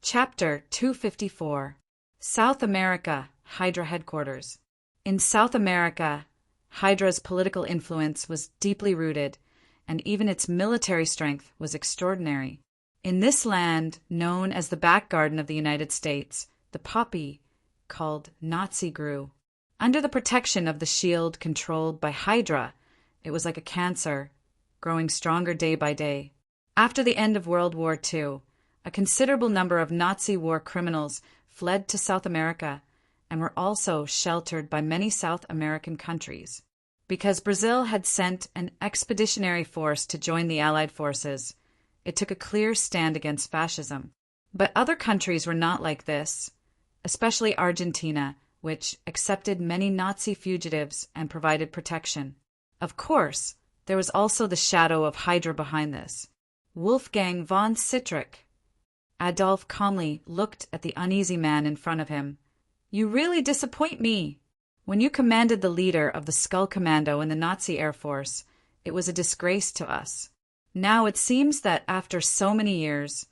Chapter 254. South America, Hydra Headquarters. In South America, Hydra's political influence was deeply rooted, and even its military strength was extraordinary. In this land, known as the back garden of the United States, the poppy, called Nazi, grew. Under the protection of the shield controlled by Hydra, it was like a cancer, growing stronger day by day. After the end of World War II, a considerable number of Nazi war criminals fled to South America and were also sheltered by many South American countries. Because Brazil had sent an expeditionary force to join the Allied forces, it took a clear stand against fascism. But other countries were not like this, especially Argentina, which accepted many Nazi fugitives and provided protection. Of course, there was also the shadow of Hydra behind this. Wolfgang von Citrick. Adolf calmly looked at the uneasy man in front of him. "You really disappoint me. When you commanded the leader of the Skull Commando in the Nazi Air Force, it was a disgrace to us. Now it seems that after so many years,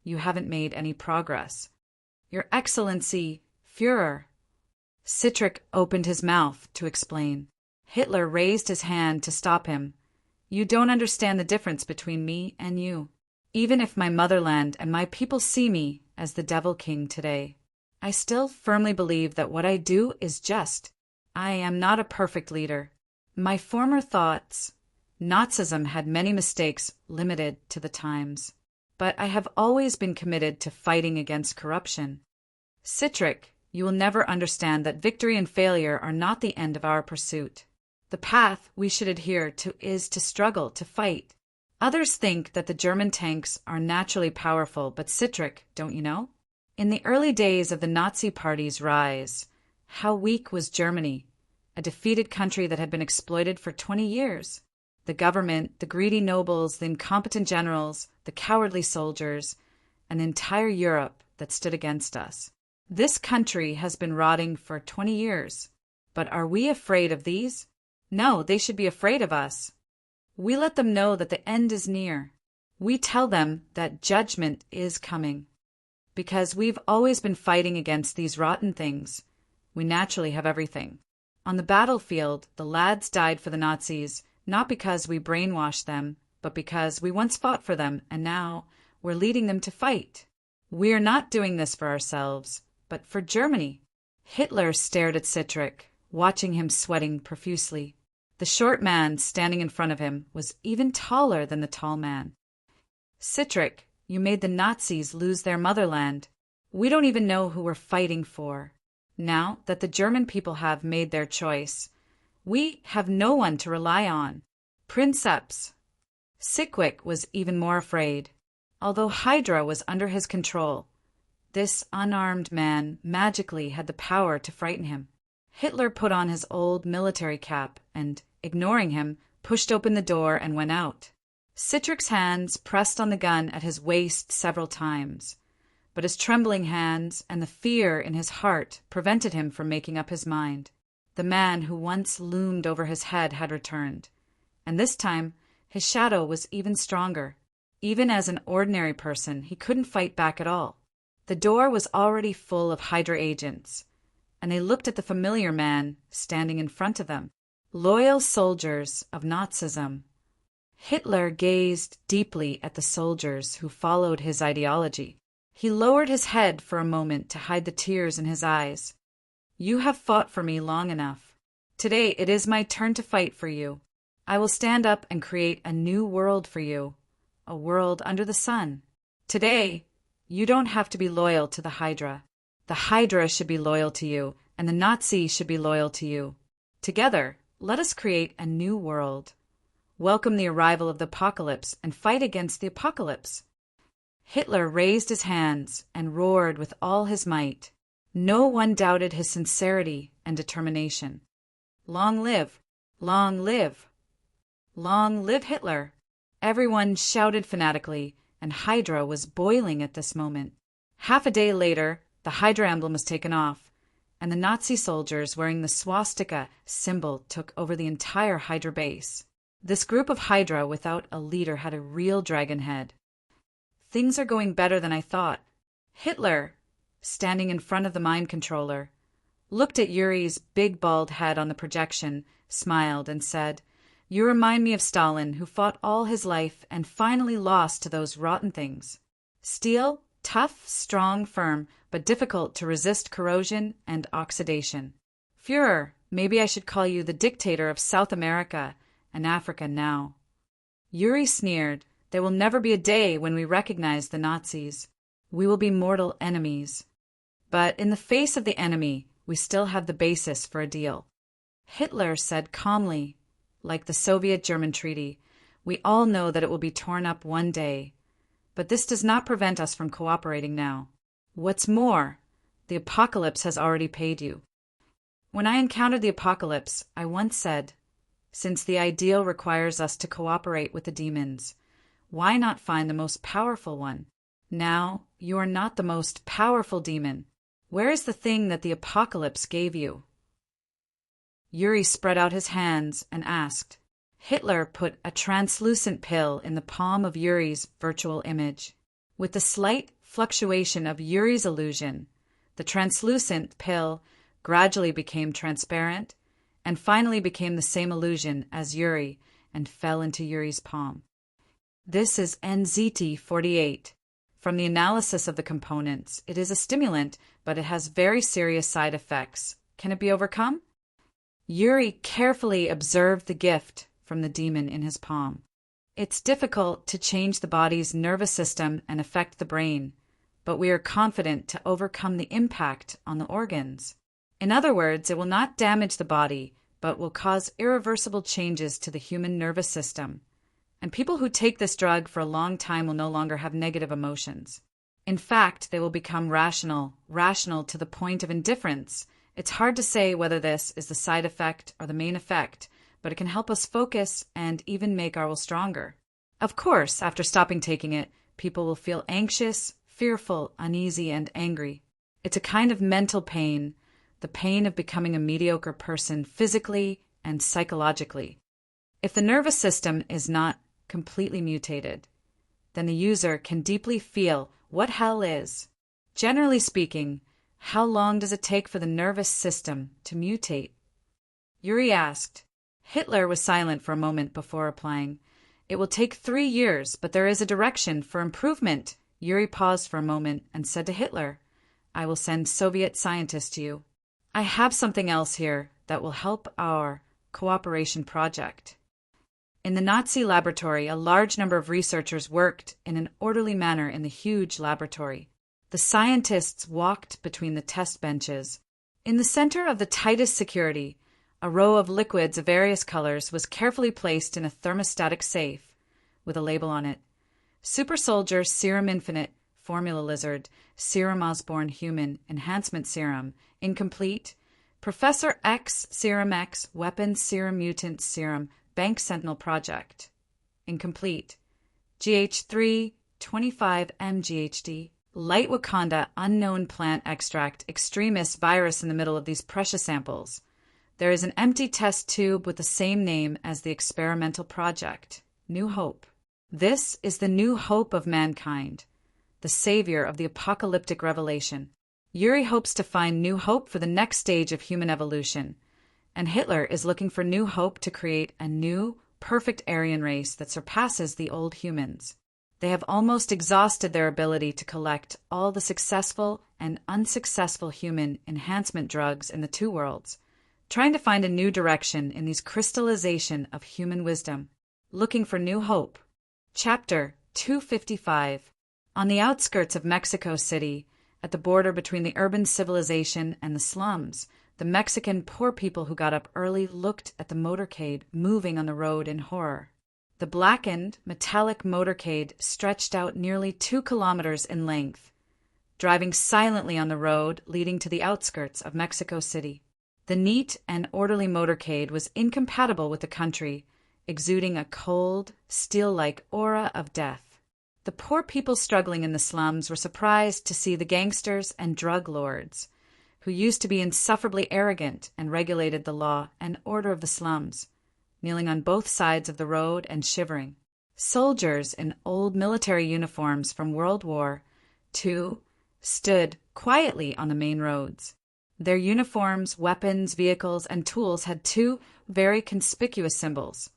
you haven't made any progress. Your Excellency, Führer." Citrick opened his mouth to explain. Hitler raised his hand to stop him. "You don't understand the difference between me and you. Even if my motherland and my people see me as the Devil King today, I still firmly believe that what I do is just. I am not a perfect leader. My former thoughts, Nazism had many mistakes limited to the times, but I have always been committed to fighting against corruption. Citrick, you will never understand that victory and failure are not the end of our pursuit. The path we should adhere to is to struggle, to fight. Others think that the German tanks are naturally powerful, but Citrick, don't you know? In the early days of the Nazi Party's rise, how weak was Germany, a defeated country that had been exploited for 20 years. The government, the greedy nobles, the incompetent generals, the cowardly soldiers, and the entire Europe that stood against us. This country has been rotting for 20 years. But are we afraid of these? No, they should be afraid of us. We let them know that the end is near. We tell them that judgment is coming. Because we've always been fighting against these rotten things, we naturally have everything. On the battlefield, the lads died for the Nazis, not because we brainwashed them, but because we once fought for them, and now we're leading them to fight. We are not doing this for ourselves, but for Germany." Hitler stared at Citrick, watching him sweating profusely. The short man standing in front of him was even taller than the tall man. "Citrick, you made the Nazis lose their motherland. We don't even know who we're fighting for. Now that the German people have made their choice, we have no one to rely on. Princeps." Citrick was even more afraid. Although Hydra was under his control, this unarmed man magically had the power to frighten him. Hitler put on his old military cap and, ignoring him, pushed open the door and went out. Citrick's hands pressed on the gun at his waist several times, but his trembling hands and the fear in his heart prevented him from making up his mind. The man who once loomed over his head had returned, and this time his shadow was even stronger. Even as an ordinary person, he couldn't fight back at all. The door was already full of Hydra agents, and they looked at the familiar man standing in front of them. Loyal soldiers of Nazism. Hitler gazed deeply at the soldiers who followed his ideology. He lowered his head for a moment to hide the tears in his eyes. "You have fought for me long enough. Today it is my turn to fight for you. I will stand up and create a new world for you, a world under the sun. Today, you don't have to be loyal to the Hydra. The Hydra should be loyal to you, and the Nazis should be loyal to you. Together, let us create a new world. Welcome the arrival of the apocalypse and fight against the apocalypse." Hitler raised his hands and roared with all his might. No one doubted his sincerity and determination. "Long live! Long live! Long live Hitler!" Everyone shouted fanatically, and Hydra was boiling at this moment. Half a day later, the Hydra emblem was taken off, and the Nazi soldiers wearing the swastika symbol took over the entire Hydra base. This group of Hydra without a leader had a real dragon head. "Things are going better than I thought," Hitler, standing in front of the mind controller, looked at Yuri's big bald head on the projection, smiled, and said, "You remind me of Stalin, who fought all his life and finally lost to those rotten things. Steel, tough, strong, firm, but difficult to resist corrosion and oxidation. Führer, maybe I should call you the dictator of South America and Africa now." Yuri sneered, "There will never be a day when we recognize the Nazis. We will be mortal enemies. But in the face of the enemy, we still have the basis for a deal." Hitler said calmly, "Like the Soviet-German treaty, we all know that it will be torn up one day. But this does not prevent us from cooperating now. What's more, the apocalypse has already paid you." When I encountered the apocalypse, I once said, "Since the ideal requires us to cooperate with the demons, why not find the most powerful one? Now, you are not the most powerful demon. Where is the thing that the apocalypse gave you?" Yuri spread out his hands and asked. Hitler put a translucent pill in the palm of Yuri's virtual image. With the slight fluctuation of Yuri's illusion, the translucent pill gradually became transparent and finally became the same illusion as Yuri and fell into Yuri's palm. This is NZT-48. From the analysis of the components, it is a stimulant, but it has very serious side effects. Can it be overcome? Yuri carefully observed the gift from the demon in his palm. It's difficult to change the body's nervous system and affect the brain, but we are confident to overcome the impact on the organs. In other words, it will not damage the body, but will cause irreversible changes to the human nervous system. And people who take this drug for a long time will no longer have negative emotions. In fact, they will become rational to the point of indifference. It's hard to say whether this is the side effect or the main effect, but it can help us focus and even make our will stronger. Of course, after stopping taking it, people will feel anxious, fearful, uneasy, and angry. It's a kind of mental pain, the pain of becoming a mediocre person physically and psychologically. If the nervous system is not completely mutated, then the user can deeply feel what hell is. Generally speaking, how long does it take for the nervous system to mutate? Yuri asked. Hitler was silent for a moment before replying. "It will take 3 years, but there is a direction for improvement." Yuri paused for a moment and said to Hitler, "I will send Soviet scientists to you. I have something else here that will help our cooperation project." In the Nazi laboratory, a large number of researchers worked in an orderly manner in the huge laboratory. The scientists walked between the test benches. In the center of the tightest security, a row of liquids of various colors was carefully placed in a thermostatic safe with a label on it. Super Soldier Serum Infinite, Formula Lizard, Serum Osborne Human, Enhancement Serum, Incomplete, Professor X, Serum X, Weapons Serum Mutant Serum, Bank Sentinel Project, Incomplete, GH3, 25 mGHD, Light Wakanda Unknown Plant Extract, Extremist Virus in the middle of these precious samples. There is an empty test tube with the same name as the experimental project, New Hope. This is the new hope of mankind, the savior of the apocalyptic revelation. Yuri hopes to find new hope for the next stage of human evolution, and Hitler is looking for new hope to create a new, perfect Aryan race that surpasses the old humans. They have almost exhausted their ability to collect all the successful and unsuccessful human enhancement drugs in the two worlds, trying to find a new direction in these crystallization of human wisdom, looking for new hope. Chapter 255. On the outskirts of Mexico City, at the border between the urban civilization and the slums, the Mexican poor people who got up early looked at the motorcade moving on the road in horror. The blackened, metallic motorcade stretched out nearly 2 kilometers in length, driving silently on the road leading to the outskirts of Mexico City. The neat and orderly motorcade was incompatible with the country, exuding a cold, steel-like aura of death. The poor people struggling in the slums were surprised to see the gangsters and drug lords, who used to be insufferably arrogant and regulated the law and order of the slums, kneeling on both sides of the road and shivering. Soldiers in old military uniforms from World War II stood quietly on the main roads. Their uniforms, weapons, vehicles, and tools had two very conspicuous symbols: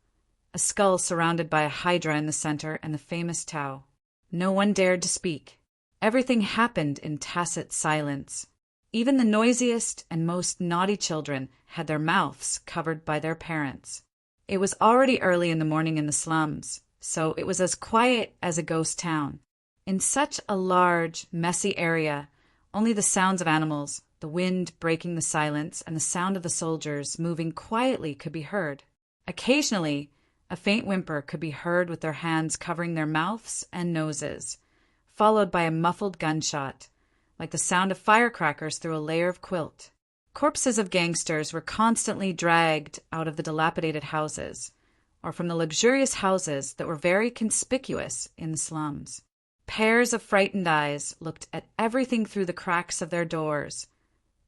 a skull surrounded by a hydra in the center and the famous Tau. No one dared to speak. Everything happened in tacit silence. Even the noisiest and most naughty children had their mouths covered by their parents. It was already early in the morning in the slums, so it was as quiet as a ghost town. In such a large, messy area, only the sounds of animals, the wind breaking the silence, and the sound of the soldiers moving quietly could be heard. Occasionally, a faint whimper could be heard with their hands covering their mouths and noses, followed by a muffled gunshot, like the sound of firecrackers through a layer of quilt. Corpses of gangsters were constantly dragged out of the dilapidated houses, or from the luxurious houses that were very conspicuous in the slums. Pairs of frightened eyes looked at everything through the cracks of their doors,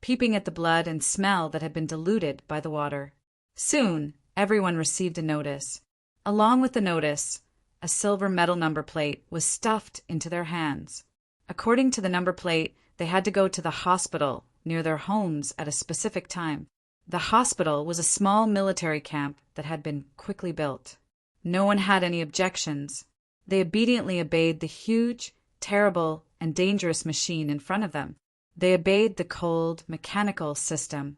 peeping at the blood and smell that had been diluted by the water. Soon, everyone received a notice. Along with the notice, a silver metal number plate was stuffed into their hands. According to the number plate, they had to go to the hospital near their homes at a specific time. The hospital was a small military camp that had been quickly built. No one had any objections. They obediently obeyed the huge, terrible, and dangerous machine in front of them. They obeyed the cold, mechanical system.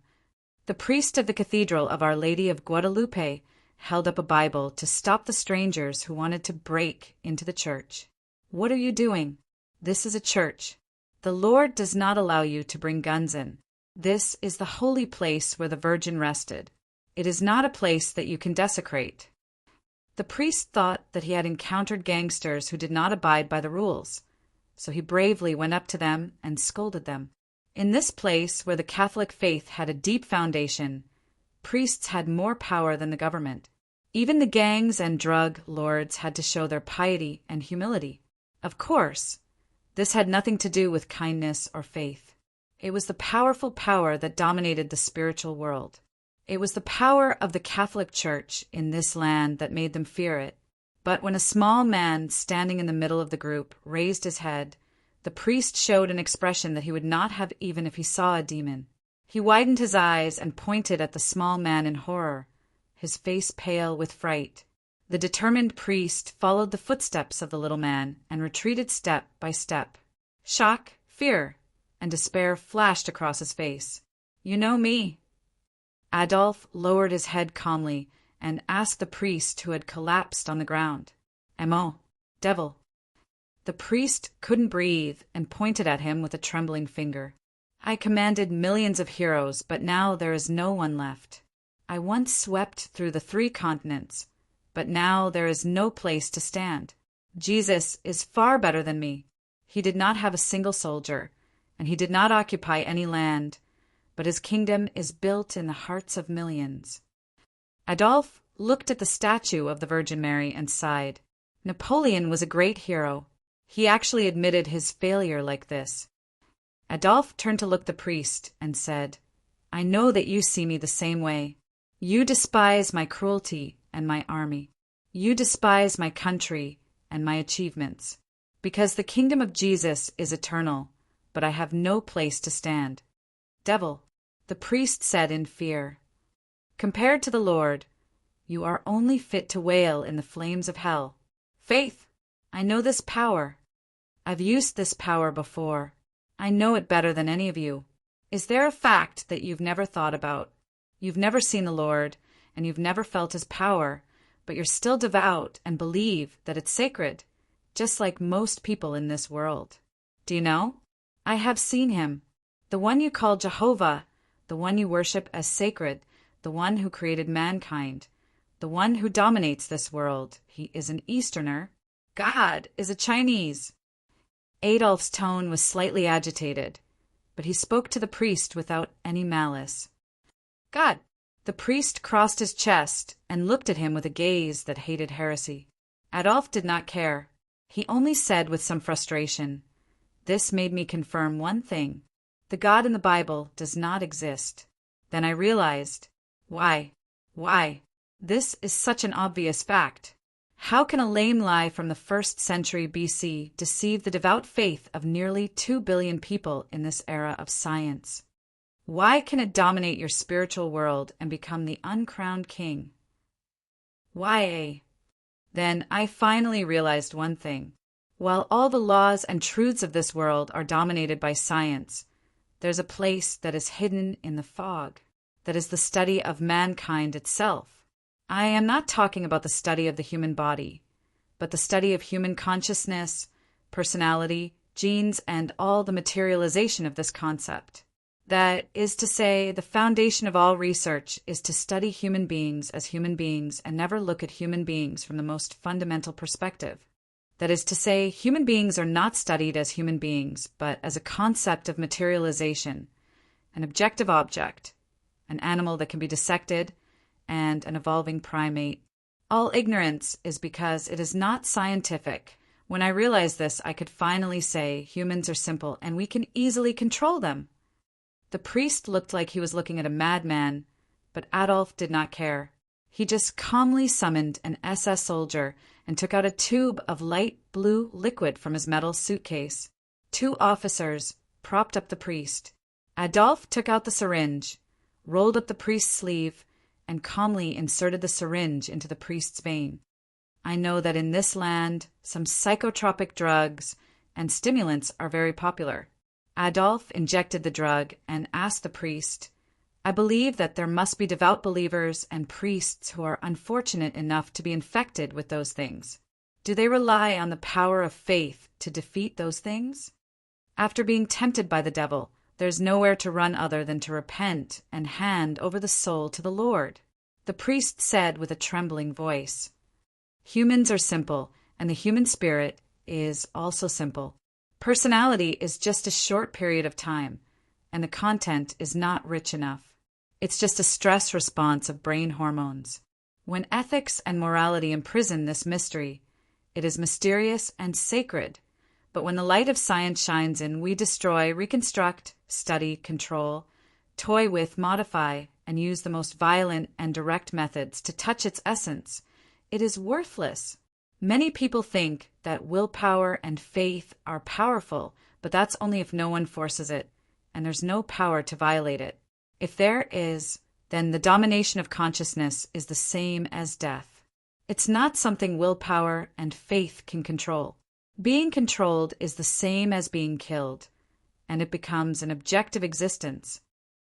The priest of the Cathedral of Our Lady of Guadalupe held up a Bible to stop the strangers who wanted to break into the church. "What are you doing? This is a church. The Lord does not allow you to bring guns in. This is the holy place where the Virgin rested. It is not a place that you can desecrate." The priest thought that he had encountered gangsters who did not abide by the rules, so he bravely went up to them and scolded them. In this place, where the Catholic faith had a deep foundation, priests had more power than the government. Even the gangs and drug lords had to show their piety and humility. Of course, this had nothing to do with kindness or faith. It was the powerful power that dominated the spiritual world. It was the power of the Catholic Church in this land that made them fear it. But when a small man standing in the middle of the group raised his head, the priest showed an expression that he would not have even if he saw a demon. He widened his eyes and pointed at the small man in horror, his face pale with fright. The determined priest followed the footsteps of the little man and retreated step by step. Shock, fear, and despair flashed across his face. "You know me." Adolphe lowered his head calmly and asked the priest who had collapsed on the ground, "Emo, devil." The priest couldn't breathe and pointed at him with a trembling finger. "I commanded millions of heroes, but now there is no one left. I once swept through the 3 continents, but now there is no place to stand. Jesus is far better than me. He did not have a single soldier, and he did not occupy any land, but his kingdom is built in the hearts of millions." Adolphe looked at the statue of the Virgin Mary and sighed. Napoleon was a great hero. He actually admitted his failure like this. Adolphe turned to look the priest and said, "I know that you see me the same way. You despise my cruelty and my army. You despise my country and my achievements, because the kingdom of Jesus is eternal, but I have no place to stand." "Devil," the priest said in fear, "compared to the Lord, you are only fit to wail in the flames of hell." "Faith, I know this power. I've used this power before. I know it better than any of you. Is there a fact that you've never thought about? You've never seen the Lord, and you've never felt his power, but you're still devout and believe that it's sacred, just like most people in this world. Do you know? I have seen him. The one you call Jehovah, the one you worship as sacred, the one who created mankind, the one who dominates this world. He is an Easterner. God is a Chinese." Adolphe's tone was slightly agitated, but he spoke to the priest without any malice. "God." The priest crossed his chest and looked at him with a gaze that hated heresy. Adolphe did not care. He only said with some frustration, "This made me confirm one thing. The God in the Bible does not exist." Then I realized, why? This is such an obvious fact. How can a lame lie from the 1st century BC deceive the devout faith of nearly 2 billion people in this era of science? Why can it dominate your spiritual world and become the uncrowned king? Why? Then I finally realized one thing. While all the laws and truths of this world are dominated by science, there's a place that is hidden in the fog, that is the study of mankind itself. I am not talking about the study of the human body, but the study of human consciousness, personality, genes, and all the materialization of this concept. That is to say, the foundation of all research is to study human beings as human beings and never look at human beings from the most fundamental perspective. That is to say, human beings are not studied as human beings, but as a concept of materialization, an objective object, an animal that can be dissected, and an evolving primate. All ignorance is because it is not scientific. When I realized this, I could finally say humans are simple and we can easily control them. The priest looked like he was looking at a madman, but Adolf did not care. He just calmly summoned an SS soldier and took out a tube of light blue liquid from his metal suitcase. 2 officers propped up the priest. Adolf took out the syringe, rolled up the priest's sleeve, and calmly inserted the syringe into the priest's vein. I know that in this land, some psychotropic drugs and stimulants are very popular. Adolf injected the drug and asked the priest, I believe that there must be devout believers and priests who are unfortunate enough to be infected with those things. Do they rely on the power of faith to defeat those things? After being tempted by the devil, there's nowhere to run other than to repent and hand over the soul to the Lord. The priest said with a trembling voice, Humans are simple, and the human spirit is also simple. Personality is just a short period of time, and the content is not rich enough. It's just a stress response of brain hormones. When ethics and morality imprison this mystery, it is mysterious and sacred. But when the light of science shines in, we destroy, reconstruct, study, control, toy with, modify, and use the most violent and direct methods to touch its essence. It is worthless. Many people think that willpower and faith are powerful, but that's only if no one forces it, and there's no power to violate it. If there is, then the domination of consciousness is the same as death. It's not something willpower and faith can control. Being controlled is the same as being killed, and it becomes an objective existence.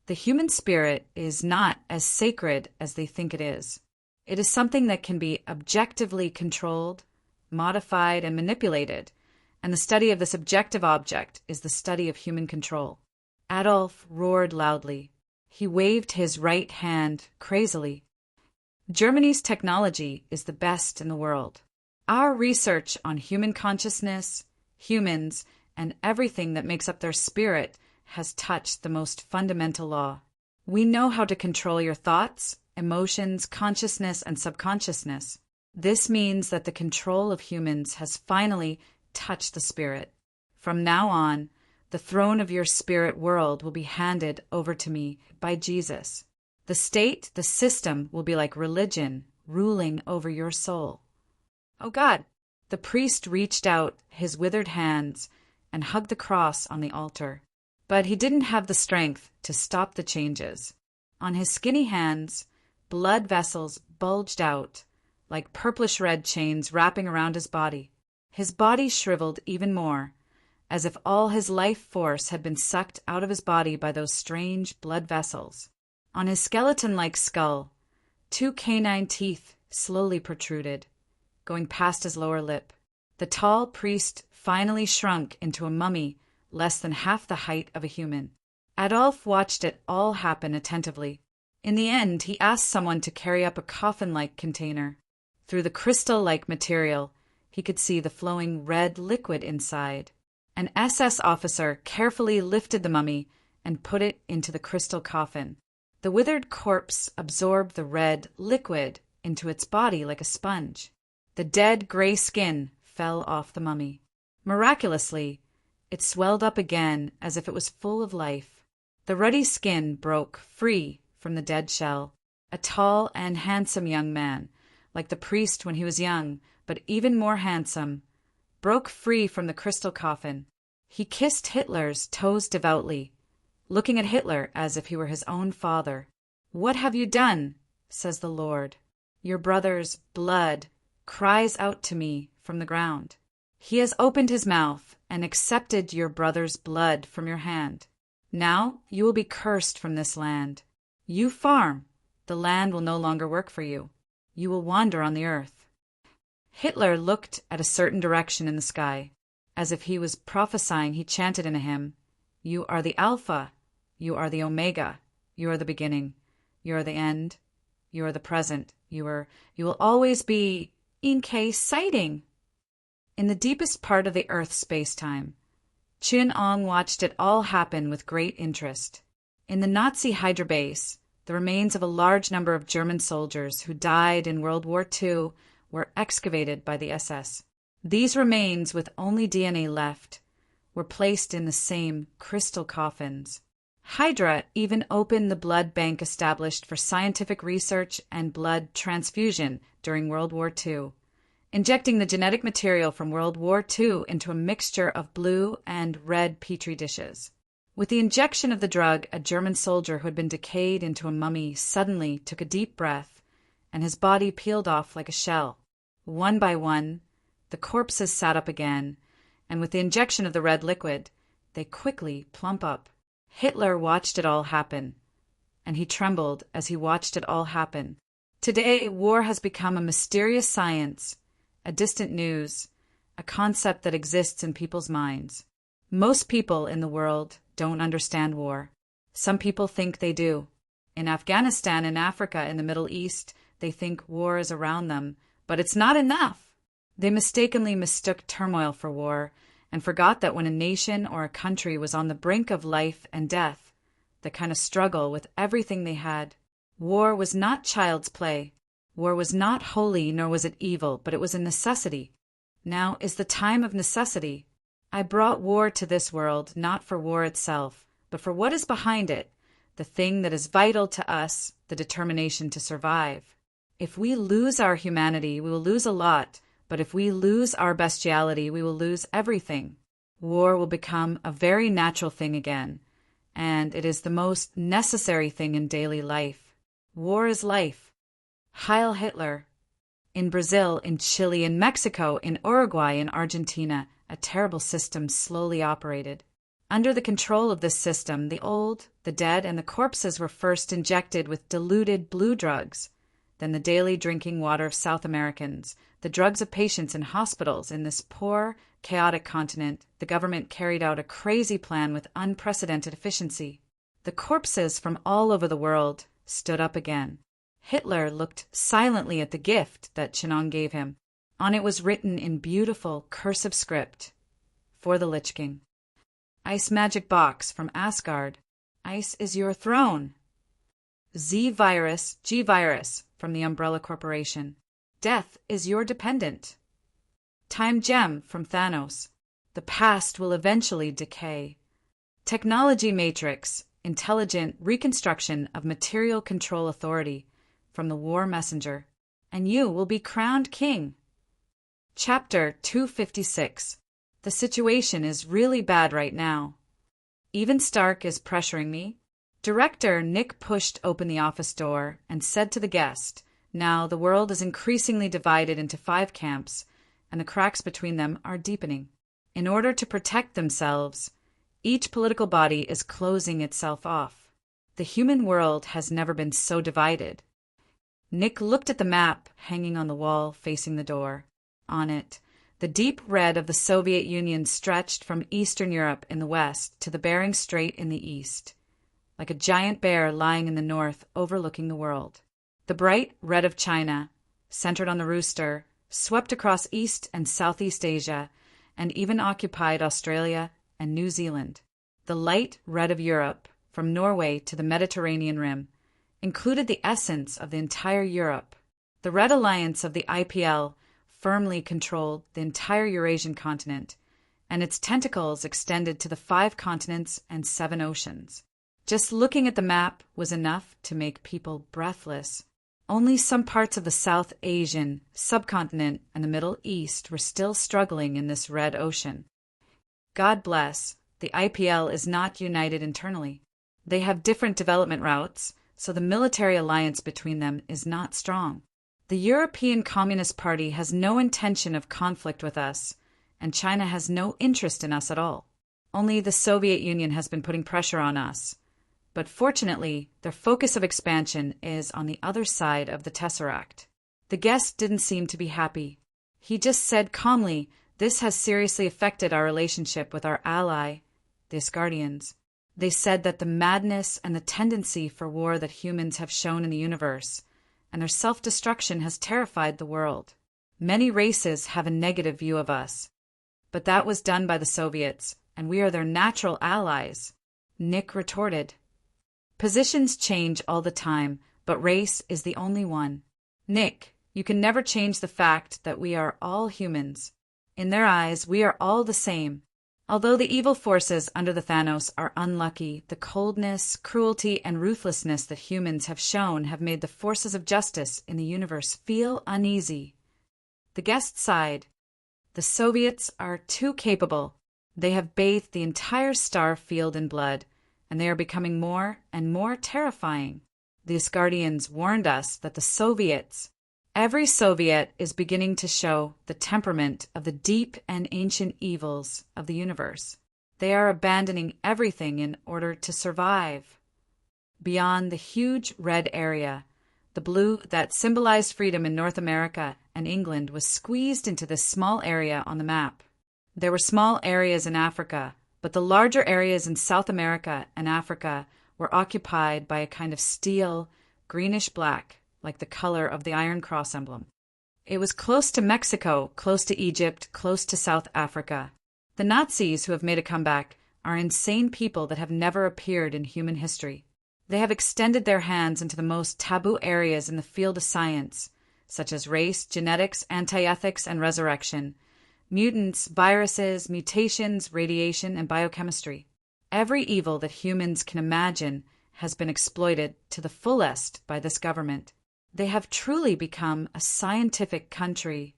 The human spirit is not as sacred as they think it is. It is something that can be objectively controlled, modified, and manipulated, and the study of this objective object is the study of human control. Adolf roared loudly. He waved his right hand crazily. Germany's technology is the best in the world. Our research on human consciousness, humans, and everything that makes up their spirit has touched the most fundamental law. We know how to control your thoughts, emotions, consciousness, and subconsciousness. This means that the control of humans has finally touched the spirit. From now on, the throne of your spirit world will be handed over to me by Jesus. The state, the system, will be like religion ruling over your soul. Oh God! The priest reached out his withered hands and hugged the cross on the altar. But he didn't have the strength to stop the changes. On his skinny hands, blood vessels bulged out, like purplish-red chains wrapping around his body. His body shriveled even more, as if all his life force had been sucked out of his body by those strange blood vessels. On his skeleton-like skull, 2 canine teeth slowly protruded, going past his lower lip. The tall priest finally shrunk into a mummy less than half the height of a human. Adolf watched it all happen attentively. In the end, he asked someone to carry up a coffin-like container. Through the crystal-like material, he could see the flowing red liquid inside. An SS officer carefully lifted the mummy and put it into the crystal coffin. The withered corpse absorbed the red liquid into its body like a sponge. The dead gray skin fell off the mummy. Miraculously, it swelled up again as if it was full of life. The ruddy skin broke free from the dead shell. A tall and handsome young man, like the priest when he was young, but even more handsome, broke free from the crystal coffin. He kissed Hitler's toes devoutly, looking at Hitler as if he were his own father. "What have you done?" says the Lord. "Your brother's blood cries out to me from the ground. He has opened his mouth and accepted your brother's blood from your hand. Now you will be cursed from this land. You farm, the land will no longer work for you. You will wander on the earth." Hitler looked at a certain direction in the sky. As if he was prophesying, he chanted in a hymn, "You are the Alpha, you are the Omega, you are the beginning, you are the end, you are the present, you will always be in case sighting." In the deepest part of the Earth's space-time, Chun-Ong watched it all happen with great interest. In the Nazi Hydra base, the remains of a large number of German soldiers who died in World War II were excavated by the SS. These remains, with only DNA left, were placed in the same crystal coffins. Hydra even opened the blood bank established for scientific research and blood transfusion during World War II, injecting the genetic material from World War II into a mixture of blue and red petri dishes. With the injection of the drug, a German soldier who had been decayed into a mummy suddenly took a deep breath, and his body peeled off like a shell. One by one, the corpses sat up again, and with the injection of the red liquid, they quickly plump up. Hitler watched it all happen, and he trembled as he watched it all happen. Today, war has become a mysterious science, a distant news, a concept that exists in people's minds. Most people in the world don't understand war. Some people think they do. In Afghanistan and Africa in the Middle East, they think war is around them, but it's not enough. They mistakenly mistook turmoil for war and forgot that when a nation or a country was on the brink of life and death, the kind of struggle with everything they had, war was not child's play. War was not holy, nor was it evil, but it was a necessity. Now is the time of necessity. I brought war to this world, not for war itself, but for what is behind it, the thing that is vital to us, the determination to survive. If we lose our humanity, we will lose a lot, but if we lose our bestiality, we will lose everything. War will become a very natural thing again, and it is the most necessary thing in daily life. War is life. Heil Hitler. In Brazil, in Chile, in Mexico, in Uruguay, in Argentina, a terrible system slowly operated. Under the control of this system, the old, the dead, and the corpses were first injected with diluted blue drugs, then the daily drinking water of South Americans, the drugs of patients in hospitals. In this poor, chaotic continent, the government carried out a crazy plan with unprecedented efficiency. The corpses from all over the world stood up again. Hitler looked silently at the gift that Chun-Ong gave him. On it was written in beautiful cursive script, "For the Lich King." "Ice magic box from Asgard. Ice is your throne." Z-Virus, G-Virus from the Umbrella Corporation. "Death is your dependent." Time Gem from Thanos. "The past will eventually decay." Technology Matrix, Intelligent Reconstruction of Material Control Authority from the War Messenger. "And you will be crowned king." Chapter 256. The situation is really bad right now. Even Stark is pressuring me. Director Nick pushed open the office door and said to the guest, "Now the world is increasingly divided into 5 camps, and the cracks between them are deepening. In order to protect themselves, each political body is closing itself off. The human world has never been so divided." Nick looked at the map hanging on the wall facing the door. On it, the deep red of the Soviet Union stretched from Eastern Europe in the west to the Bering Strait in the east, like a giant bear lying in the north overlooking the world. The bright red of China, centered on the rooster, swept across East and Southeast Asia and even occupied Australia and New Zealand. The light red of Europe, from Norway to the Mediterranean rim, included the essence of the entire Europe. The Red Alliance of the IPL firmly controlled the entire Eurasian continent, and its tentacles extended to the 5 continents and 7 oceans. Just looking at the map was enough to make people breathless. Only some parts of the South Asian subcontinent and the Middle East were still struggling in this red ocean. God bless, the IPL is not united internally. They have different development routes, so the military alliance between them is not strong. The European Communist Party has no intention of conflict with us, and China has no interest in us at all. Only the Soviet Union has been putting pressure on us. But fortunately, their focus of expansion is on the other side of the Tesseract. The guest didn't seem to be happy. He just said calmly, "This has seriously affected our relationship with our ally, the Asgardians." They said that the madness and the tendency for war that humans have shown in the universe, and their self-destruction has terrified the world. Many races have a negative view of us. But that was done by the Soviets, and we are their natural allies. Nick retorted. Positions change all the time, but race is the only one. Nick, you can never change the fact that we are all humans. In their eyes, we are all the same. Although the evil forces under the Thanos are unlucky, the coldness, cruelty, and ruthlessness that humans have shown have made the forces of justice in the universe feel uneasy. The guest sighed. The Soviets are too capable. They have bathed the entire star field in blood, and they are becoming more and more terrifying. The Asgardians warned us that every Soviet is beginning to show the temperament of the deep and ancient evils of the universe. They are abandoning everything in order to survive. Beyond the huge red area, the blue that symbolized freedom in North America and England was squeezed into this small area on the map. There were small areas in Africa, but the larger areas in South America and Africa were occupied by a kind of steel, greenish-black, like the color of the Iron Cross emblem. It was close to Mexico, close to Egypt, close to South Africa. The Nazis who have made a comeback are insane people that have never appeared in human history. They have extended their hands into the most taboo areas in the field of science, such as race, genetics, anti-ethics, and resurrection, mutants, viruses, mutations, radiation, and biochemistry. Every evil that humans can imagine has been exploited to the fullest by this government. They have truly become a scientific country,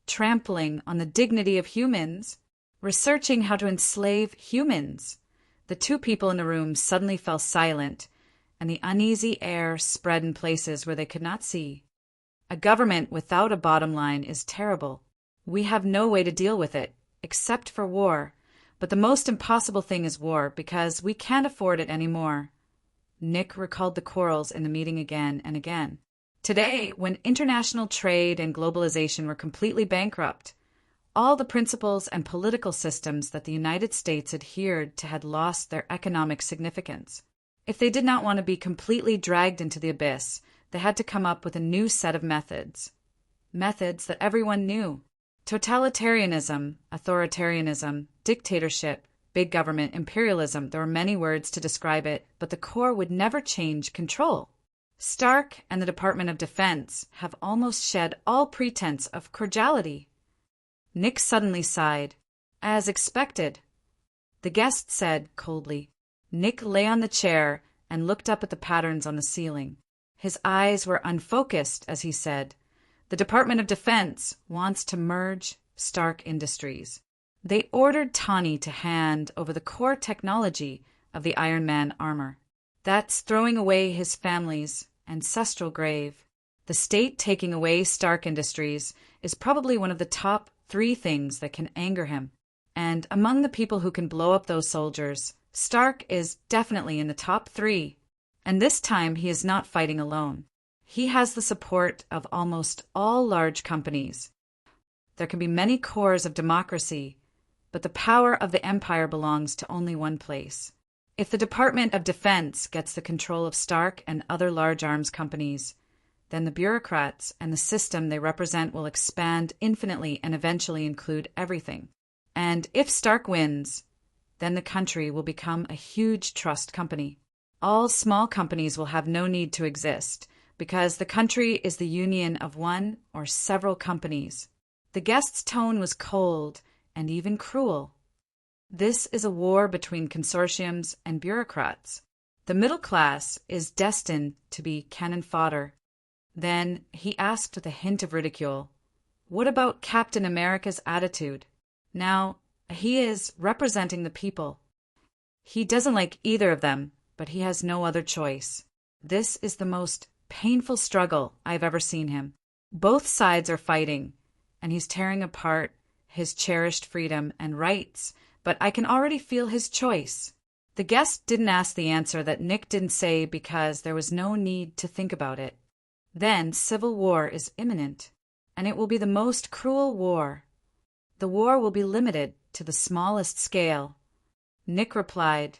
trampling on the dignity of humans, researching how to enslave humans. The two people in the room suddenly fell silent, and the uneasy air spread in places where they could not see. A government without a bottom line is terrible. We have no way to deal with it, except for war. But the most impossible thing is war, because we can't afford it anymore. Nick recalled the quarrels in the meeting again and again. Today, when international trade and globalization were completely bankrupt, all the principles and political systems that the United States adhered to had lost their economic significance. If they did not want to be completely dragged into the abyss, they had to come up with a new set of methods. Methods that everyone knew. Totalitarianism, authoritarianism, dictatorship, big government, imperialism, there were many words to describe it, but the core would never change control. Stark and the Department of Defense have almost shed all pretense of cordiality. Nick suddenly sighed. As expected. The guest said coldly. Nick lay on the chair and looked up at the patterns on the ceiling. His eyes were unfocused as he said, "The Department of Defense wants to merge Stark Industries." They ordered Tawny to hand over the core technology of the Iron Man armor. That's throwing away his family's ancestral grave. The state taking away Stark Industries is probably one of the top 3 things that can anger him. And among the people who can blow up those soldiers, Stark is definitely in the top 3. And this time he is not fighting alone. He has the support of almost all large companies. There can be many cores of democracy, but the power of the empire belongs to only one place. If the Department of Defense gets the control of Stark and other large arms companies, then the bureaucrats and the system they represent will expand infinitely and eventually include everything. And if Stark wins, then the country will become a huge trust company. All small companies will have no need to exist, because the country is the union of one or several companies. The guest's tone was cold and even cruel. This is a war between consortiums and bureaucrats. The middle class is destined to be cannon fodder. Then he asked with a hint of ridicule, "What about Captain America's attitude? Now, he is representing the people. He doesn't like either of them, but he has no other choice. This is the most painful struggle I've ever seen him. Both sides are fighting, and he's tearing apart his cherished freedom and rights, but I can already feel his choice." The guest didn't ask the answer that Nick didn't say because there was no need to think about it. Then civil war is imminent, and it will be the most cruel war. The war will be limited to the smallest scale. Nick replied,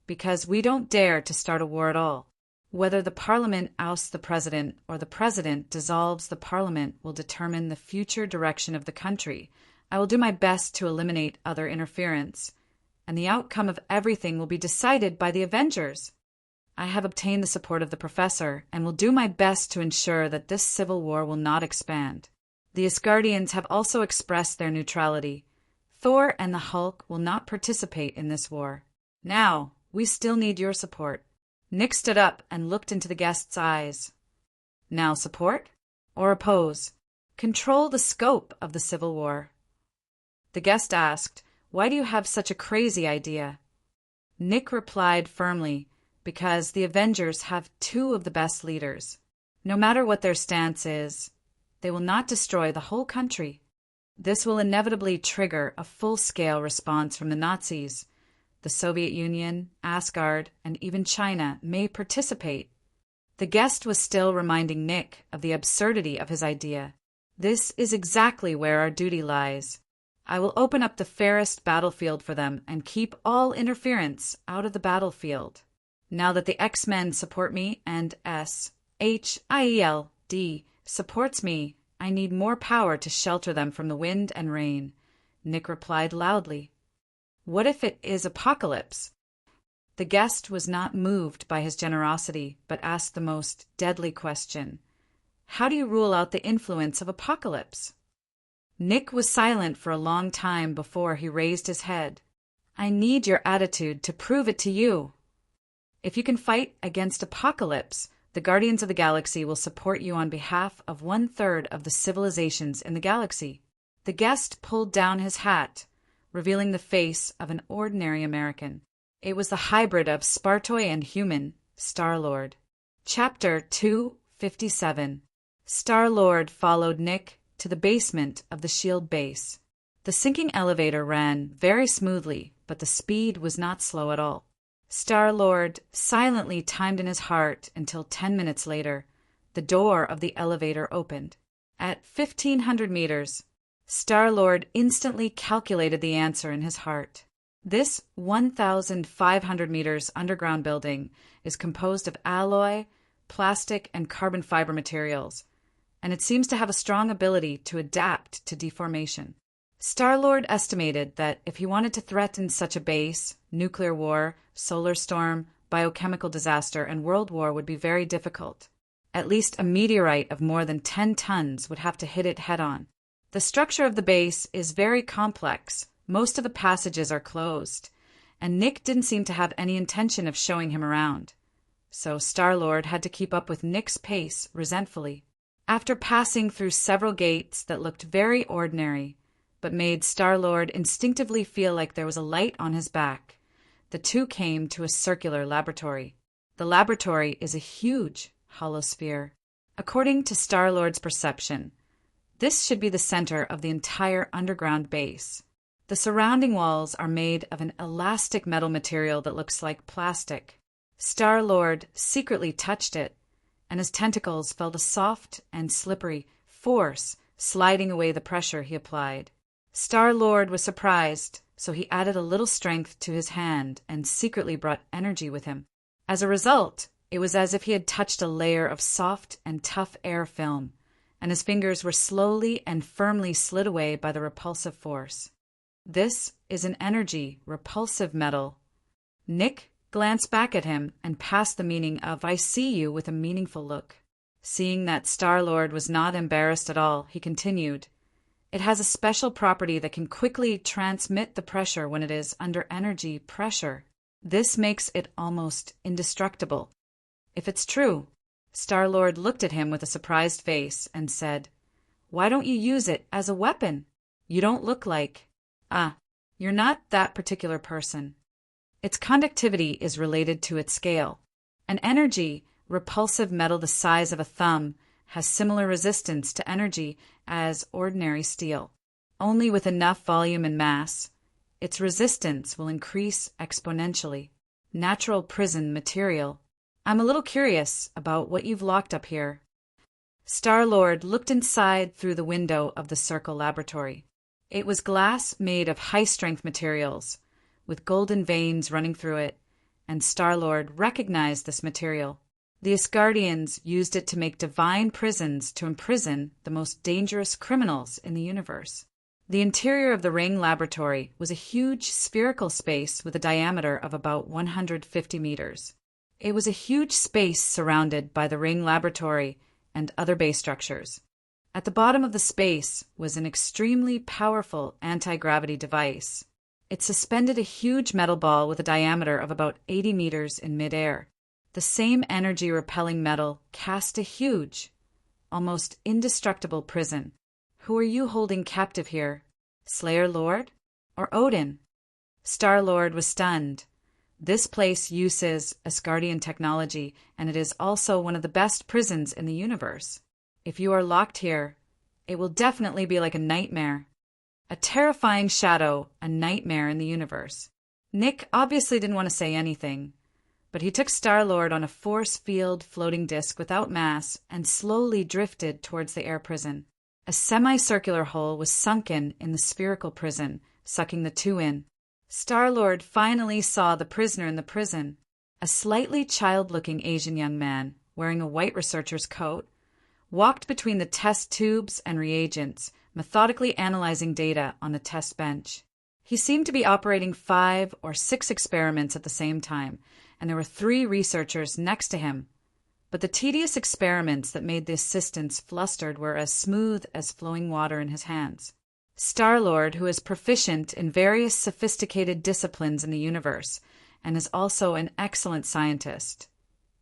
"Because we don't dare to start a war at all. Whether the parliament ousts the president or the president dissolves the parliament will determine the future direction of the country. I will do my best to eliminate other interference, and the outcome of everything will be decided by the Avengers. I have obtained the support of the professor and will do my best to ensure that this civil war will not expand. The Asgardians have also expressed their neutrality. Thor and the Hulk will not participate in this war. Now, we still need your support." Nick stood up and looked into the guest's eyes. "Now support? Or oppose? Control the scope of the civil war." The guest asked, "Why do you have such a crazy idea?" Nick replied firmly, "Because the Avengers have two of the best leaders. No matter what their stance is, they will not destroy the whole country. This will inevitably trigger a full-scale response from the Nazis. The Soviet Union, Asgard, and even China may participate." The guest was still reminding Nick of the absurdity of his idea. "This is exactly where our duty lies. I will open up the fairest battlefield for them and keep all interference out of the battlefield. Now that the X-Men support me and SHIELD supports me, I need more power to shelter them from the wind and rain." Nick replied loudly, "What if it is apocalypse?" The guest was not moved by his generosity, but asked the most deadly question. "How do you rule out the influence of apocalypse?" Nick was silent for a long time before he raised his head. "I need your attitude to prove it to you. If you can fight against apocalypse, the Guardians of the Galaxy will support you on behalf of 1/3 of the civilizations in the galaxy." The guest pulled down his hat, revealing the face of an ordinary American. It was the hybrid of Spartoi and human, Star-Lord. Chapter 257. Star-Lord followed Nick to the basement of the SHIELD base. The sinking elevator ran very smoothly, but the speed was not slow at all. Star-Lord silently timed in his heart until 10 minutes later, the door of the elevator opened. At 1,500 meters, Star-Lord instantly calculated the answer in his heart. This 1,500 meters underground building is composed of alloy, plastic, and carbon fiber materials, and it seems to have a strong ability to adapt to deformation. Star-Lord estimated that if he wanted to threaten such a base, nuclear war, solar storm, biochemical disaster, and world war would be very difficult. At least a meteorite of more than 10 tons would have to hit it head-on. The structure of the base is very complex. Most of the passages are closed, and Nick didn't seem to have any intention of showing him around. So Star-Lord had to keep up with Nick's pace resentfully. After passing through several gates that looked very ordinary, but made Star-Lord instinctively feel like there was a light on his back, the two came to a circular laboratory. The laboratory is a huge holosphere. According to Star-Lord's perception, this should be the center of the entire underground base. The surrounding walls are made of an elastic metal material that looks like plastic. Star-Lord secretly touched it, and his tentacles felt a soft and slippery force sliding away the pressure he applied. Star-Lord was surprised, so he added a little strength to his hand and secretly brought energy with him. As a result, it was as if he had touched a layer of soft and tough air film, and his fingers were slowly and firmly slid away by the repulsive force. This is an energy repulsive metal. Nick glanced back at him and passed the meaning of "I see you" with a meaningful look. Seeing that Star-Lord was not embarrassed at all, he continued, "It has a special property that can quickly transmit the pressure when it is under energy pressure. This makes it almost indestructible. If it's true, Star-Lord looked at him with a surprised face and said, "Why don't you use it as a weapon? You don't look like... you're not that particular person." Its conductivity is related to its scale. An energy, repulsive metal the size of a thumb has similar resistance to energy as ordinary steel. Only with enough volume and mass, its resistance will increase exponentially. Natural prison material. I'm a little curious about what you've locked up here. Star-Lord looked inside through the window of the Circle laboratory. It was glass made of high-strength materials, with golden veins running through it, and Star-Lord recognized this material. The Asgardians used it to make divine prisons to imprison the most dangerous criminals in the universe. The interior of the Ring laboratory was a huge spherical space with a diameter of about 150 meters. It was a huge space surrounded by the Ring laboratory and other base structures. At the bottom of the space was an extremely powerful anti-gravity device. It suspended a huge metal ball with a diameter of about 80 meters in midair. The same energy-repelling metal cast a huge, almost indestructible prison. Who are you holding captive here? Slayer Lord? Or Odin? Star-Lord was stunned. This place uses Asgardian technology, and it is also one of the best prisons in the universe. If you are locked here, it will definitely be like a nightmare. A terrifying shadow, a nightmare in the universe. Nick obviously didn't want to say anything, but he took Star-Lord on a force field floating disc without mass and slowly drifted towards the air prison. A semicircular hole was sunken in the spherical prison, sucking the two in. Star-Lord finally saw the prisoner in the prison, a slightly child-looking Asian young man, wearing a white researcher's coat, walked between the test tubes and reagents, methodically analyzing data on the test bench. He seemed to be operating 5 or 6 experiments at the same time, and there were 3 researchers next to him. But the tedious experiments that made the assistants flustered were as smooth as flowing water in his hands. Star-Lord, who is proficient in various sophisticated disciplines in the universe and is also an excellent scientist,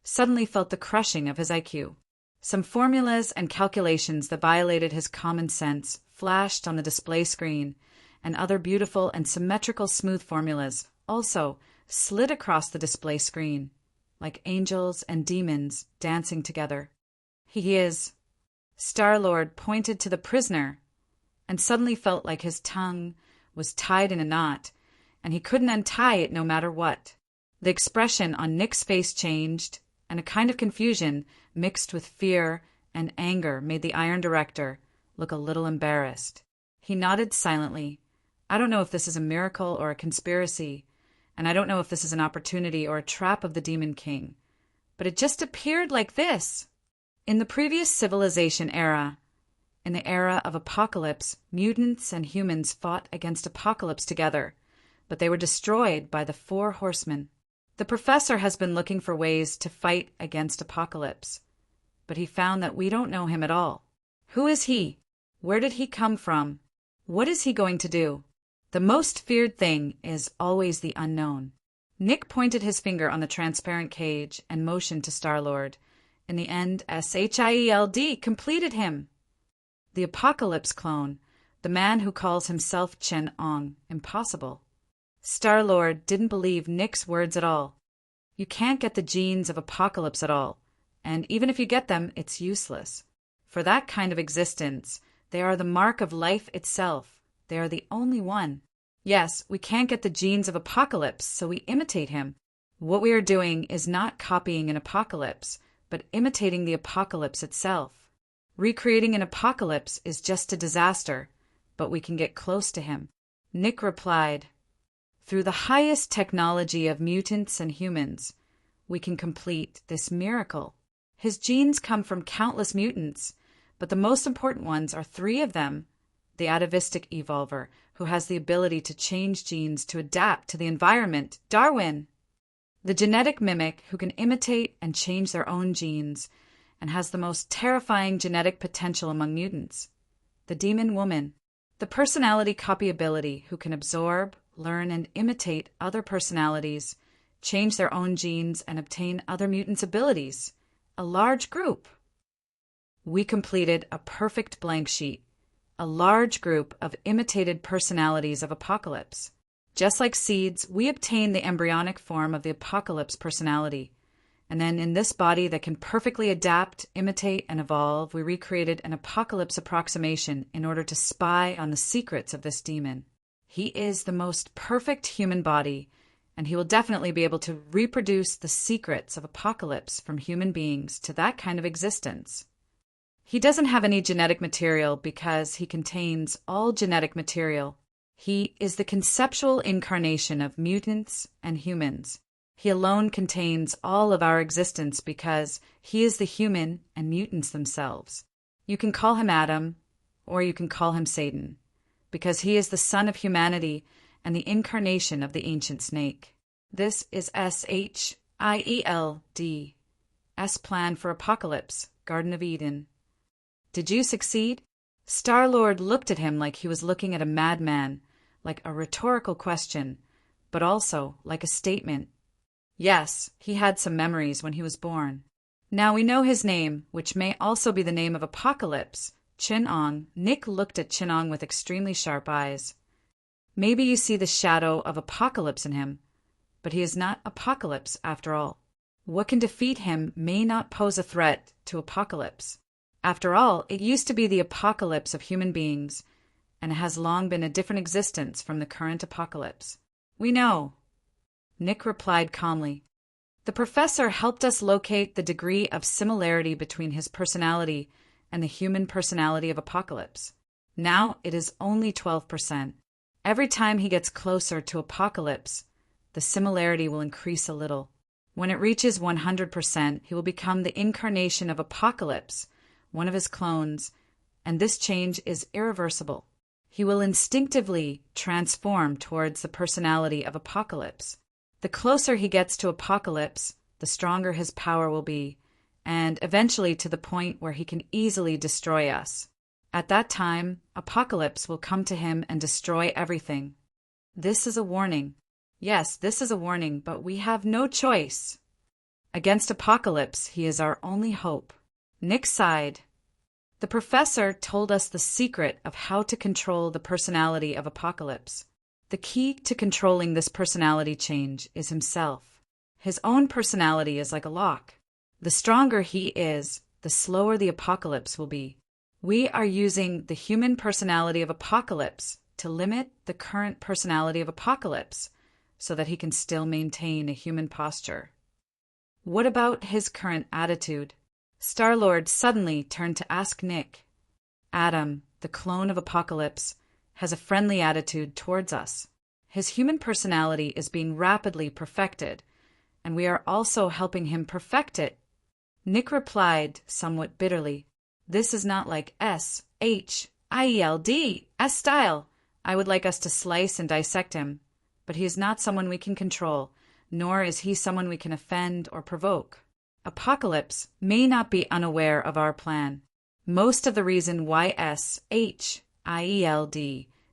suddenly felt the crushing of his IQ. Some formulas and calculations that violated his common sense flashed on the display screen, and other beautiful and symmetrical smooth formulas also slid across the display screen, like angels and demons dancing together. He is... Star-Lord pointed to the prisoner and suddenly felt like his tongue was tied in a knot, and he couldn't untie it no matter what. The expression on Nick's face changed, and a kind of confusion mixed with fear and anger made the Iron Director look a little embarrassed. He nodded silently. I don't know if this is a miracle or a conspiracy, and I don't know if this is an opportunity or a trap of the Demon King, but it just appeared like this. In the previous civilization era, in the era of Apocalypse, mutants and humans fought against Apocalypse together, but they were destroyed by the 4 horsemen. The professor has been looking for ways to fight against Apocalypse, but he found that we don't know him at all. Who is he? Where did he come from? What is he going to do? The most feared thing is always the unknown. Nick pointed his finger on the transparent cage and motioned to Star-Lord. In the end, SHIELD completed him. The Apocalypse clone, the man who calls himself Chen-Ong, impossible. Star-Lord didn't believe Nick's words at all. You can't get the genes of Apocalypse at all, and even if you get them, it's useless. For that kind of existence, they are the mark of life itself. They are the only one. Yes, we can't get the genes of Apocalypse, so we imitate him. What we are doing is not copying an Apocalypse, but imitating the Apocalypse itself. Recreating an Apocalypse is just a disaster, but we can get close to him. Nick replied, through the highest technology of mutants and humans, we can complete this miracle. His genes come from countless mutants, but the most important ones are 3 of them. The atavistic evolver, who has the ability to change genes to adapt to the environment, Darwin. The genetic mimic, who can imitate and change their own genes, and has the most terrifying genetic potential among mutants, the demon woman. The personality copy ability, who can absorb, learn, and imitate other personalities, change their own genes, and obtain other mutants' abilities, a large group. We completed a perfect blank sheet, a large group of imitated personalities of Apocalypse. Just like seeds, we obtain the embryonic form of the Apocalypse personality. And then in this body that can perfectly adapt, imitate, and evolve, we recreated an Apocalypse approximation in order to spy on the secrets of this demon. He is the most perfect human body, and he will definitely be able to reproduce the secrets of Apocalypse from human beings to that kind of existence. He doesn't have any genetic material because he contains all genetic material. He is the conceptual incarnation of mutants and humans. He alone contains all of our existence because he is the human and mutants themselves. You can call him Adam, or you can call him Satan, because he is the son of humanity and the incarnation of the ancient snake. This is SHIELD, S plan for Apocalypse, Garden of Eden. Did you succeed? Star-Lord looked at him like he was looking at a madman, like a rhetorical question, but also like a statement. Yes, he had some memories when he was born. Now we know his name, which may also be the name of Apocalypse, Chin-Ong. Nick looked at Chin-Ong with extremely sharp eyes. Maybe you see the shadow of Apocalypse in him, but he is not Apocalypse after all. What can defeat him may not pose a threat to Apocalypse. After all, it used to be the Apocalypse of human beings, and it has long been a different existence from the current Apocalypse. We know. Nick replied calmly. The professor helped us locate the degree of similarity between his personality and the human personality of Apocalypse. Now it is only 12%. Every time he gets closer to Apocalypse, the similarity will increase a little. When it reaches 100%, he will become the incarnation of Apocalypse, one of his clones, and this change is irreversible. He will instinctively transform towards the personality of Apocalypse. The closer he gets to Apocalypse, the stronger his power will be, and eventually to the point where he can easily destroy us. At that time, Apocalypse will come to him and destroy everything. This is a warning. Yes, this is a warning, but we have no choice. Against Apocalypse, he is our only hope. Nick sighed. The professor told us the secret of how to control the personality of Apocalypse. The key to controlling this personality change is himself. His own personality is like a lock. The stronger he is, the slower the Apocalypse will be. We are using the human personality of Apocalypse to limit the current personality of Apocalypse so that he can still maintain a human posture. What about his current attitude? Star-Lord suddenly turned to ask Nick. Adam, the clone of Apocalypse, has a friendly attitude towards us. His human personality is being rapidly perfected, and we are also helping him perfect it. Nick replied somewhat bitterly, This is not like SHIELD, S style. I would like us to slice and dissect him, but he is not someone we can control, nor is he someone we can offend or provoke. Apocalypse may not be unaware of our plan. Most of the reason why SHIELD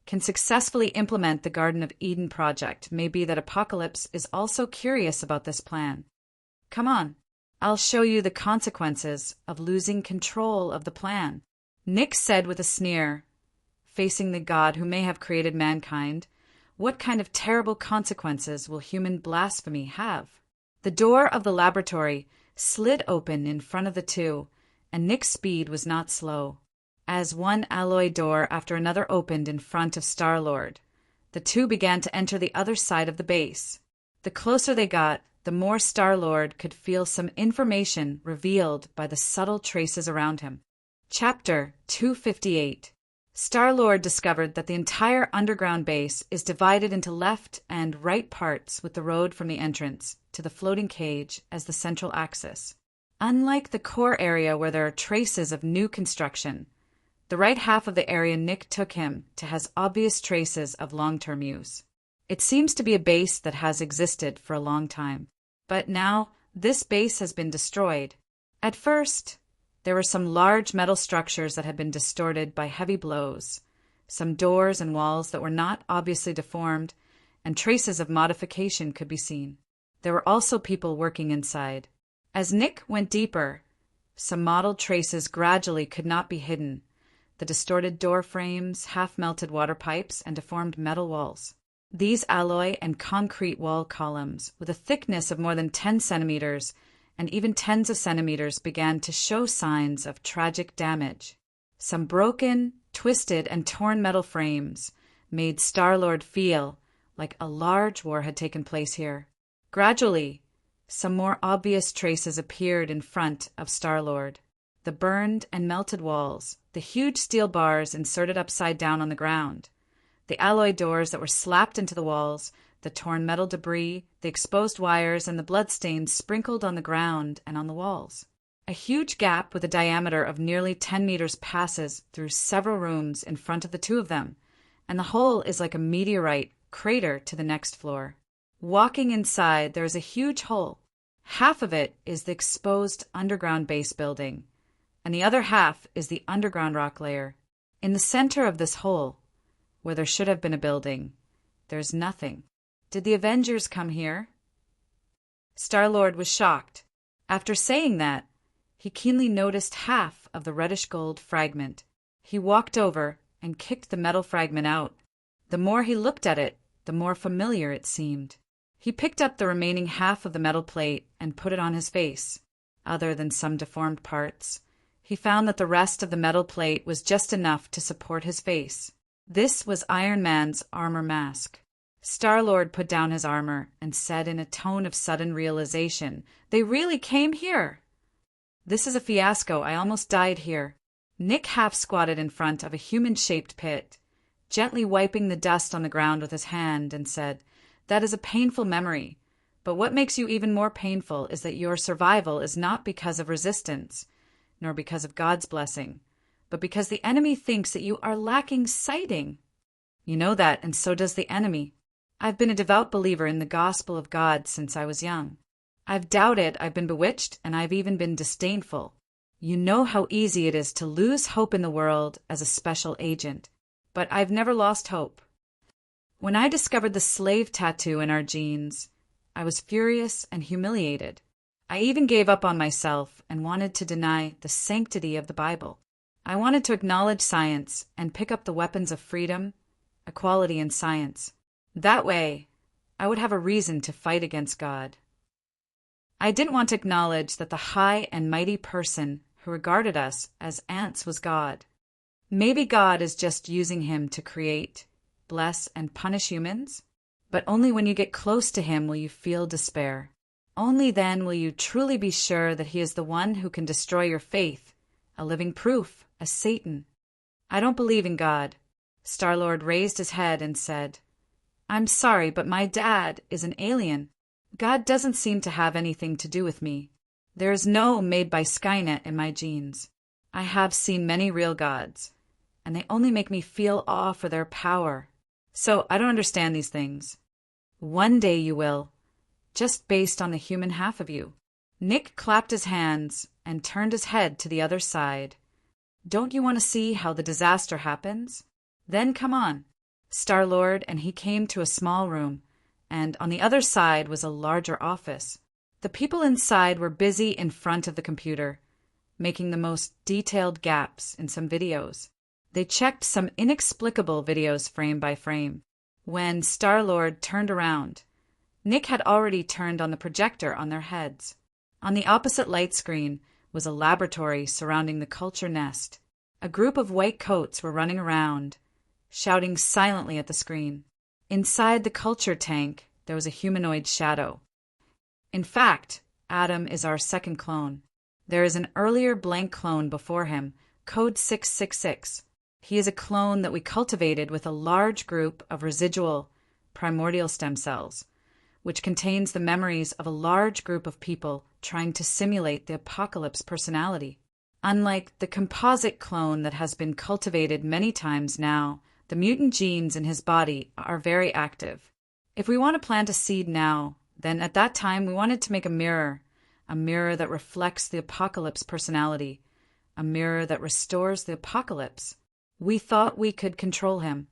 can successfully implement the Garden of Eden project may be that Apocalypse is also curious about this plan. Come on, I'll show you the consequences of losing control of the plan. Nick said with a sneer, facing the God who may have created mankind, what kind of terrible consequences will human blasphemy have? The door of the laboratory slid open in front of the two, and Nick's speed was not slow. As one alloy door after another opened in front of Star-Lord, the two began to enter the other side of the base. The closer they got, the more Star-Lord could feel some information revealed by the subtle traces around him. Chapter 258. Star-Lord discovered that the entire underground base is divided into left and right parts with the road from the entrance to the floating cage as the central axis. Unlike the core area where there are traces of new construction, the right half of the area Nick took him to has obvious traces of long-term use. It seems to be a base that has existed for a long time. But now, this base has been destroyed. At first, there were some large metal structures that had been distorted by heavy blows, some doors and walls that were not obviously deformed, and traces of modification could be seen. There were also people working inside. As Nick went deeper, Some mottled traces gradually could not be hidden: the distorted door frames, half-melted water pipes, and deformed metal walls. These alloy and concrete wall columns, with a thickness of more than 10 centimeters and even tens of centimeters, began to show signs of tragic damage. Some broken, twisted, and torn metal frames made Star-Lord feel like a large war had taken place here. Gradually, some more obvious traces appeared in front of Star-Lord: the burned and melted walls, the huge steel bars inserted upside down on the ground, the alloy doors that were slapped into the walls, the torn metal debris, the exposed wires, and the bloodstains sprinkled on the ground and on the walls. A huge gap with a diameter of nearly 10 meters passes through several rooms in front of the two of them, and the whole is like a meteorite crater to the next floor. Walking inside, there is a huge hole. Half of it is the exposed underground base building, and the other half is the underground rock layer. In the center of this hole, where there should have been a building, there's nothing. Did the Avengers come here? Star-Lord was shocked. After saying that, he keenly noticed half of the reddish-gold fragment. He walked over and kicked the metal fragment out. The more he looked at it, the more familiar it seemed. He picked up the remaining half of the metal plate and put it on his face. Other than some deformed parts, he found that the rest of the metal plate was just enough to support his face. This was Iron Man's armor mask. Star-Lord put down his armor and said in a tone of sudden realization, "They really came here! This is a fiasco. I almost died here." Nick half-squatted in front of a human-shaped pit, gently wiping the dust on the ground with his hand, and said, "That is a painful memory, but what makes you even more painful is that your survival is not because of resistance, nor because of God's blessing, but because the enemy thinks that you are lacking sighting. You know that, and so does the enemy. I've been a devout believer in the gospel of God since I was young. I've doubted, I've been bewitched, and I've even been disdainful. You know how easy it is to lose hope in the world as a special agent, but I've never lost hope. When I discovered the slave tattoo in our genes, I was furious and humiliated. I even gave up on myself and wanted to deny the sanctity of the Bible. I wanted to acknowledge science and pick up the weapons of freedom, equality, and science. That way, I would have a reason to fight against God. I didn't want to acknowledge that the high and mighty person who regarded us as ants was God. Maybe God is just using him to create, bless, and punish humans, but only when you get close to him will you feel despair. Only then will you truly be sure that he is the one who can destroy your faith, a living proof, as Satan. I don't believe in God." Star-Lord raised his head and said, "I'm sorry, but my dad is an alien. God doesn't seem to have anything to do with me. There is no made by Skynet in my genes. I have seen many real gods, and they only make me feel awe for their power. So I don't understand these things. One day you will, just based on the human half of you." Nick clapped his hands and turned his head to the other side. "Don't you want to see how the disaster happens? Then come on." Star-Lord and he came to a small room, and on the other side was a larger office. The people inside were busy in front of the computer, making the most detailed gaps in some videos. They checked some inexplicable videos frame by frame. When Star-Lord turned around, Nick had already turned on the projector on their heads. On the opposite light screen was a laboratory surrounding the culture nest. A group of white coats were running around, shouting silently at the screen. Inside the culture tank, there was a humanoid shadow. In fact, Adam is our second clone. There is an earlier blank clone before him, code 666. He is a clone that we cultivated with a large group of residual primordial stem cells, which contains the memories of a large group of people trying to simulate the apocalypse personality. Unlike the composite clone that has been cultivated many times now, the mutant genes in his body are very active. If we want to plant a seed now, then at that time we wanted to make a mirror that reflects the apocalypse personality, a mirror that restores the apocalypse. We thought we could control him.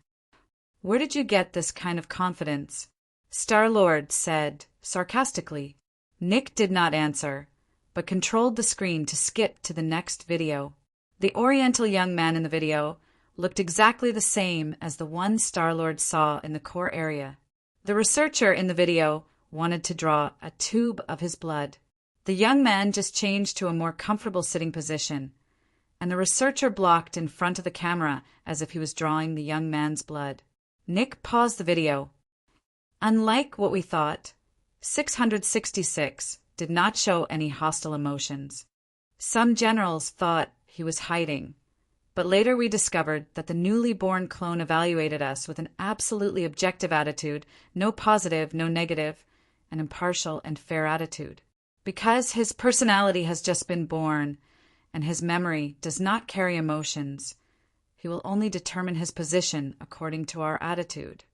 Where did you get this kind of confidence? Star-Lord said sarcastically. Nick did not answer, but controlled the screen to skip to the next video. The Oriental young man in the video looked exactly the same as the one Star-Lord saw in the core area. The researcher in the video wanted to draw a tube of his blood. The young man just changed to a more comfortable sitting position, and the researcher blocked in front of the camera as if he was drawing the young man's blood. Nick paused the video. Unlike what we thought, 666 did not show any hostile emotions. Some generals thought he was hiding, but later we discovered that the newly born clone evaluated us with an absolutely objective attitude, no positive, no negative, an impartial and fair attitude. Because his personality has just been born and his memory does not carry emotions, he will only determine his position according to our attitude.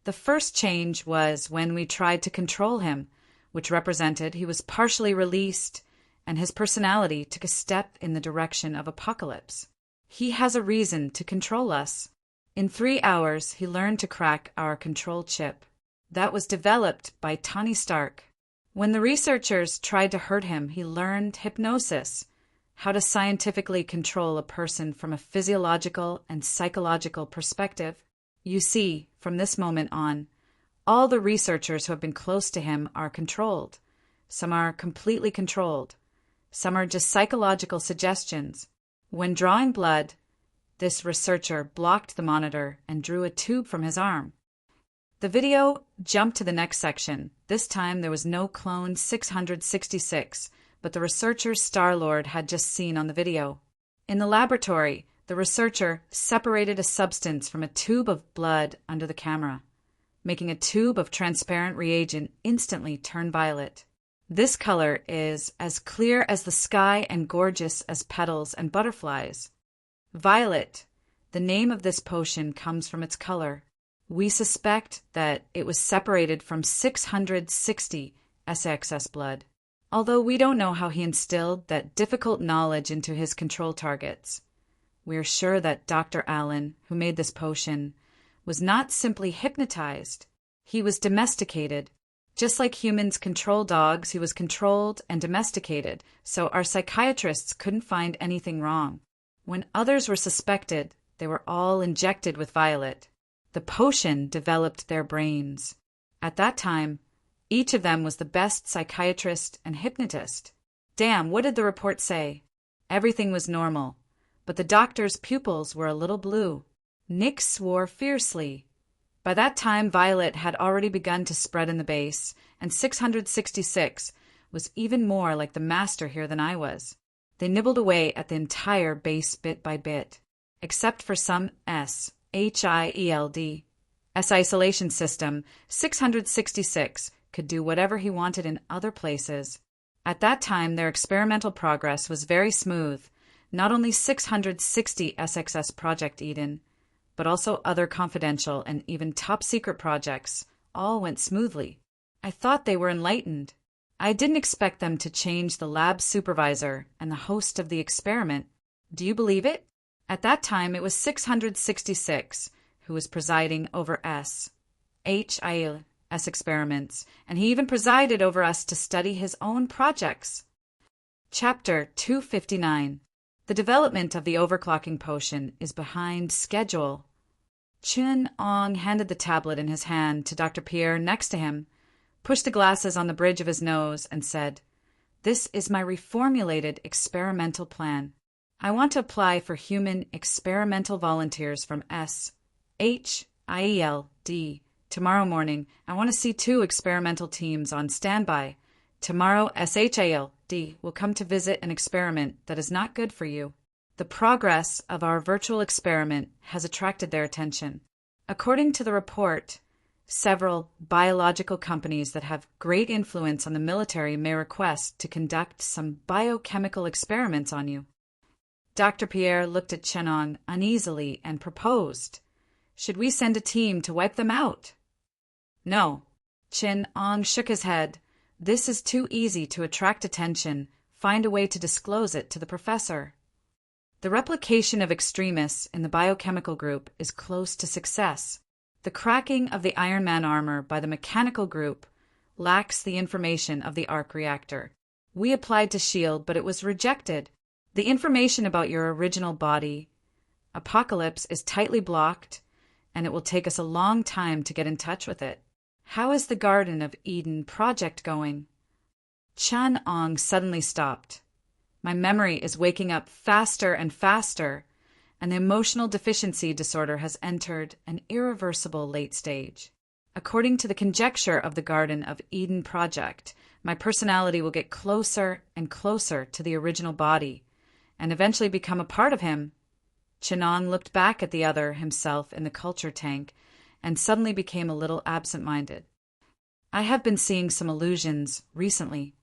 The first change was when we tried to control him, which represented he was partially released and his personality took a step in the direction of apocalypse. He has a reason to control us. In 3 hours, he learned to crack our control chip. That was developed by Tony Stark. When the researchers tried to hurt him, he learned hypnosis, how to scientifically control a person from a physiological and psychological perspective. You see, from this moment on, all the researchers who have been close to him are controlled. Some are completely controlled. Some are just psychological suggestions. When drawing blood, this researcher blocked the monitor and drew a tube from his arm. The video jumped to the next section. This time there was no clone 666, but the researcher Star-Lord had just seen on the video. In the laboratory, the researcher separated a substance from a tube of blood under the camera, making a tube of transparent reagent instantly turn violet. This color is as clear as the sky and gorgeous as petals and butterflies. Violet, the name of this potion, comes from its color. We suspect that it was separated from 660 SXS blood, although we don't know how he instilled that difficult knowledge into his control targets. We are sure that Dr. Allen, who made this potion, was not simply hypnotized. He was domesticated. Just like humans control dogs, he was controlled and domesticated, so our psychiatrists couldn't find anything wrong. When others were suspected, they were all injected with violet. The potion developed their brains. At that time, each of them was the best psychiatrist and hypnotist. Damn, what did the report say? Everything was normal, but the doctor's pupils were a little blue. Nick swore fiercely. By that time, violet had already begun to spread in the base, and 666 was even more like the master here than I was. They nibbled away at the entire base bit by bit, except for some S-H-I-E-L-D. S-isolation system, 666 could do whatever he wanted in other places. At that time, their experimental progress was very smooth. Not only 660 SXS Project Eden, but also other confidential and even top-secret projects, all went smoothly. I thought they were enlightened. I didn't expect them to change the lab supervisor and the host of the experiment. Do you believe it? At that time, it was 666 who was presiding over S-H-I-L experiments, and he even presided over us to study his own projects. Chapter 259. The development of the overclocking potion is behind schedule. Chun Ong handed the tablet in his hand to Dr. Pierre next to him, pushed the glasses on the bridge of his nose, and said, "This is my reformulated experimental plan. I want to apply for human experimental volunteers from S-H-I-E-L-D. Tomorrow morning, I want to see 2 experimental teams on standby. Tomorrow, SHILD will come to visit an experiment that is not good for you. The progress of our virtual experiment has attracted their attention. According to the report, several biological companies that have great influence on the military may request to conduct some biochemical experiments on you." Dr. Pierre looked at Chenong uneasily and proposed, "Should we send a team to wipe them out?" "No." Chin Ong shook his head. "This is too easy to attract attention. Find a way to disclose it to the professor." The replication of extremists in the biochemical group is close to success. The cracking of the Iron Man armor by the mechanical group lacks the information of the arc reactor. We applied to shield, but it was rejected. The information about your original body, Apocalypse, is tightly blocked, and it will take us a long time to get in touch with it. How is the Garden of Eden project going? Chun-Ong suddenly stopped. My memory is waking up faster and faster, and the emotional deficiency disorder has entered an irreversible late stage. According to the conjecture of the Garden of Eden project, my personality will get closer and closer to the original body, and eventually become a part of him. Chun-Ong looked back at the other himself in the culture tank, and suddenly became a little absent-minded. I have been seeing some illusions recently.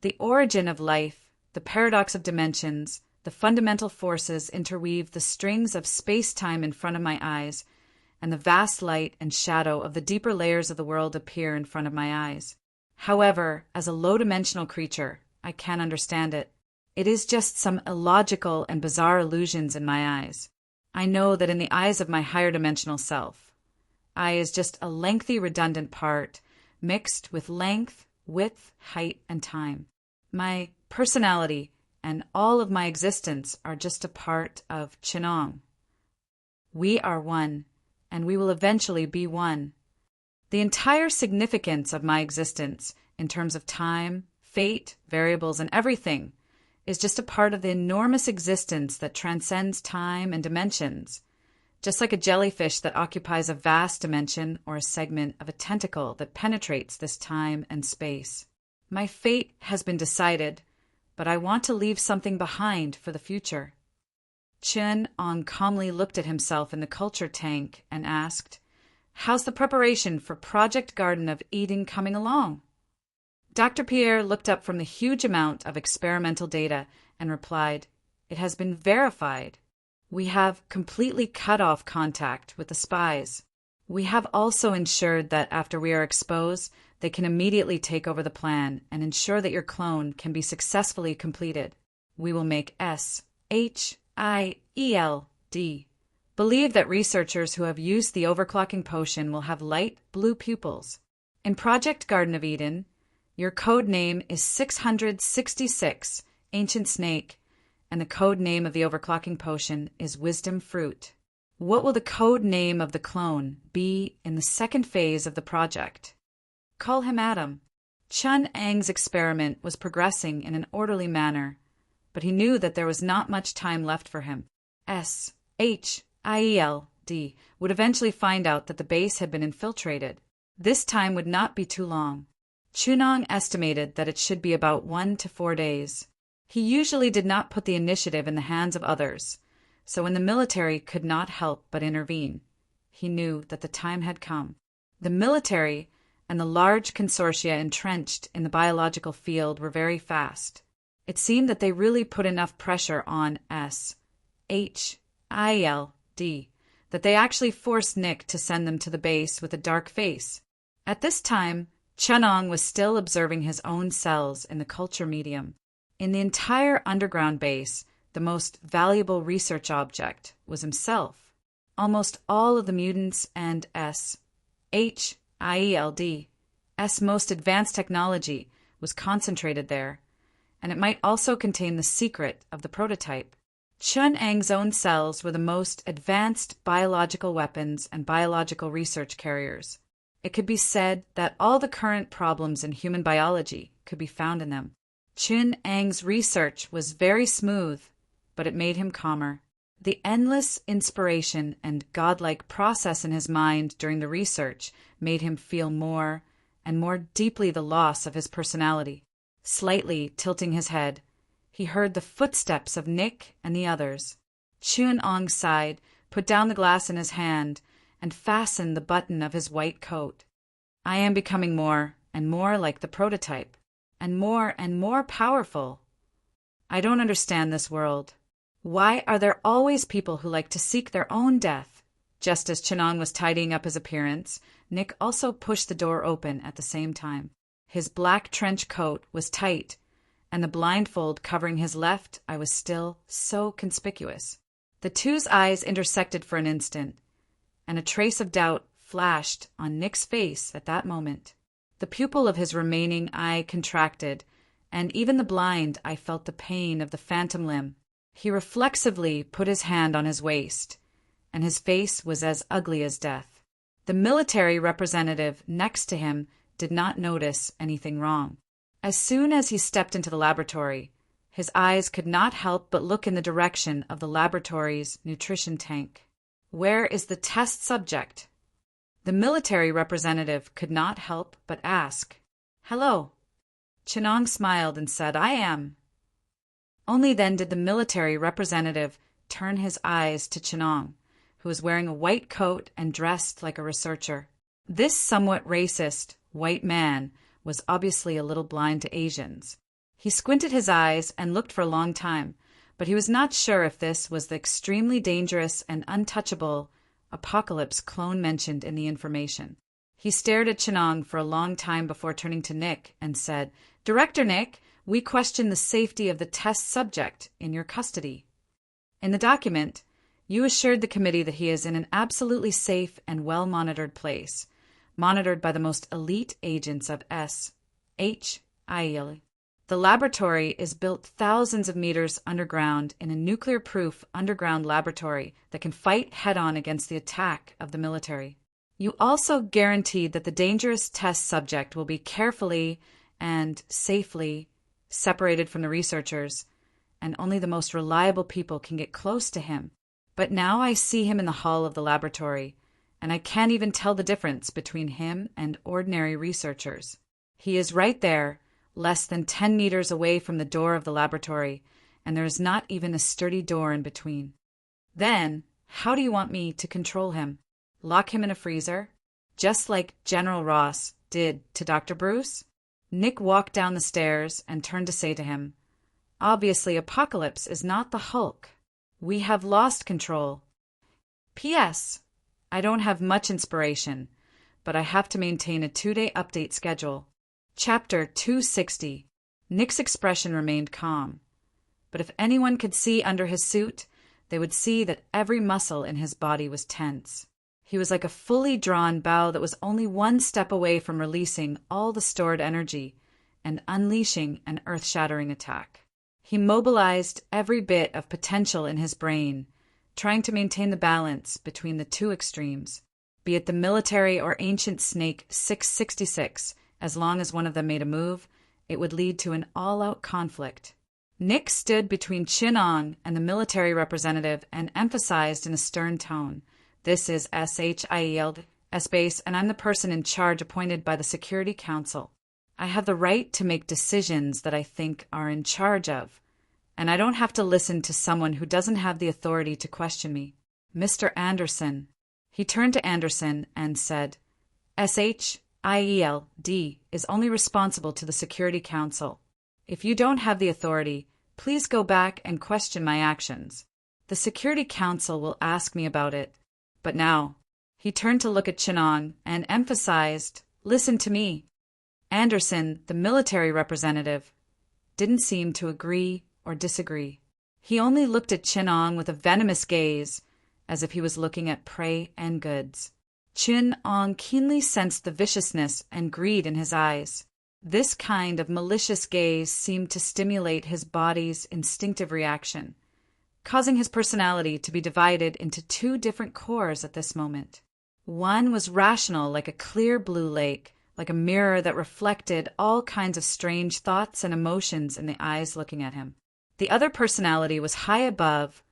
The origin of life, the paradox of dimensions, the fundamental forces interweave the strings of space-time in front of my eyes, and the vast light and shadow of the deeper layers of the world appear in front of my eyes. However, as a low-dimensional creature, I can't understand it. It is just some illogical and bizarre illusions in my eyes. I know that in the eyes of my higher dimensional self, I is just a lengthy redundant part, mixed with length, width, height, and time. My personality and all of my existence are just a part of Chun-Ong. We are one, and we will eventually be one. The entire significance of my existence, in terms of time, fate, variables, and everything, is just a part of the enormous existence that transcends time and dimensions, just like a jellyfish that occupies a vast dimension or a segment of a tentacle that penetrates this time and space. My fate has been decided, but I want to leave something behind for the future. Chun-Ong calmly looked at himself in the culture tank and asked, "How's the preparation for Project Garden of Eden coming along?" Dr. Pierre looked up from the huge amount of experimental data and replied, "It has been verified. We have completely cut off contact with the spies. We have also ensured that after we are exposed, they can immediately take over the plan and ensure that your clone can be successfully completed. We will make SHIELD believe that researchers who have used the overclocking potion will have light blue pupils. In Project Garden of Eden, your code name is 666, Ancient Snake, and the code name of the overclocking potion is Wisdom Fruit. What will the code name of the clone be in the second phase of the project? Call him Adam." Chun-Ang's experiment was progressing in an orderly manner, but he knew that there was not much time left for him. SHIELD would eventually find out that the base had been infiltrated. This time would not be too long. Chun-Ong estimated that it should be about 1 to 4 days. He usually did not put the initiative in the hands of others, so when the military could not help but intervene, he knew that the time had come. The military and the large consortia entrenched in the biological field were very fast. It seemed that they really put enough pressure on SHIELD that they actually forced Nick to send them to the base with a dark face. At this time, Chun-Ong was still observing his own cells in the culture medium. In the entire underground base, the most valuable research object was himself. Almost all of the mutants and SHIELD's most advanced technology was concentrated there, and it might also contain the secret of the prototype. Chun-Ang's own cells were the most advanced biological weapons and biological research carriers. It could be said that all the current problems in human biology could be found in them. Chun-Ang's research was very smooth, but it made him calmer. The endless inspiration and godlike process in his mind during the research made him feel more and more deeply the loss of his personality. Slightly tilting his head, he heard the footsteps of Nick and the others. Chun-Ong sighed, put down the glass in his hand, and fastened the button of his white coat. "I am becoming more and more like the prototype, and more powerful. I don't understand this world. Why are there always people who like to seek their own death?" Just as Chun-Ong was tidying up his appearance, Nick also pushed the door open at the same time. His black trench coat was tight, and the blindfold covering his left eye was still so conspicuous. The two's eyes intersected for an instant, and a trace of doubt flashed on Nick's face at that moment. The pupil of his remaining eye contracted, and even the blind eye felt the pain of the phantom limb. He reflexively put his hand on his waist, and his face was as ugly as death. The military representative next to him did not notice anything wrong. As soon as he stepped into the laboratory, his eyes could not help but look in the direction of the laboratory's nutrition tank. "Where is the test subject?" The military representative could not help but ask. "Hello." Chinong smiled and said, "I am." Only then did the military representative turn his eyes to Chinong, who was wearing a white coat and dressed like a researcher. This somewhat racist white man was obviously a little blind to Asians. He squinted his eyes and looked for a long time, but he was not sure if this was the extremely dangerous and untouchable apocalypse clone mentioned in the information. He stared at Chinong for a long time before turning to Nick and said, "Director Nick, we question the safety of the test subject in your custody. In the document, you assured the committee that he is in an absolutely safe and well-monitored place, monitored by the most elite agents of SHIEL. The laboratory is built thousands of meters underground in a nuclear-proof underground laboratory that can fight head-on against the attack of the military. You also guaranteed that the dangerous test subject will be carefully and safely separated from the researchers, and only the most reliable people can get close to him. But now I see him in the hall of the laboratory, and I can't even tell the difference between him and ordinary researchers. He is right there, less than 10 meters away from the door of the laboratory, and there is not even a sturdy door in between. Then, how do you want me to control him? Lock him in a freezer? Just like General Ross did to Dr. Bruce?" Nick walked down the stairs and turned to say to him, "Obviously, Apocalypse is not the Hulk. We have lost control. P.S. I don't have much inspiration, but I have to maintain a 2-day update schedule." Chapter 260. Nick's expression remained calm, but if anyone could see under his suit, they would see that every muscle in his body was tense. He was like a fully drawn bow that was only one step away from releasing all the stored energy and unleashing an earth-shattering attack. He mobilized every bit of potential in his brain, trying to maintain the balance between the two extremes, be it the military or ancient snake 666. As long as one of them made a move, it would lead to an all-out conflict. Nick stood between Chinong and the military representative and emphasized in a stern tone, "This is SHIEL S-Base, and I'm the person in charge appointed by the Security Council. I have the right to make decisions that I think are in charge of, and I don't have to listen to someone who doesn't have the authority to question me. Mr. Anderson." He turned to Anderson and said, "SHIELD is only responsible to the Security Council. If you don't have the authority, please go back and question my actions. The Security Council will ask me about it. But now," he turned to look at Chinong and emphasized, "Listen to me." Anderson, the military representative, didn't seem to agree or disagree. He only looked at Chinong with a venomous gaze, as if he was looking at prey and goods. Chinong keenly sensed the viciousness and greed in his eyes. This kind of malicious gaze seemed to stimulate his body's instinctive reaction, causing his personality to be divided into two different cores at this moment. One was rational like a clear blue lake, like a mirror that reflected all kinds of strange thoughts and emotions in the eyes looking at him. The other personality was high above,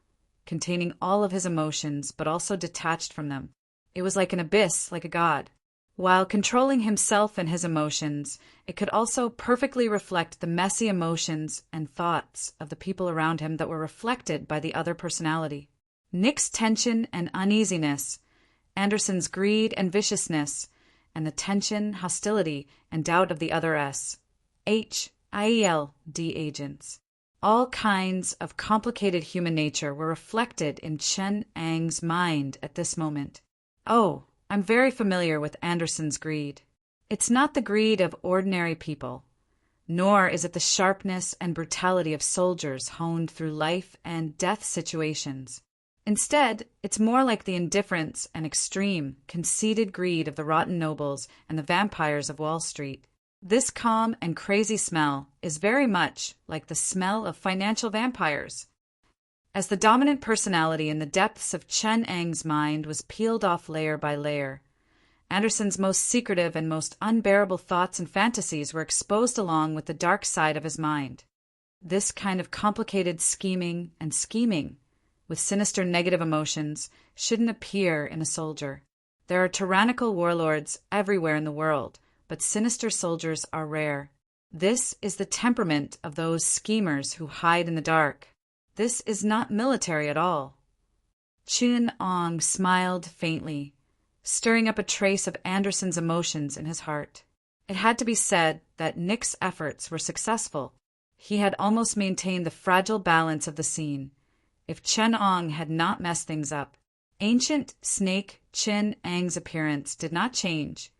containing all of his emotions, but also detached from them. It was like an abyss, like a god. While controlling himself and his emotions, it could also perfectly reflect the messy emotions and thoughts of the people around him that were reflected by the other personality. Nick's tension and uneasiness, Anderson's greed and viciousness, and the tension, hostility, and doubt of the other SHIELD agents. All kinds of complicated human nature were reflected in Chen Ang's mind at this moment. Oh, I'm very familiar with Anderson's greed. It's not the greed of ordinary people, nor is it the sharpness and brutality of soldiers honed through life and death situations. Instead, it's more like the indifference and extreme, conceited greed of the rotten nobles and the vampires of Wall Street. This calm and crazy smell is very much like the smell of financial vampires. As the dominant personality in the depths of Chen Eng's mind was peeled off layer by layer, Anderson's most secretive and most unbearable thoughts and fantasies were exposed along with the dark side of his mind. This kind of complicated scheming, with sinister negative emotions, shouldn't appear in a soldier. There are tyrannical warlords everywhere in the world, but sinister soldiers are rare. This is the temperament of those schemers who hide in the dark. This is not military at all. Chun Ong smiled faintly, stirring up a trace of Anderson's emotions in his heart. It had to be said that Nick's efforts were successful. He had almost maintained the fragile balance of the scene. If Chen Ong had not messed things up, ancient snake Chen Eng's appearance did not change,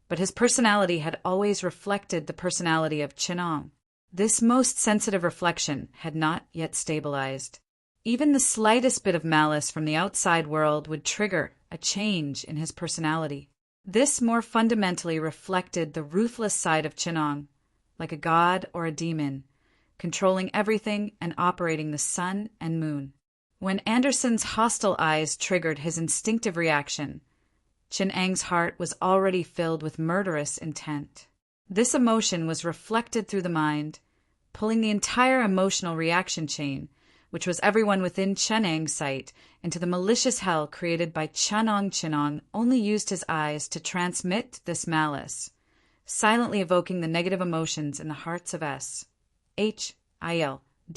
but his personality had always reflected the personality of Chen Ong. This most sensitive reflection had not yet stabilized. Even the slightest bit of malice from the outside world would trigger a change in his personality. This more fundamentally reflected the ruthless side of Chen Ong, like a god or a demon, controlling everything and operating the sun and moon. When Anderson's hostile eyes triggered his instinctive reaction, Chen Eng's heart was already filled with murderous intent. This emotion was reflected through the mind, pulling the entire emotional reaction chain, which was everyone within Chen Eng's sight, into the malicious hell created by Chen Ong only used his eyes to transmit this malice, silently evoking the negative emotions in the hearts of S.H.I.L.D.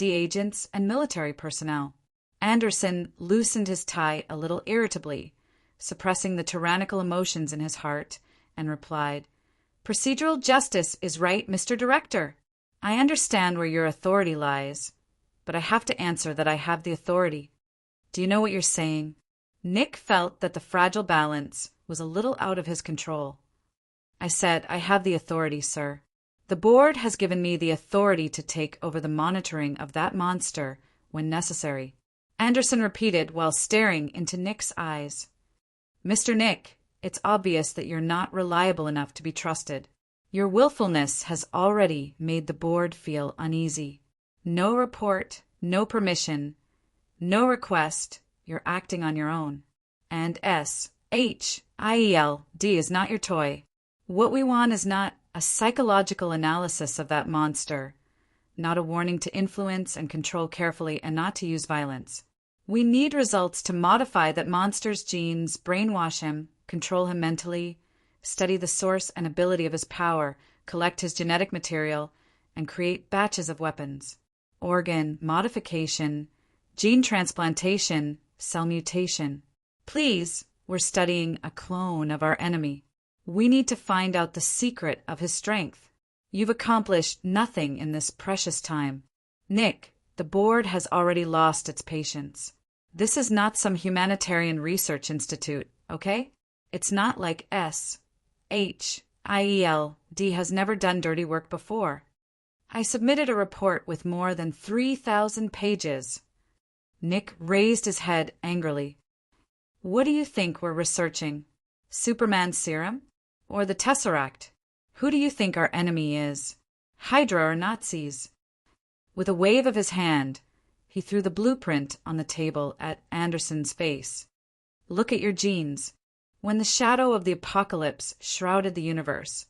agents and military personnel. Anderson loosened his tie a little irritably, suppressing the tyrannical emotions in his heart, and replied, "Procedural justice is right, Mr. Director. I understand where your authority lies, but I have to answer that I have the authority." "Do you know what you're saying?" Nick felt that the fragile balance was a little out of his control. "I said, I have the authority, sir. The board has given me the authority to take over the monitoring of that monster when necessary," Anderson repeated while staring into Nick's eyes. "Mr. Nick, it's obvious that you're not reliable enough to be trusted. Your willfulness has already made the board feel uneasy. No report, no permission, no request, you're acting on your own. And S.H.I.L.D. is not your toy. What we want is not a psychological analysis of that monster, not a warning to influence and control carefully and not to use violence. We need results to modify that monster's genes, brainwash him, control him mentally, study the source and ability of his power, collect his genetic material, and create batches of weapons. Organ modification, gene transplantation, cell mutation. Please, we're studying a clone of our enemy. We need to find out the secret of his strength. You've accomplished nothing in this precious time. Nick, the board has already lost its patience. This is not some humanitarian research institute, okay? It's not like S.H.I.L.D. has never done dirty work before. I submitted a report with more than 3,000 pages. Nick raised his head angrily. What do you think we're researching? Superman's serum? Or the Tesseract? Who do you think our enemy is? Hydra or Nazis? With a wave of his hand, he threw the blueprint on the table at Anderson's face. Look at your genes. When the shadow of the apocalypse shrouded the universe,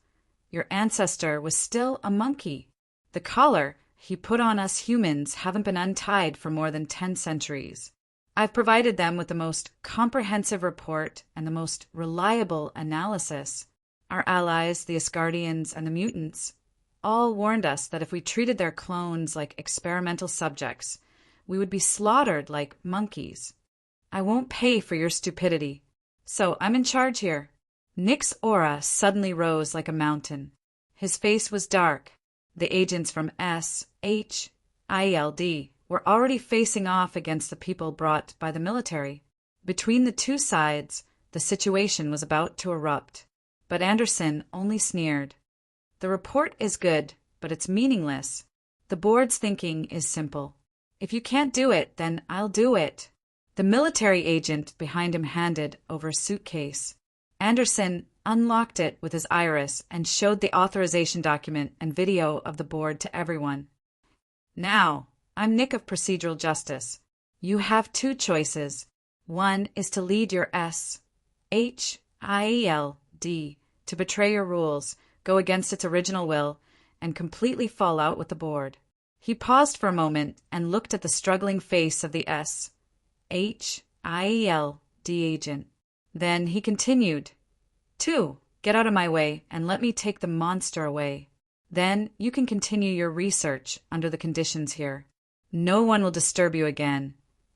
your ancestor was still a monkey. The collar he put on us humans haven't been untied for more than 10 centuries. I've provided them with the most comprehensive report and the most reliable analysis. Our allies, the Asgardians and the mutants, all warned us that if we treated their clones like experimental subjects, we would be slaughtered like monkeys. I won't pay for your stupidity. So I'm in charge here. Nick's aura suddenly rose like a mountain. His face was dark. The agents from S.H.I.L.D. were already facing off against the people brought by the military. Between the two sides, the situation was about to erupt. But Anderson only sneered. The report is good, but it's meaningless. The board's thinking is simple. If you can't do it, then I'll do it. The military agent behind him handed over a suitcase. Anderson unlocked it with his iris and showed the authorization document and video of the board to everyone. Now, I'm Nick of Procedural Justice. You have two choices. One is to lead your S.H.I.E.L.D. to betray your rules, go against its original will, and completely fall out with the board. He paused for a moment and looked at the struggling face of the S.H.I.E.L.D. agent. Then he continued. 2. Get out of my way and let me take the monster away. Then you can continue your research under the conditions here. No one will disturb you again,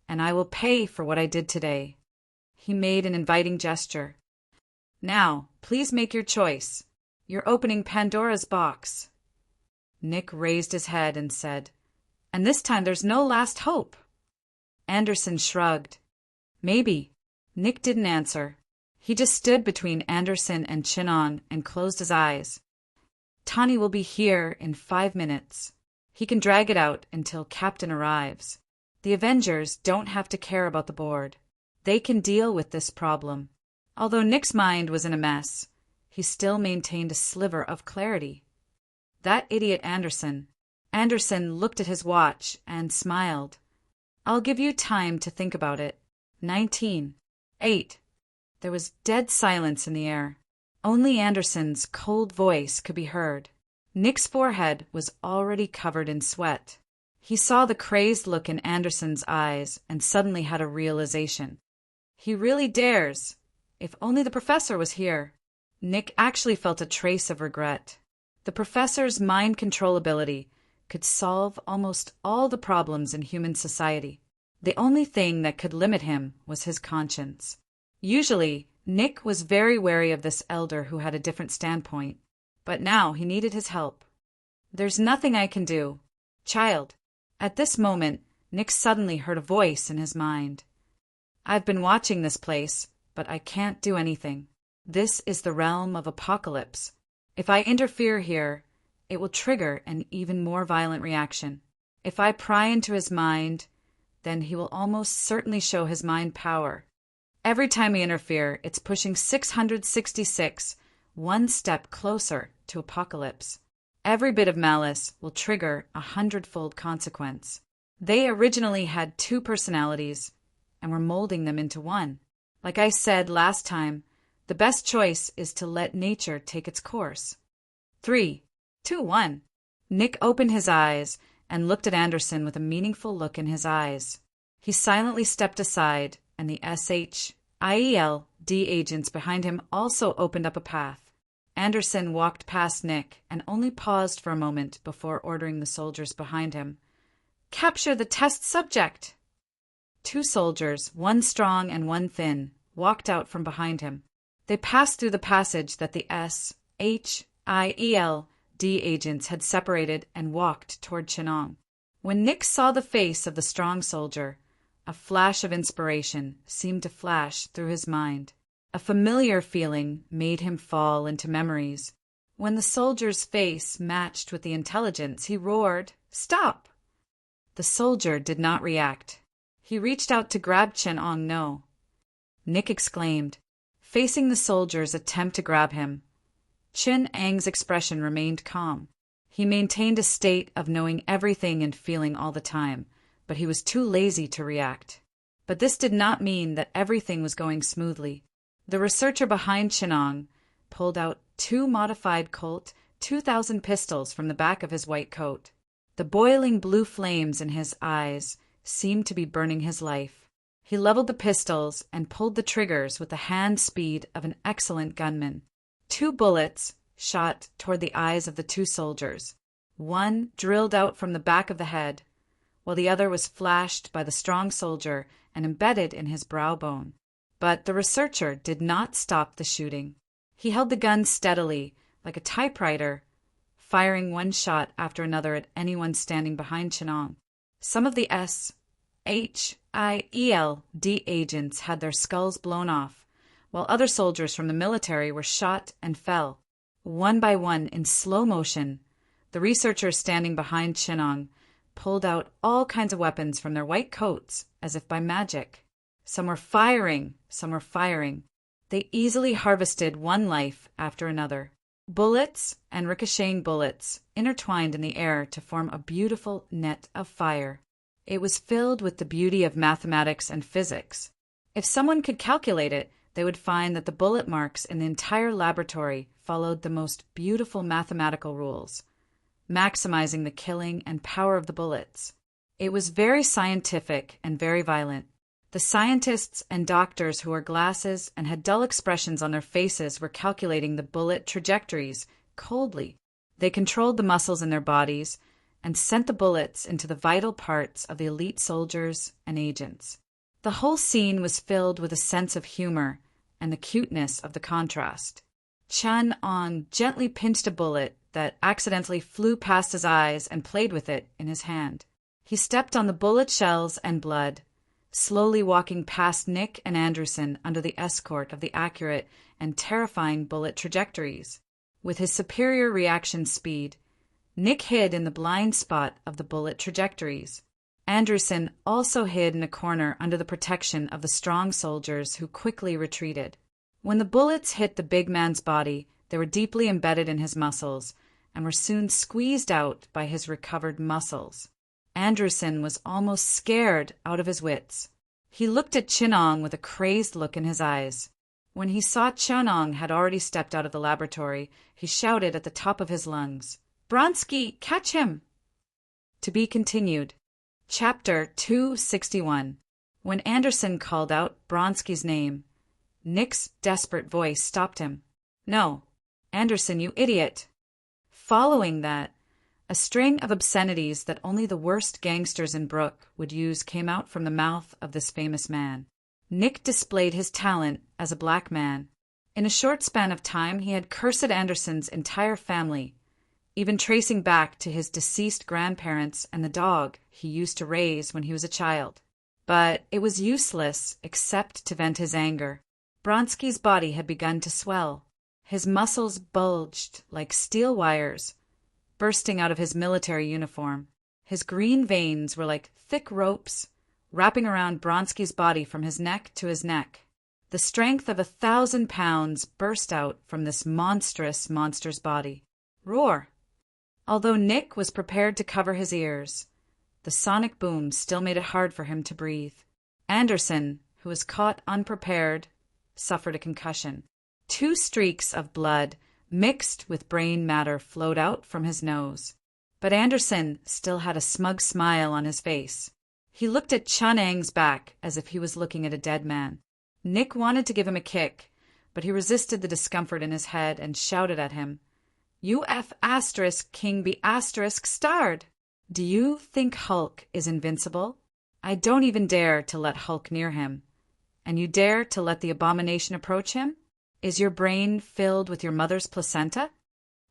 and I will pay for what I did today. He made an inviting gesture. Now, please make your choice. You're opening Pandora's box. Nick raised his head and said, And this time there's no last hope. Anderson shrugged. Maybe. Nick didn't answer. He just stood between Anderson and Chinon and closed his eyes. Tani will be here in 5 minutes. He can drag it out until Captain arrives. The Avengers don't have to care about the board. They can deal with this problem. Although Nick's mind was in a mess, he still maintained a sliver of clarity. That idiot Anderson. Anderson looked at his watch and smiled. I'll give you time to think about it. 19. 8. There was dead silence in the air. Only Anderson's cold voice could be heard. Nick's forehead was already covered in sweat. He saw the crazed look in Anderson's eyes and suddenly had a realization. He really dares. If only the professor was here. Nick actually felt a trace of regret. The professor's mind control ability could solve almost all the problems in human society. The only thing that could limit him was his conscience. Usually, Nick was very wary of this elder who had a different standpoint, but now he needed his help. There's nothing I can do. Child. At this moment, Nick suddenly heard a voice in his mind. I've been watching this place, but I can't do anything. This is the realm of apocalypse. If I interfere here, it will trigger an even more violent reaction. If I pry into his mind, then he will almost certainly show his mind power. Every time we interfere, it's pushing 666 one step closer to apocalypse. Every bit of malice will trigger 100-fold consequence. They originally had 2 personalities, and we're molding them into one. Like I said last time, the best choice is to let nature take its course. 3, 2, 1. Nick opened his eyes and looked at Anderson with a meaningful look in his eyes. He silently stepped aside, and the S.H.I.E.L.D. agents behind him also opened up a path. Anderson walked past Nick and only paused for a moment before ordering the soldiers behind him. Capture the test subject! 2 soldiers, one strong and one thin, walked out from behind him. They passed through the passage that the S.H.I.E.L.D. agents had separated and walked toward Chinon. When Nick saw the face of the strong soldier, a flash of inspiration seemed to flash through his mind. A familiar feeling made him fall into memories. When the soldier's face matched with the intelligence, he roared, Stop! The soldier did not react. He reached out to grab Chen-Ong No. Nick exclaimed, facing the soldier's attempt to grab him. Chin-Ang's expression remained calm. He maintained a state of knowing everything and feeling all the time, but he was too lazy to react. But this did not mean that everything was going smoothly. The researcher behind Chin-Ong pulled out 2 modified Colt 2000 pistols from the back of his white coat. The boiling blue flames in his eyes seemed to be burning his life. He leveled the pistols and pulled the triggers with the hand speed of an excellent gunman. 2 bullets shot toward the eyes of the 2 soldiers. One drilled out from the back of the head, while the other was flashed by the strong soldier and embedded in his brow bone. But the researcher did not stop the shooting. He held the gun steadily, like a typewriter, firing one shot after another at anyone standing behind Chinon. Some of the S.H.I.E.L.D. agents had their skulls blown off, while other soldiers from the military were shot and fell. One by one, in slow motion, the researchers standing behind Chinon pulled out all kinds of weapons from their white coats as if by magic. Some were firing, some were firing. They easily harvested one life after another. Bullets and ricocheting bullets intertwined in the air to form a beautiful net of fire. It was filled with the beauty of mathematics and physics. If someone could calculate it, they would find that the bullet marks in the entire laboratory followed the most beautiful mathematical rules, maximizing the killing and power of the bullets. It was very scientific and very violent. The scientists and doctors who wore glasses and had dull expressions on their faces were calculating the bullet trajectories coldly. They controlled the muscles in their bodies and sent the bullets into the vital parts of the elite soldiers and agents. The whole scene was filled with a sense of humor and the cuteness of the contrast. Chun-Ong gently pinched a bullet that accidentally flew past his eyes and played with it in his hand. He stepped on the bullet shells and blood, slowly walking past Nick and Anderson under the escort of the accurate and terrifying bullet trajectories. With his superior reaction speed, Nick hid in the blind spot of the bullet trajectories. Anderson also hid in a corner under the protection of the strong soldiers who quickly retreated. When the bullets hit the big man's body, they were deeply embedded in his muscles and were soon squeezed out by his recovered muscles. Anderson was almost scared out of his wits. He looked at Chun-Ong with a crazed look in his eyes. When he saw Chun-Ong had already stepped out of the laboratory, he shouted at the top of his lungs, "Bronsky, catch him!" To be continued. Chapter 261. When Anderson called out Bronsky's name, Nick's desperate voice stopped him. "No, Anderson, you idiot!" Following that, a string of obscenities that only the worst gangsters in Brook would use came out from the mouth of this famous man. Nick displayed his talent as a black man. In a short span of time, he had cursed Anderson's entire family, even tracing back to his deceased grandparents and the dog he used to raise when he was a child. But it was useless except to vent his anger. Bronsky's body had begun to swell. His muscles bulged like steel wires, bursting out of his military uniform. His green veins were like thick ropes wrapping around Bronsky's body from his neck to his neck. The strength of 1,000 pounds burst out from this monster's body. Roar! Although Nick was prepared to cover his ears, the sonic boom still made it hard for him to breathe. Anderson, who was caught unprepared, suffered a concussion. 2 streaks of blood mixed with brain matter flowed out from his nose. But Anderson still had a smug smile on his face. He looked at Chun-Ang's back as if he was looking at a dead man. Nick wanted to give him a kick, but he resisted the discomfort in his head and shouted at him, "You F asterisk King be asterisk starred! Do you think Hulk is invincible? I don't even dare to let Hulk near him. And you dare to let the abomination approach him? Is your brain filled with your mother's placenta?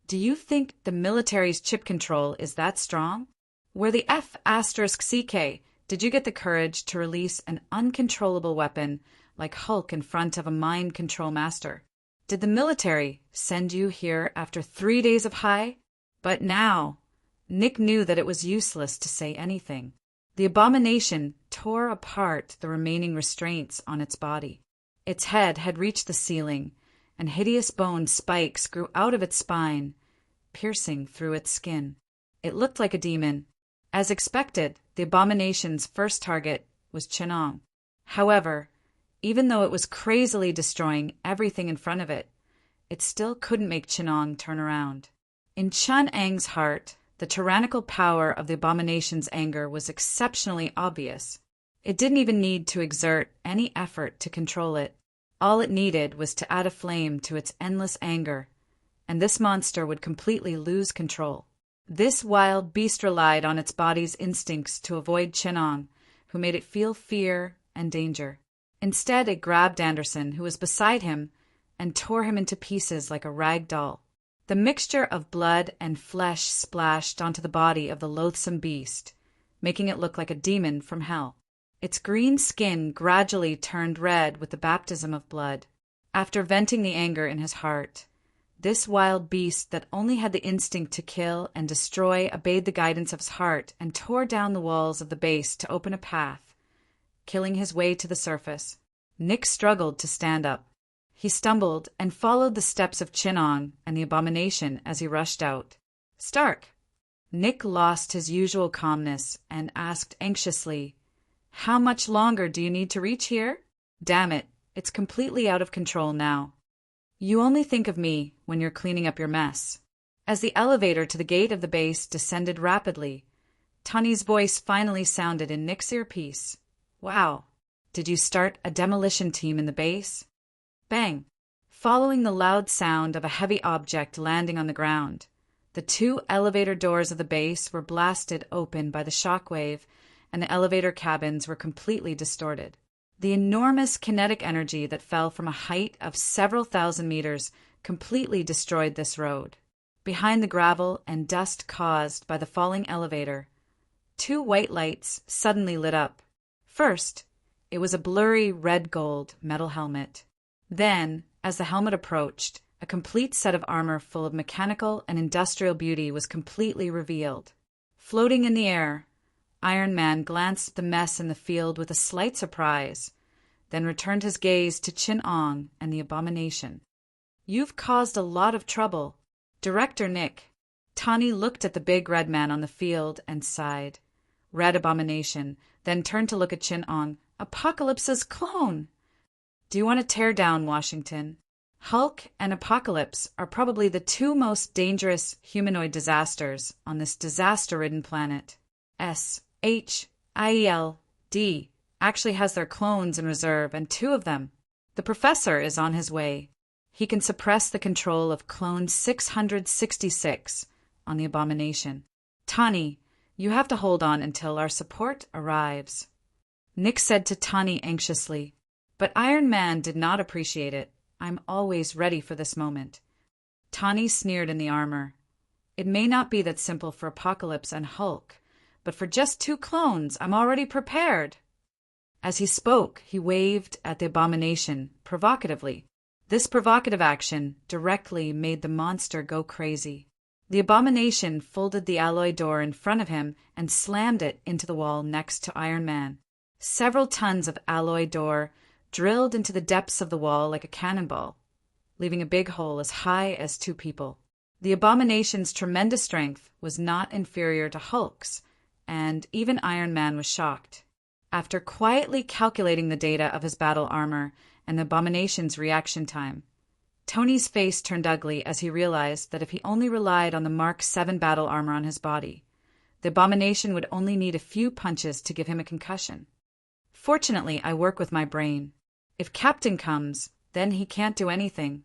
Do you think the military's chip control is that strong? Where the F asterisk CK did you get the courage to release an uncontrollable weapon like Hulk in front of a mind control master? Did the military send you here after 3 days of high? But now, Nick knew that it was useless to say anything. The abomination tore apart the remaining restraints on its body. Its head had reached the ceiling, and hideous bone spikes grew out of its spine, piercing through its skin. It looked like a demon. As expected, the abomination's first target was Chun-Ong. However, even though it was crazily destroying everything in front of it, it still couldn't make Chun-Ong turn around. In Chun-Ang's heart, the tyrannical power of the abomination's anger was exceptionally obvious. It didn't even need to exert any effort to control it. All it needed was to add a flame to its endless anger, and this monster would completely lose control. This wild beast relied on its body's instincts to avoid Chun-Ong, who made it feel fear and danger. Instead, it grabbed Anderson, who was beside him, and tore him into pieces like a rag doll. The mixture of blood and flesh splashed onto the body of the loathsome beast, making it look like a demon from hell. Its green skin gradually turned red with the baptism of blood. After venting the anger in his heart, this wild beast that only had the instinct to kill and destroy obeyed the guidance of his heart and tore down the walls of the base to open a path, killing his way to the surface. Nick struggled to stand up. He stumbled and followed the steps of Chin-Ong and the abomination as he rushed out. "Stark!" Nick lost his usual calmness and asked anxiously, "How much longer do you need to reach here? Damn it, it's completely out of control now. You only think of me when you're cleaning up your mess." As the elevator to the gate of the base descended rapidly, Tunny's voice finally sounded in Nick's earpiece. "Wow, did you start a demolition team in the base?" Bang! Following the loud sound of a heavy object landing on the ground, the 2 elevator doors of the base were blasted open by the shockwave, and the elevator cabins were completely distorted. The enormous kinetic energy that fell from a height of several thousand meters completely destroyed this road. Behind the gravel and dust caused by the falling elevator, 2 white lights suddenly lit up. First, it was a blurry red-gold metal helmet. Then, as the helmet approached, a complete set of armor full of mechanical and industrial beauty was completely revealed. Floating in the air, Iron Man glanced at the mess in the field with a slight surprise, then returned his gaze to Chin-Ong and the abomination. "You've caused a lot of trouble, Director Nick." Tawny looked at the big red man on the field and sighed. Red abomination, then turned to look at Chin-Ong. "Apocalypse's clone!" "Do you want to tear down Washington? Hulk and Apocalypse are probably the 2 most dangerous humanoid disasters on this disaster-ridden planet. SHIELD actually has their clones in reserve, and 2 of them. The professor is on his way. He can suppress the control of clone 666 on the abomination. Tani, you have to hold on until our support arrives." Nick said to Tani anxiously, "But Iron Man did not appreciate it. I'm always ready for this moment." Tani sneered in the armor. "It may not be that simple for Apocalypse and Hulk, but for just 2 clones, I'm already prepared." As he spoke, he waved at the abomination provocatively. This provocative action directly made the monster go crazy. The abomination folded the alloy door in front of him and slammed it into the wall next to Iron Man. Several tons of alloy door drilled into the depths of the wall like a cannonball, leaving a big hole as high as 2 people. The abomination's tremendous strength was not inferior to Hulk's, and even Iron Man was shocked. After quietly calculating the data of his battle armor and the abomination's reaction time, Tony's face turned ugly as he realized that if he only relied on the Mark 7 battle armor on his body, the abomination would only need a few punches to give him a concussion. "Fortunately, I work with my brain. If Captain comes, then he can't do anything."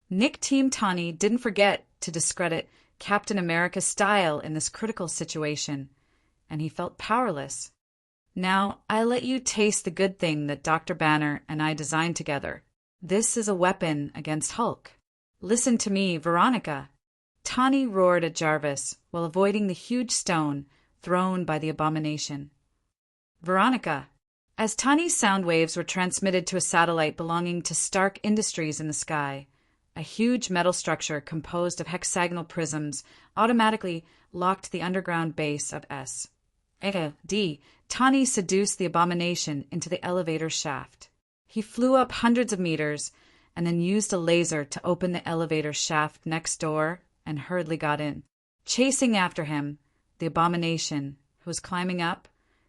Nick Team Tawny didn't forget to discredit Captain America's style in this critical situation, and he felt powerless. "Now, I'll let you taste the good thing that Dr. Banner and I designed together. This is a weapon against Hulk. Listen to me, Veronica." Tawny roared at Jarvis while avoiding the huge stone thrown by the abomination. "Veronica." As Tawny's sound waves were transmitted to a satellite belonging to Stark Industries in the sky, a huge metal structure composed of hexagonal prisms automatically locked the underground base of S.D. Tawny seduced the abomination into the elevator shaft. He flew up hundreds of meters and then used a laser to open the elevator shaft next door and hurriedly got in. Chasing after him, the abomination, who was climbing up,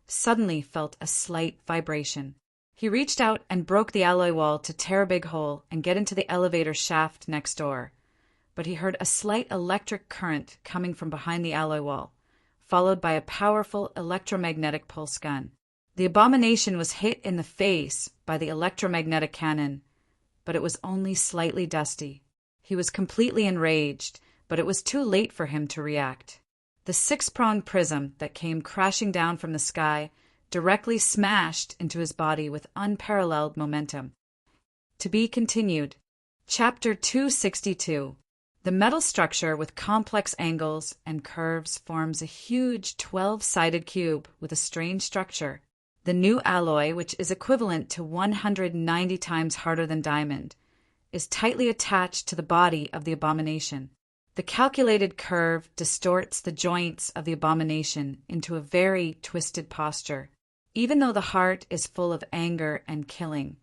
suddenly felt a slight vibration. He reached out and broke the alloy wall to tear a big hole and get into the elevator shaft next door. But he heard a slight electric current coming from behind the alloy wall, followed by a powerful electromagnetic pulse gun. The abomination was hit in the face by the electromagnetic cannon, but it was only slightly dusty. He was completely enraged, but it was too late for him to react. The 6-pronged prism that came crashing down from the sky directly smashed into his body with unparalleled momentum. To be continued. Chapter 262. The metal structure with complex angles and curves forms a huge 12-sided cube with a strange structure. The new alloy, which is equivalent to 190 times harder than diamond, is tightly attached to the body of the abomination. The calculated curve distorts the joints of the abomination into a very twisted posture. Even though the heart is full of anger and killing,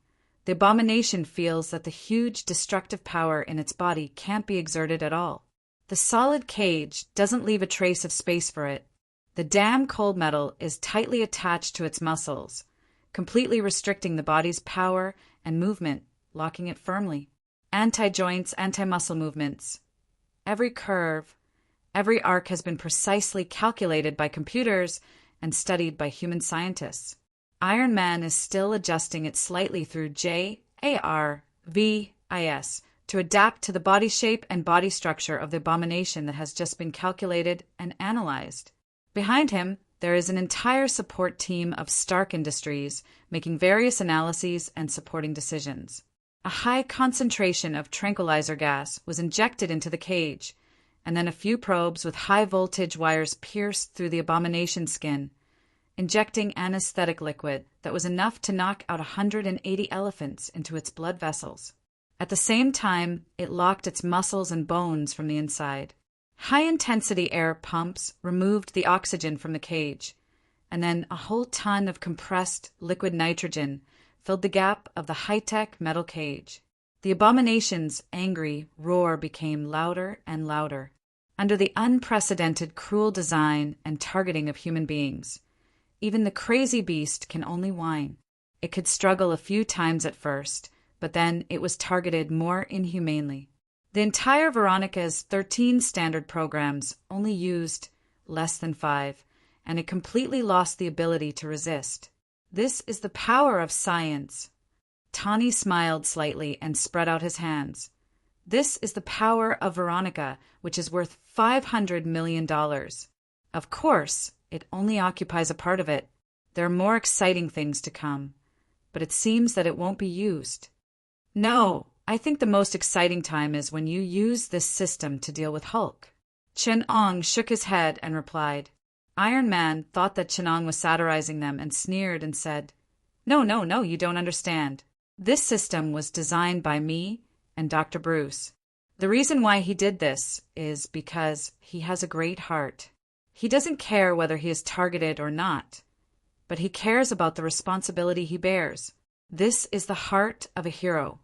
The abomination feels that the huge destructive power in its body can't be exerted at all. The solid cage doesn't leave a trace of space for it. The damn cold metal is tightly attached to its muscles, completely restricting the body's power and movement, locking it firmly. Anti-joints, anti-muscle movements. Every curve, every arc has been precisely calculated by computers and studied by human scientists. Iron Man is still adjusting it slightly through JARVIS to adapt to the body shape and body structure of the abomination that has just been calculated and analyzed. Behind him, there is an entire support team of Stark Industries making various analyses and supporting decisions. A high concentration of tranquilizer gas was injected into the cage, and then a few probes with high-voltage wires pierced through the abomination skin, injecting anesthetic liquid that was enough to knock out 180 elephants into its blood vessels. At the same time, it locked its muscles and bones from the inside. High-intensity air pumps removed the oxygen from the cage, and then a whole ton of compressed liquid nitrogen filled the gap of the high-tech metal cage. The abomination's angry roar became louder and louder. Under the unprecedented cruel design and targeting of human beings, even the crazy beast can only whine. It could struggle a few times at first, but then it was targeted more inhumanely. The entire Veronica's 13 standard programs only used less than 5, and it completely lost the ability to resist. This is the power of science. Tawny smiled slightly and spread out his hands. This is the power of Veronica, which is worth $500 million. Of course, it only occupies a part of it. There are more exciting things to come, but it seems that it won't be used. No, I think the most exciting time is when you use this system to deal with Hulk. Chen-Ong shook his head and replied. Iron Man thought that Chen-Ong was satirizing them and sneered and said, No, you don't understand. This system was designed by me and Dr. Bruce. The reason why he did this is because he has a great heart. He doesn't care whether he is targeted or not, but he cares about the responsibility he bears. This is the heart of a hero.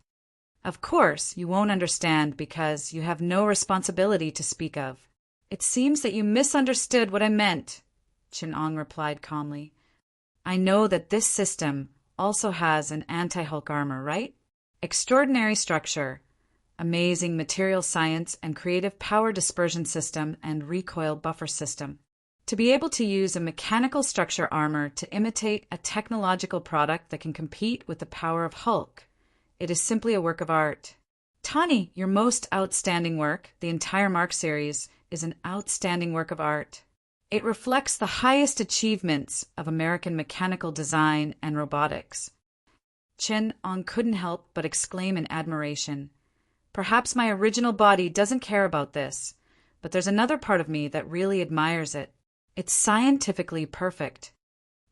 Of course, you won't understand because you have no responsibility to speak of. It seems that you misunderstood what I meant, Chen-Ong replied calmly. I know that this system also has an anti-Hulk armor, right? Extraordinary structure, amazing material science and creative power dispersion system and recoil buffer system. To be able to use a mechanical structure armor to imitate a technological product that can compete with the power of Hulk, it is simply a work of art. Tawny, your most outstanding work, the entire Mark series, is an outstanding work of art. It reflects the highest achievements of American mechanical design and robotics. Chen-Ong couldn't help but exclaim in admiration. Perhaps my original body doesn't care about this, but there's another part of me that really admires it. It's scientifically perfect.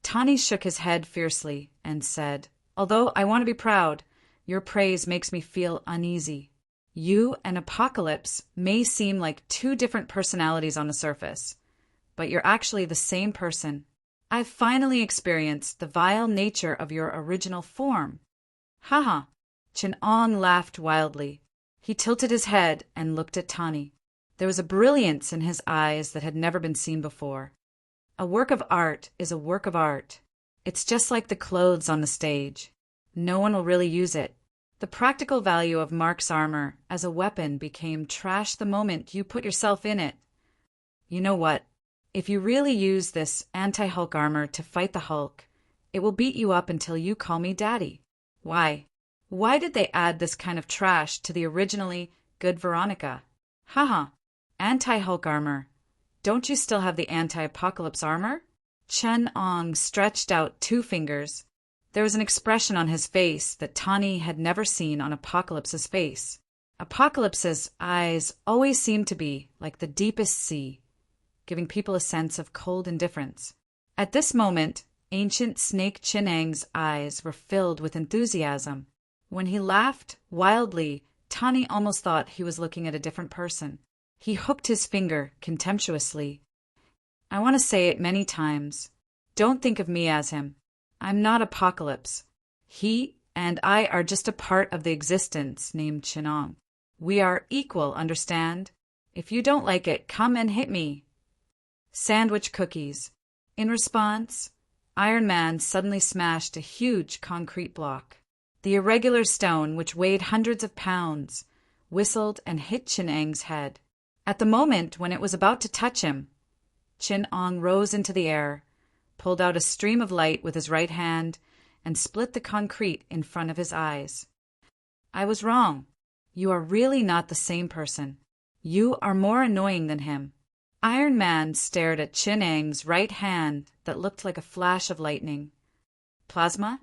Tawny shook his head fiercely and said, Although I want to be proud, your praise makes me feel uneasy. You and Apocalypse may seem like two different personalities on the surface, but you're actually the same person. I've finally experienced the vile nature of your original form. Haha. Chen-Ong laughed wildly. He tilted his head and looked at Tawny. There was a brilliance in his eyes that had never been seen before. A work of art is a work of art. It's just like the clothes on the stage. No one will really use it. The practical value of Mark's armor as a weapon became trash the moment you put yourself in it. You know what? If you really use this anti-Hulk armor to fight the Hulk, it will beat you up until you call me Daddy. Why? Why did they add this kind of trash to the originally good Veronica? Haha. Anti-Hulk armor. Don't you still have the anti-apocalypse armor? Chen-Ong stretched out 2 fingers. There was an expression on his face that Tawny had never seen on Apocalypse's face. Apocalypse's eyes always seemed to be like the deepest sea, giving people a sense of cold indifference. At this moment, ancient Snake Chen-Ang's eyes were filled with enthusiasm. When he laughed wildly, Tawny almost thought he was looking at a different person. He hooked his finger contemptuously. I want to say it many times. Don't think of me as him. I'm not Apocalypse. He and I are just a part of the existence named Chinong. We are equal, understand? If you don't like it, come and hit me. Sandwich cookies. In response, Iron Man suddenly smashed a huge concrete block. The irregular stone, which weighed hundreds of pounds, whistled and hit Chin-Ang's head. At the moment when it was about to touch him, Chin-Ong rose into the air, pulled out a stream of light with his right hand, and split the concrete in front of his eyes. I was wrong. You are really not the same person. You are more annoying than him. Iron Man stared at Chin-Ang's right hand that looked like a flash of lightning. Plasma?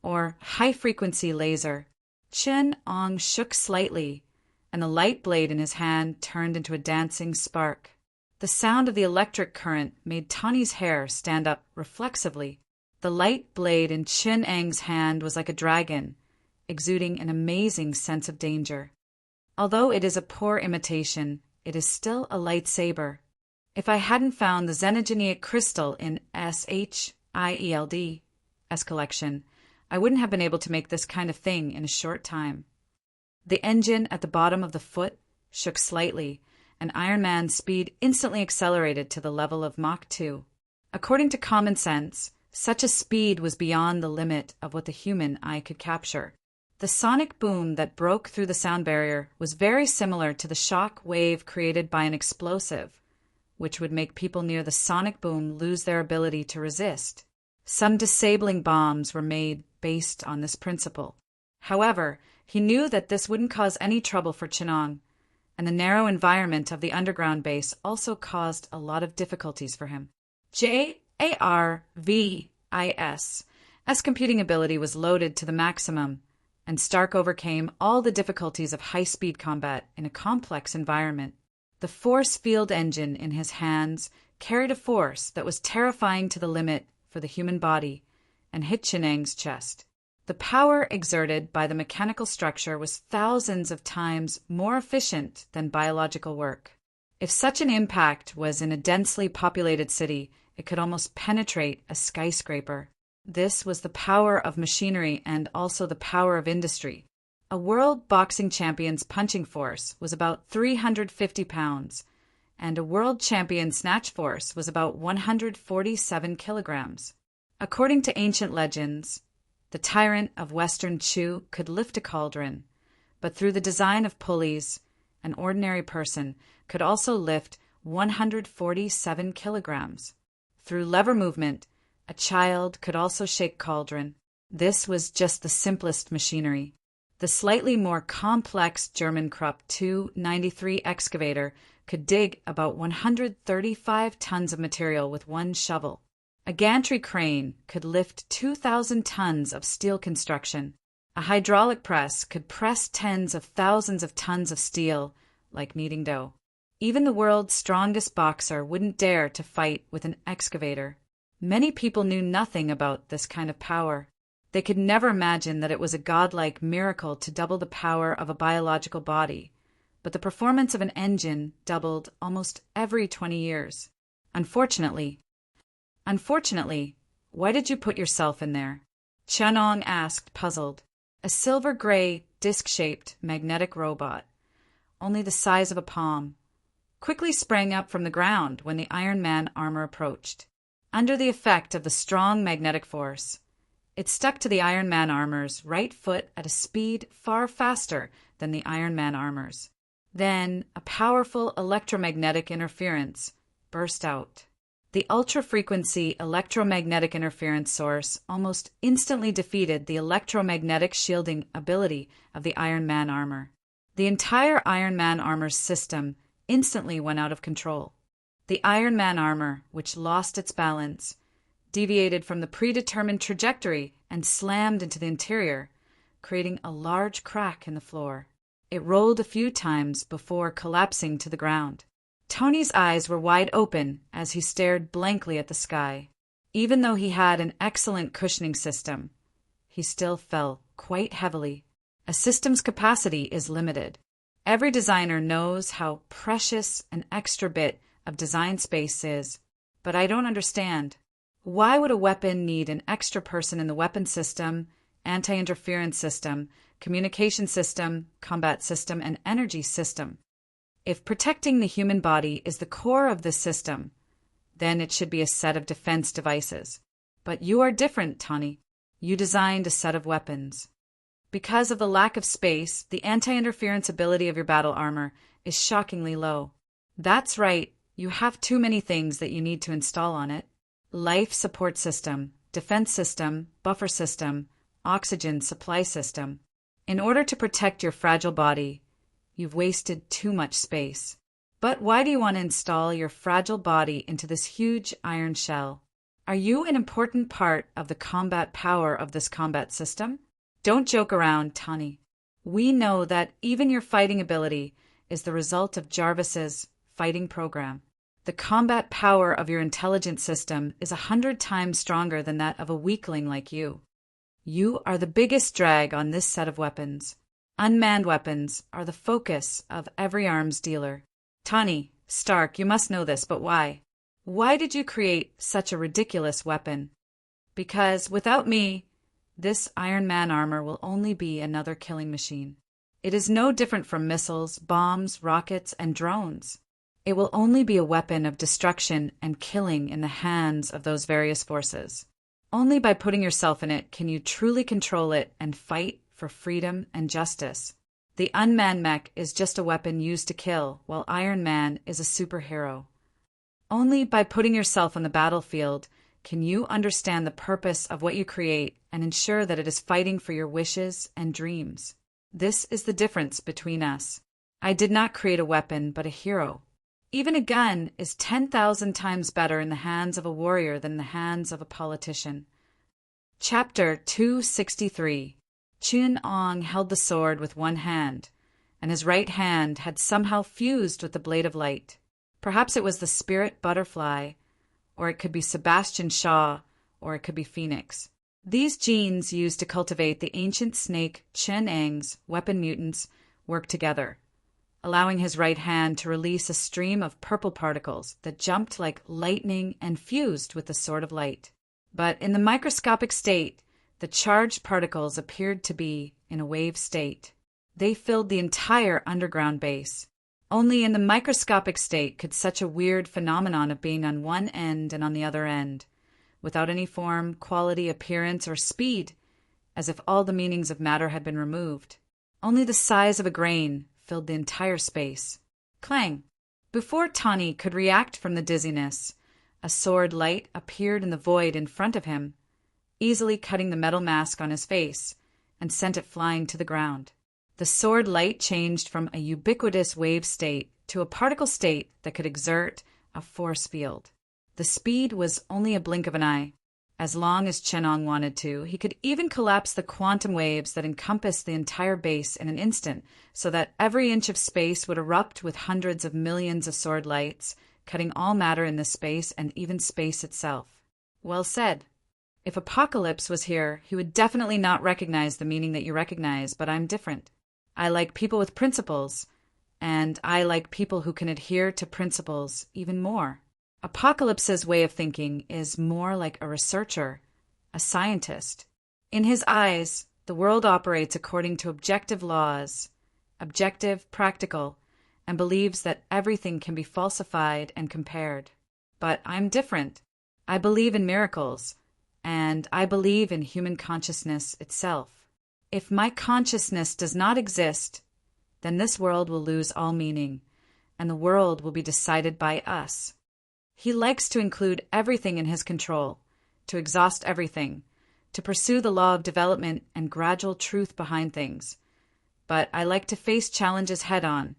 Or high-frequency laser? Chin-Ong shook slightly, and the light blade in his hand turned into a dancing spark. The sound of the electric current made Tawny's hair stand up reflexively. The light blade in Chin-Ang's hand was like a dragon, exuding an amazing sense of danger. Although it is a poor imitation, it is still a lightsaber. If I hadn't found the xenogeneic crystal in SHIELD's collection, I wouldn't have been able to make this kind of thing in a short time. The engine at the bottom of the foot shook slightly, and Iron Man's speed instantly accelerated to the level of Mach 2. According to common sense, such a speed was beyond the limit of what the human eye could capture. The sonic boom that broke through the sound barrier was very similar to the shock wave created by an explosive, which would make people near the sonic boom lose their ability to resist. Some disabling bombs were made based on this principle. However, he knew that this wouldn't cause any trouble for Chinong, and the narrow environment of the underground base also caused a lot of difficulties for him. JARVIS's computing ability was loaded to the maximum, and Stark overcame all the difficulties of high-speed combat in a complex environment. The force field engine in his hands carried a force that was terrifying to the limit for the human body and hit Chin-Ang's chest. The power exerted by the mechanical structure was thousands of times more efficient than biological work. If such an impact was in a densely populated city, it could almost penetrate a skyscraper. This was the power of machinery and also the power of industry. A world boxing champion's punching force was about 350 pounds, and a world champion snatch force was about 147 kilograms. According to ancient legends, the tyrant of Western Chu could lift a cauldron, but through the design of pulleys, an ordinary person could also lift 147 kilograms. Through lever movement, a child could also shake cauldron. This was just the simplest machinery. The slightly more complex German Krupp 293 excavator could dig about 135 tons of material with one shovel. A gantry crane could lift 2,000 tons of steel construction. A hydraulic press could press tens of thousands of tons of steel like kneading dough. Even the world's strongest boxer wouldn't dare to fight with an excavator. Many people knew nothing about this kind of power. They could never imagine that it was a godlike miracle to double the power of a biological body, but the performance of an engine doubled almost every 20 years. Unfortunately, why did you put yourself in there? Chin-Ong asked, puzzled. A silver-gray, disc-shaped magnetic robot, only the size of a palm, quickly sprang up from the ground when the Iron Man armor approached. Under the effect of the strong magnetic force, it stuck to the Iron Man armor's right foot at a speed far faster than the Iron Man armor's. Then a powerful electromagnetic interference burst out. The ultra-frequency electromagnetic interference source almost instantly defeated the electromagnetic shielding ability of the Iron Man armor. The entire Iron Man armor's system instantly went out of control. The Iron Man armor, which lost its balance, deviated from the predetermined trajectory and slammed into the interior, creating a large crack in the floor. It rolled a few times before collapsing to the ground. Tony's eyes were wide open as he stared blankly at the sky. Even though he had an excellent cushioning system, he still fell quite heavily. A system's capacity is limited. Every designer knows how precious an extra bit of design space is, but I don't understand. Why would a weapon need an extra person in the weapon system anti-interference system, communication system, combat system, and energy system. If protecting the human body is the core of this system, then it should be a set of defense devices. But you are different, Tani. You designed a set of weapons. Because of the lack of space, the anti-interference ability of your battle armor is shockingly low. That's right, you have too many things that you need to install on it. Life support system, defense system, buffer system, oxygen supply system. In order to protect your fragile body, you've wasted too much space. But why do you want to install your fragile body into this huge iron shell? Are you an important part of the combat power of this combat system? Don't joke around, Tani. We know that even your fighting ability is the result of Jarvis's fighting program. The combat power of your intelligence system is 100 times stronger than that of a weakling like you. You are the biggest drag on this set of weapons. Unmanned weapons are the focus of every arms dealer. Tani, Stark, you must know this, but why? Why did you create such a ridiculous weapon? Because without me, this Iron Man armor will only be another killing machine. It is no different from missiles, bombs, rockets, and drones. It will only be a weapon of destruction and killing in the hands of those various forces. Only by putting yourself in it can you truly control it and fight for freedom and justice. The unmanned mech is just a weapon used to kill, while Iron Man is a superhero. Only by putting yourself on the battlefield can you understand the purpose of what you create and ensure that it is fighting for your wishes and dreams. This is the difference between us. I did not create a weapon, but a hero. Even a gun is 10,000 times better in the hands of a warrior than in the hands of a politician. Chapter 263. Chin Ong held the sword with one hand, and his right hand had somehow fused with the blade of light. Perhaps it was the spirit butterfly, or it could be Sebastian Shaw, or it could be Phoenix. These genes used to cultivate the ancient snake Chen Ang's weapon mutants work together, allowing his right hand to release a stream of purple particles that jumped like lightning and fused with the sword of light. But in the microscopic state, the charged particles appeared to be in a wave state. They filled the entire underground base. Only in the microscopic state could such a weird phenomenon of being on one end and on the other end, without any form, quality, appearance, or speed, as if all the meanings of matter had been removed. Only the size of a grain filled the entire space. Clang! Before Tani could react from the dizziness, a sword light appeared in the void in front of him, easily cutting the metal mask on his face, and sent it flying to the ground. The sword light changed from a ubiquitous wave state to a particle state that could exert a force field. The speed was only a blink of an eye. As long as Chen Ong wanted to, he could even collapse the quantum waves that encompassed the entire base in an instant, so that every inch of space would erupt with hundreds of millions of sword lights, cutting all matter in this space and even space itself. Well said. If Apocalypse was here, he would definitely not recognize the meaning that you recognize, but I'm different. I like people with principles, and I like people who can adhere to principles even more. Apocalypse's way of thinking is more like a researcher, a scientist. In his eyes, the world operates according to objective laws, objective, practical, and believes that everything can be falsified and compared. But I'm different. I believe in miracles, and I believe in human consciousness itself. If my consciousness does not exist, then this world will lose all meaning, and the world will be decided by us. He likes to include everything in his control, to exhaust everything, to pursue the law of development and gradual truth behind things. But I like to face challenges head-on,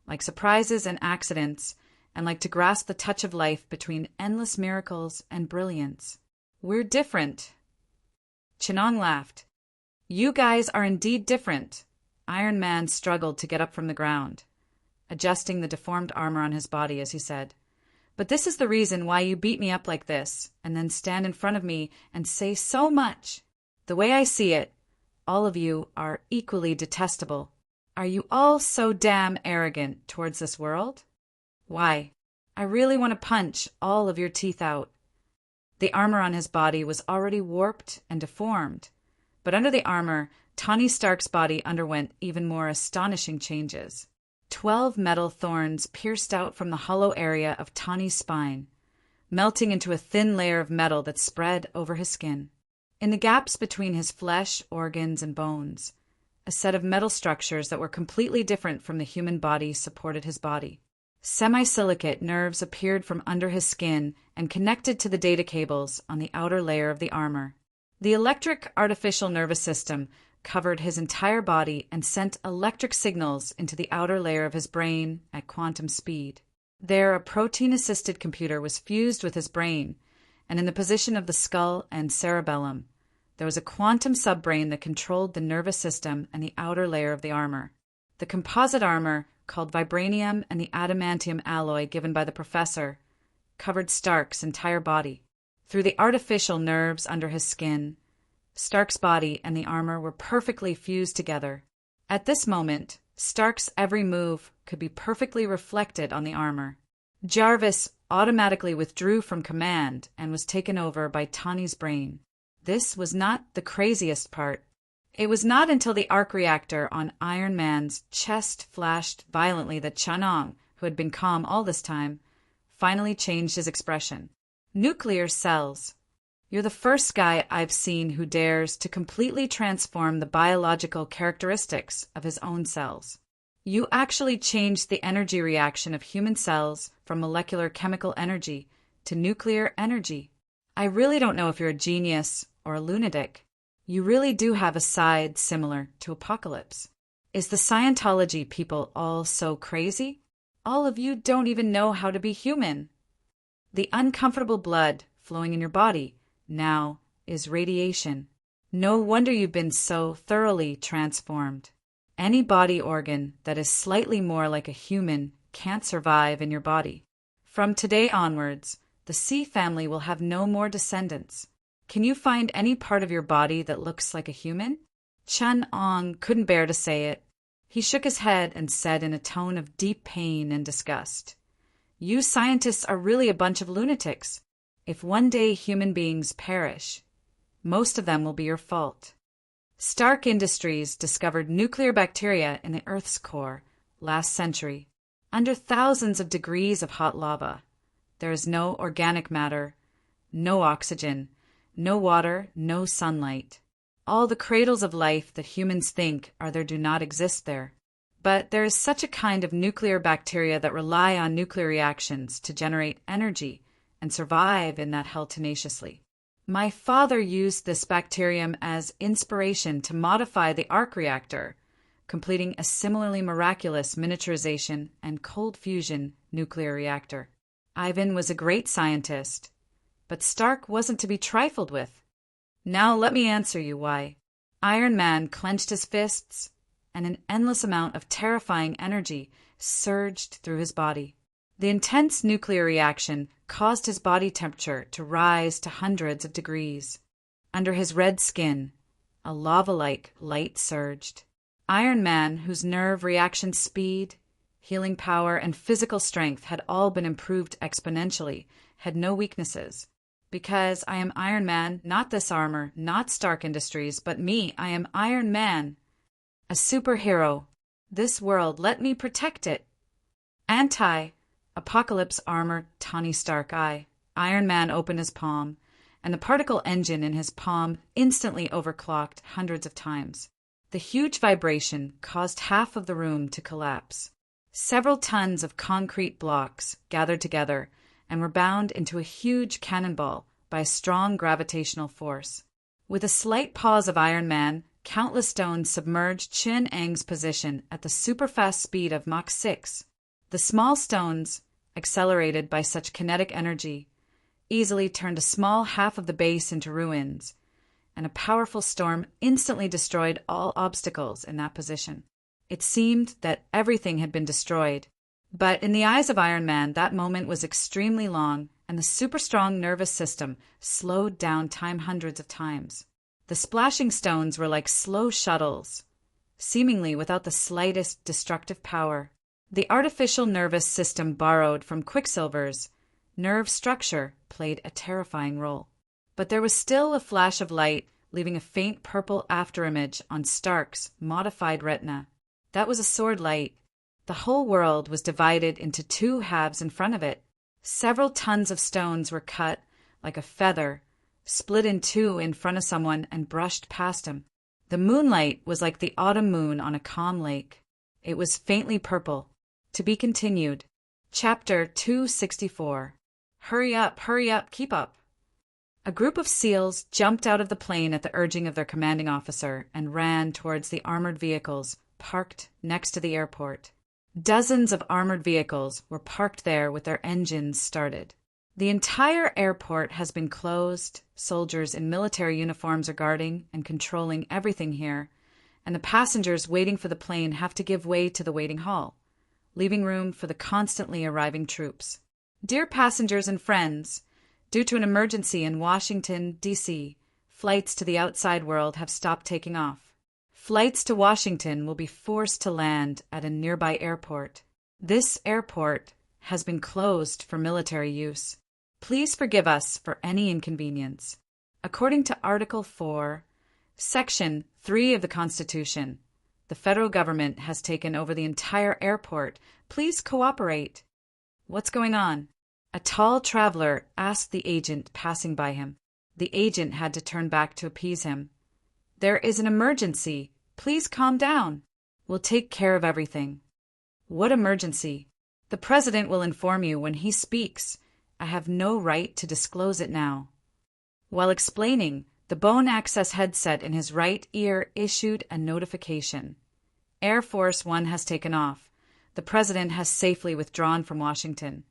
like surprises and accidents, and like to grasp the touch of life between endless miracles and brilliance. We're different. Chen Ong laughed. You guys are indeed different. Iron Man struggled to get up from the ground, adjusting the deformed armor on his body as he said, "But this is the reason why you beat me up like this, and then stand in front of me and say so much. The way I see it, all of you are equally detestable. Are you all so damn arrogant towards this world? Why, I really want to punch all of your teeth out." The armor on his body was already warped and deformed, But under the armor, Tony Stark's body underwent even more astonishing changes. 12 metal thorns pierced out from the hollow area of Tony's spine, melting into a thin layer of metal that spread over his skin. In the gaps between his flesh, organs, and bones, a set of metal structures that were completely different from the human body supported his body. Semisilicate nerves appeared from under his skin and connected to the data cables on the outer layer of the armor. The electric artificial nervous system covered his entire body and sent electric signals into the outer layer of his brain at quantum speed. There, a protein-assisted computer was fused with his brain, and in the position of the skull and cerebellum, there was a quantum subbrain that controlled the nervous system and the outer layer of the armor. The composite armor, called vibranium and the adamantium alloy given by the professor, covered Stark's entire body. Through the artificial nerves under his skin, Stark's body and the armor were perfectly fused together. At this moment, Stark's every move could be perfectly reflected on the armor. Jarvis automatically withdrew from command and was taken over by Tony's brain. This was not the craziest part. It was not until the arc reactor on Iron Man's chest flashed violently that Chanong, who had been calm all this time, finally changed his expression. Nuclear cells. You're the first guy I've seen who dares to completely transform the biological characteristics of his own cells. You actually changed the energy reaction of human cells from molecular chemical energy to nuclear energy. I really don't know if you're a genius or a lunatic. You really do have a side similar to Apocalypse. Is the Scientology people all so crazy? All of you don't even know how to be human. The uncomfortable blood flowing in your body now is radiation. No wonder you've been so thoroughly transformed. Any body organ that is slightly more like a human can't survive in your body. From today onwards, the C family will have no more descendants. Can you find any part of your body that looks like a human? Chun-Ong couldn't bear to say it. He shook his head and said in a tone of deep pain and disgust, "You scientists are really a bunch of lunatics. If one day human beings perish, most of them will be your fault." Stark Industries discovered nuclear bacteria in the Earth's core last century. Under thousands of degrees of hot lava, there is no organic matter, no oxygen, no water, no sunlight. All the cradles of life that humans think are there do not exist there. But there is such a kind of nuclear bacteria that rely on nuclear reactions to generate energy and survive in that hell tenaciously. My father used this bacterium as inspiration to modify the arc reactor, completing a similarly miraculous miniaturization and cold fusion nuclear reactor. Ivan was a great scientist, but Stark wasn't to be trifled with. Now let me answer you why. Iron Man clenched his fists, and an endless amount of terrifying energy surged through his body. The intense nuclear reaction caused his body temperature to rise to hundreds of degrees. Under his red skin, a lava-like light surged. Iron Man, whose nerve reaction speed, healing power, and physical strength had all been improved exponentially, had no weaknesses. Because I am Iron Man, not this armor, not Stark Industries, but me, I am Iron Man. A superhero. This world, let me protect it. Apocalypse armor, Tony Stark eye. Iron Man opened his palm, and the particle engine in his palm instantly overclocked hundreds of times. The huge vibration caused half of the room to collapse. Several tons of concrete blocks gathered together and were bound into a huge cannonball by a strong gravitational force. With a slight pause of Iron Man, countless stones submerged Chin-Ang's position at the super-fast speed of Mach 6. The small stones, accelerated by such kinetic energy, easily turned a small half of the base into ruins, and a powerful storm instantly destroyed all obstacles in that position. It seemed that everything had been destroyed, but in the eyes of Iron Man that moment was extremely long, and the super-strong nervous system slowed down time hundreds of times. The splashing stones were like slow shuttles, seemingly without the slightest destructive power. The artificial nervous system borrowed from Quicksilver's nerve structure played a terrifying role. But there was still a flash of light leaving a faint purple afterimage on Stark's modified retina. That was a sword light. The whole world was divided into two halves in front of it. Several tons of stones were cut, like a feather, split in two in front of someone and brushed past him. The moonlight was like the autumn moon on a calm lake. It was faintly purple. To be continued. Chapter 264. Hurry up, keep up. A group of SEALs jumped out of the plane at the urging of their commanding officer and ran towards the armored vehicles parked next to the airport. Dozens of armored vehicles were parked there with their engines started. The entire airport has been closed. Soldiers in military uniforms are guarding and controlling everything here, and the passengers waiting for the plane have to give way to the waiting hall, leaving room for the constantly arriving troops. Dear passengers and friends, due to an emergency in Washington, D.C., flights to the outside world have stopped taking off. Flights to Washington will be forced to land at a nearby airport. This airport has been closed for military use. Please forgive us for any inconvenience. According to Article 4, Section 3 of the Constitution, the federal government has taken over the entire airport. Please cooperate. What's going on? A tall traveler asked the agent passing by him. The agent had to turn back to appease him. There is an emergency. Please calm down. We'll take care of everything. What emergency? The president will inform you when he speaks. I have no right to disclose it now. While explaining, the bone access headset in his right ear issued a notification. Air Force One has taken off. The president has safely withdrawn from Washington,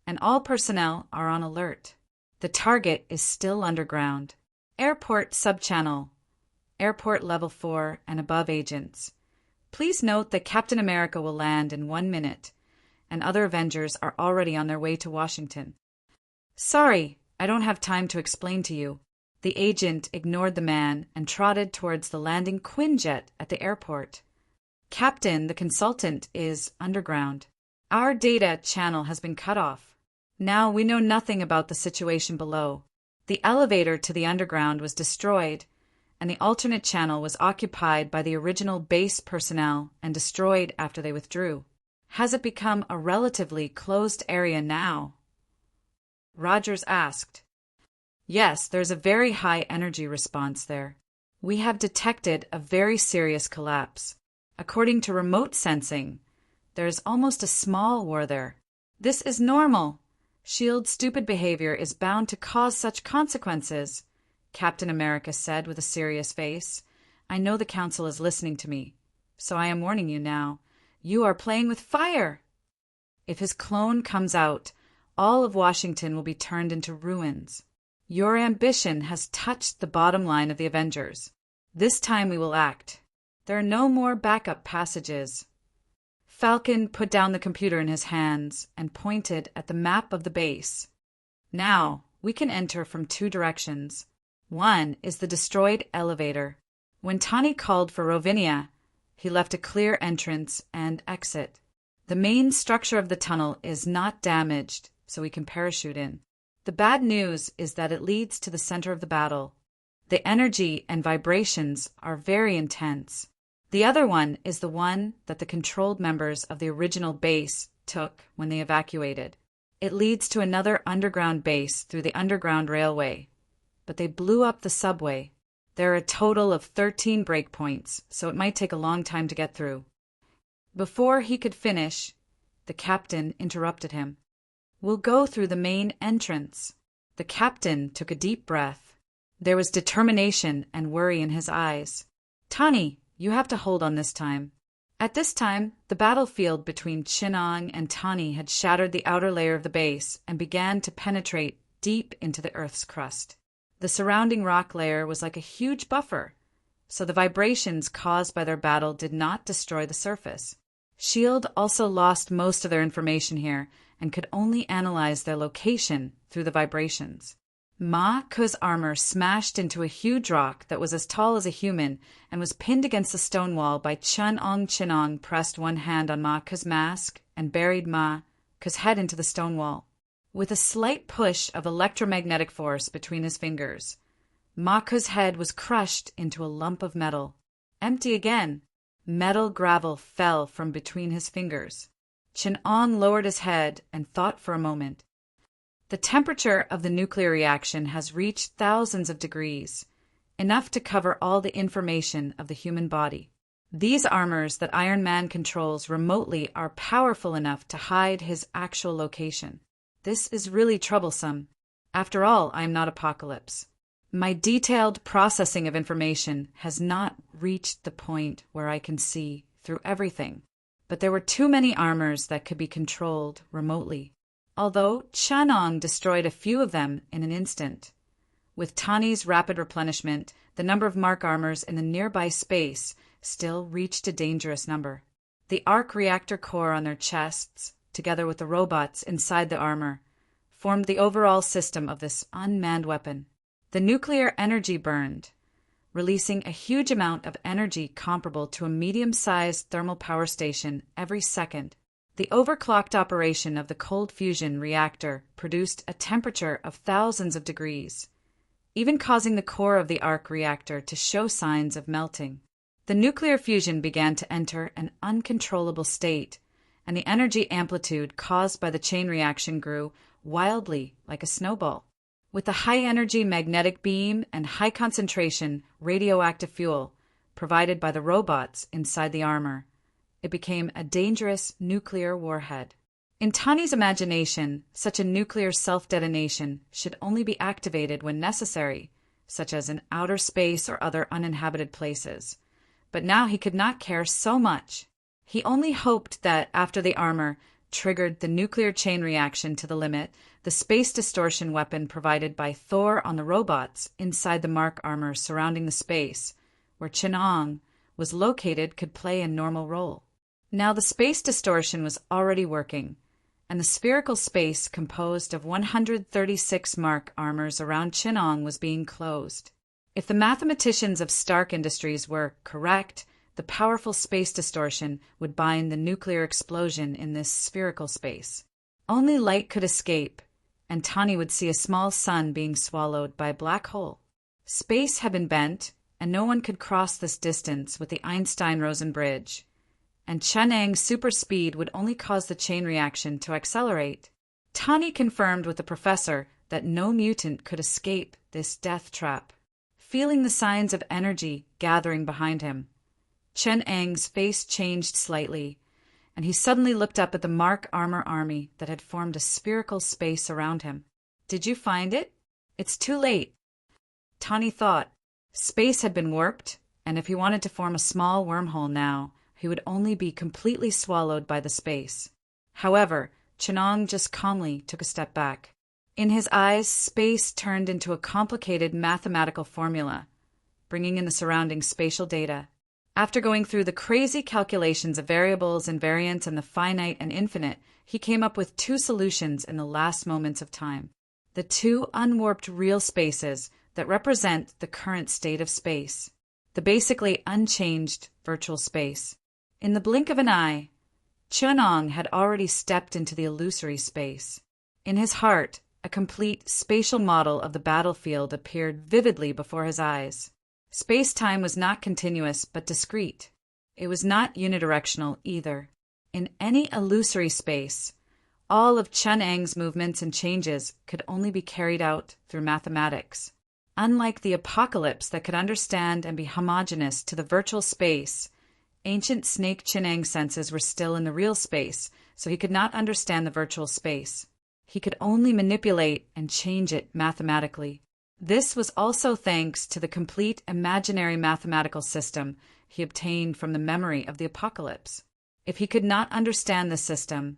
and all personnel are on alert. The target is still underground. Airport subchannel. Airport Level 4 and above agents. Please note that Captain America will land in 1 minute, and other Avengers are already on their way to Washington. Sorry, I don't have time to explain to you. The agent ignored the man and trotted towards the landing Quinjet at the airport. Captain, the consultant, is underground. Our data channel has been cut off. Now we know nothing about the situation below. The elevator to the underground was destroyed, and the alternate channel was occupied by the original base personnel and destroyed after they withdrew. Has it become a relatively closed area now? Rogers asked. Yes, there's a very high energy response there. We have detected a very serious collapse. According to remote sensing, there is almost a small war there. This is normal. S.H.I.E.L.D's stupid behavior is bound to cause such consequences, Captain America said with a serious face. I know the Council is listening to me, so I am warning you now. You are playing with fire. If his clone comes out, all of Washington will be turned into ruins. Your ambition has touched the bottom line of the Avengers. This time we will act. There are no more backup passages. Falcon put down the computer in his hands and pointed at the map of the base. Now, we can enter from two directions. One is the destroyed elevator. When Tani called for Rovinia, he left a clear entrance and exit. The main structure of the tunnel is not damaged, so we can parachute in. The bad news is that it leads to the center of the battle. The energy and vibrations are very intense. The other one is the one that the controlled members of the original base took when they evacuated. It leads to another underground base through the underground railway. But they blew up the subway. There are a total of 13 breakpoints, so it might take a long time to get through. Before he could finish, the captain interrupted him. We'll go through the main entrance. The captain took a deep breath. There was determination and worry in his eyes. Tani, you have to hold on this time. At this time, the battlefield between Chinong and Tani had shattered the outer layer of the base and began to penetrate deep into the Earth's crust. The surrounding rock layer was like a huge buffer, so the vibrations caused by their battle did not destroy the surface. S.H.I.E.L.D. also lost most of their information here and could only analyze their location through the vibrations. Ma Ku's armor smashed into a huge rock that was as tall as a human and was pinned against the stone wall by Chun-Ong. Chin-Ong pressed one hand on Ma Ku's mask and buried Ma Ku's head into the stone wall. With a slight push of electromagnetic force between his fingers, Maku's head was crushed into a lump of metal. Empty again. Metal gravel fell from between his fingers. Chin-Ong lowered his head and thought for a moment. The temperature of the nuclear reaction has reached thousands of degrees, enough to cover all the information of the human body. These armors that Iron Man controls remotely are powerful enough to hide his actual location. This is really troublesome. After all, I am not Apocalypse. My detailed processing of information has not reached the point where I can see through everything. But there were too many armors that could be controlled remotely. Although Chin-Ong destroyed a few of them in an instant. With Tani's rapid replenishment, the number of Mark armors in the nearby space still reached a dangerous number. The arc reactor core on their chests, together with the robots inside the armor, formed the overall system of this unmanned weapon. The nuclear energy burned, releasing a huge amount of energy comparable to a medium-sized thermal power station every second. The overclocked operation of the cold fusion reactor produced a temperature of thousands of degrees, even causing the core of the arc reactor to show signs of melting. The nuclear fusion began to enter an uncontrollable state, and the energy amplitude caused by the chain reaction grew wildly like a snowball. With the high-energy magnetic beam and high-concentration radioactive fuel provided by the robots inside the armor, it became a dangerous nuclear warhead. In Tani's imagination, such a nuclear self-detonation should only be activated when necessary, such as in outer space or other uninhabited places. But now he could not care so much. He only hoped that, after the armor triggered the nuclear chain reaction to the limit, the space distortion weapon provided by Thor on the robots inside the Mark armor surrounding the space, where Chin-Ong was located, could play a normal role. Now the space distortion was already working, and the spherical space composed of 136 Mark armors around Chin-Ong was being closed. If the mathematicians of Stark Industries were correct, the powerful space distortion would bind the nuclear explosion in this spherical space. Only light could escape, and Tani would see a small sun being swallowed by a black hole. Space had been bent, and no one could cross this distance with the Einstein-Rosen bridge, and Chin-Ang's super speed would only cause the chain reaction to accelerate. Tani confirmed with the professor that no mutant could escape this death trap. Feeling the signs of energy gathering behind him, Chin-Ang's face changed slightly, and he suddenly looked up at the Mark armor army that had formed a spherical space around him. "Did you find it? It's too late." Tani thought. Space had been warped, and if he wanted to form a small wormhole now, he would only be completely swallowed by the space. However, Chin-Ong just calmly took a step back. In his eyes, space turned into a complicated mathematical formula, bringing in the surrounding spatial data. After going through the crazy calculations of variables, invariants, and the finite and infinite, he came up with two solutions in the last moments of time. The two unwarped real spaces that represent the current state of space. The basically unchanged virtual space. In the blink of an eye, Chin-Ong had already stepped into the illusory space. In his heart, a complete spatial model of the battlefield appeared vividly before his eyes. Space-time was not continuous but discrete. It was not unidirectional either. In any illusory space, all of Chin-Ang's movements and changes could only be carried out through mathematics. Unlike the Apocalypse that could understand and be homogeneous to the virtual space, ancient Snake Chin-Ang senses were still in the real space, so he could not understand the virtual space. He could only manipulate and change it mathematically. This was also thanks to the complete imaginary mathematical system he obtained from the memory of the Apocalypse. If he could not understand the system,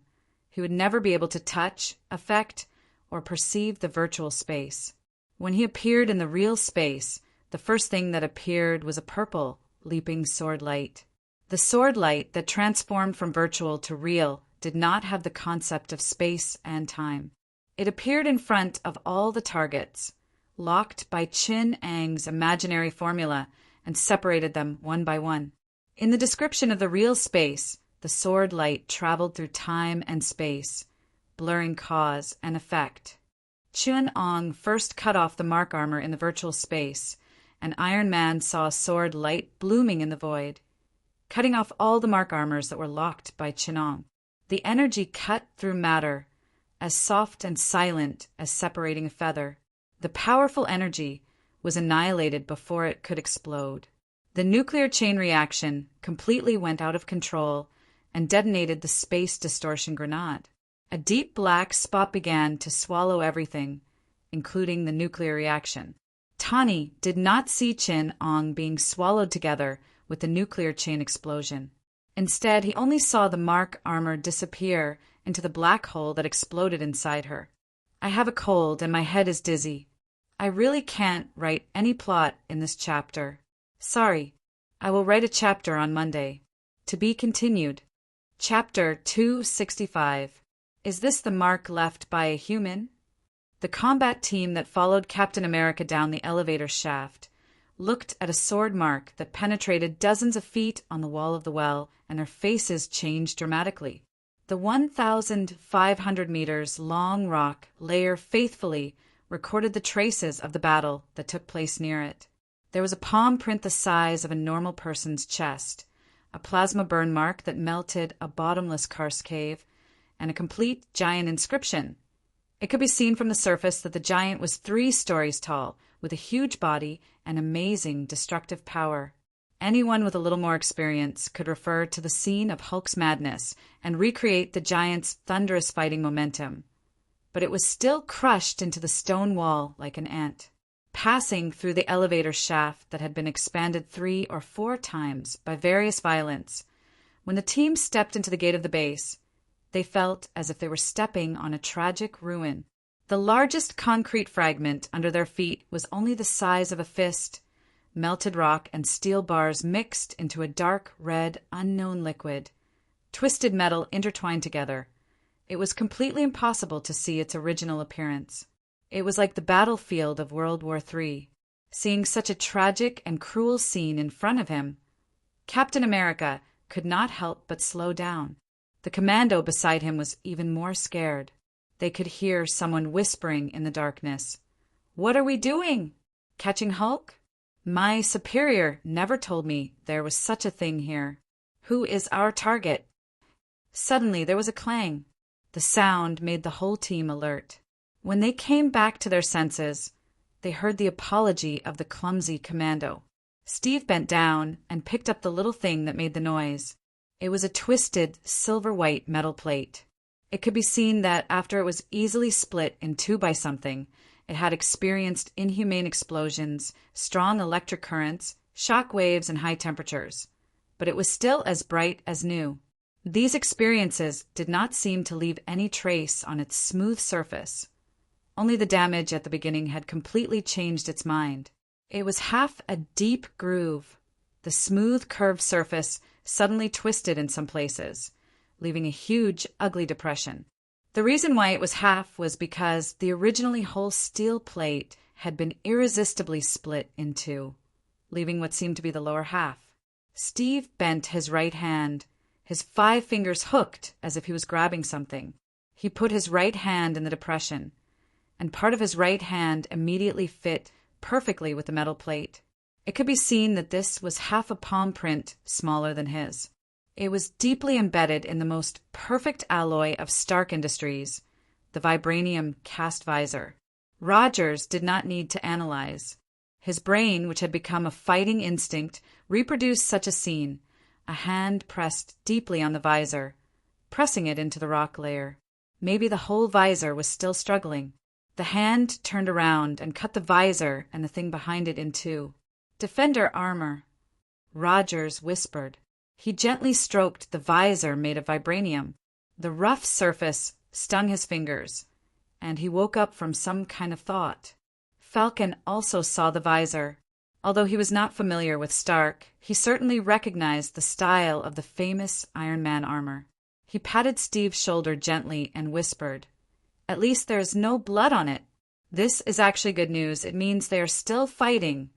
he would never be able to touch, affect, or perceive the virtual space. When he appeared in the real space, the first thing that appeared was a purple, leaping sword light. The sword light that transformed from virtual to real did not have the concept of space and time. It appeared in front of all the targets, locked by Chin-Ang's imaginary formula, and separated them one by one. In the description of the real space, the sword light traveled through time and space, blurring cause and effect. Chun-Ong first cut off the mark armor in the virtual space, and Iron Man saw a sword light blooming in the void, cutting off all the mark armors that were locked by Chun-Ong. The energy cut through matter, as soft and silent as separating a feather. The powerful energy was annihilated before it could explode. The nuclear chain reaction completely went out of control and detonated the space distortion grenade. A deep black spot began to swallow everything, including the nuclear reaction. Tani did not see Chin-Ong being swallowed together with the nuclear chain explosion. Instead, he only saw the mark armor disappear into the black hole that exploded inside her. I have a cold and my head is dizzy. I really can't write any plot in this chapter. Sorry, I will write a chapter on Monday. To be continued. Chapter 265. Is this the mark left by a human? The combat team that followed Captain America down the elevator shaft looked at a sword mark that penetrated dozens of feet on the wall of the well, and their faces changed dramatically. The 1,500 meters long rock layer faithfully recorded the traces of the battle that took place near it. There was a palm print the size of a normal person's chest, a plasma burn mark that melted a bottomless karst cave, and a complete giant inscription. It could be seen from the surface that the giant was 3 stories tall, with a huge body and amazing destructive power. Anyone with a little more experience could refer to the scene of Hulk's madness and recreate the giant's thunderous fighting momentum. But it was still crushed into the stone wall like an ant. Passing through the elevator shaft that had been expanded 3 or 4 times by various violence, when the team stepped into the gate of the base, they felt as if they were stepping on a tragic ruin. The largest concrete fragment under their feet was only the size of a fist. Melted rock and steel bars mixed into a dark red, unknown liquid. Twisted metal intertwined together. It was completely impossible to see its original appearance. It was like the battlefield of World War III. Seeing such a tragic and cruel scene in front of him, Captain America could not help but slow down. The commando beside him was even more scared. They could hear someone whispering in the darkness. "What are we doing? Catching Hulk? My superior never told me there was such a thing here. Who is our target?" Suddenly there was a clang. The sound made the whole team alert. When they came back to their senses, they heard the apology of the clumsy commando. Steve bent down and picked up the little thing that made the noise. It was a twisted, silver-white metal plate. It could be seen that after it was easily split in 2 by something, it had experienced inhumane explosions, strong electric currents, shock waves, and high temperatures. But it was still as bright as new. These experiences did not seem to leave any trace on its smooth surface. Only the damage at the beginning had completely changed its mind. It was half a deep groove. The smooth, curved surface suddenly twisted in some places, leaving a huge, ugly depression. The reason why it was half was because the originally whole steel plate had been irresistibly split in 2, leaving what seemed to be the lower half. Steve bent his right hand, his 5 fingers hooked as if he was grabbing something. He put his right hand in the depression, and part of his right hand immediately fit perfectly with the metal plate. It could be seen that this was half a palm print smaller than his. It was deeply embedded in the most perfect alloy of Stark Industries, the vibranium cast visor. Rogers did not need to analyze. His brain, which had become a fighting instinct, reproduced such a scene. A hand pressed deeply on the visor, pressing it into the rock layer. Maybe the whole visor was still struggling. The hand turned around and cut the visor and the thing behind it in 2. "Defender armor," Rogers whispered. He gently stroked the visor made of vibranium. The rough surface stung his fingers, and he woke up from some kind of thought. Falcon also saw the visor. Although he was not familiar with Stark, he certainly recognized the style of the famous Iron Man armor. He patted Steve's shoulder gently and whispered, "At least there is no blood on it. This is actually good news. It means they are still fighting."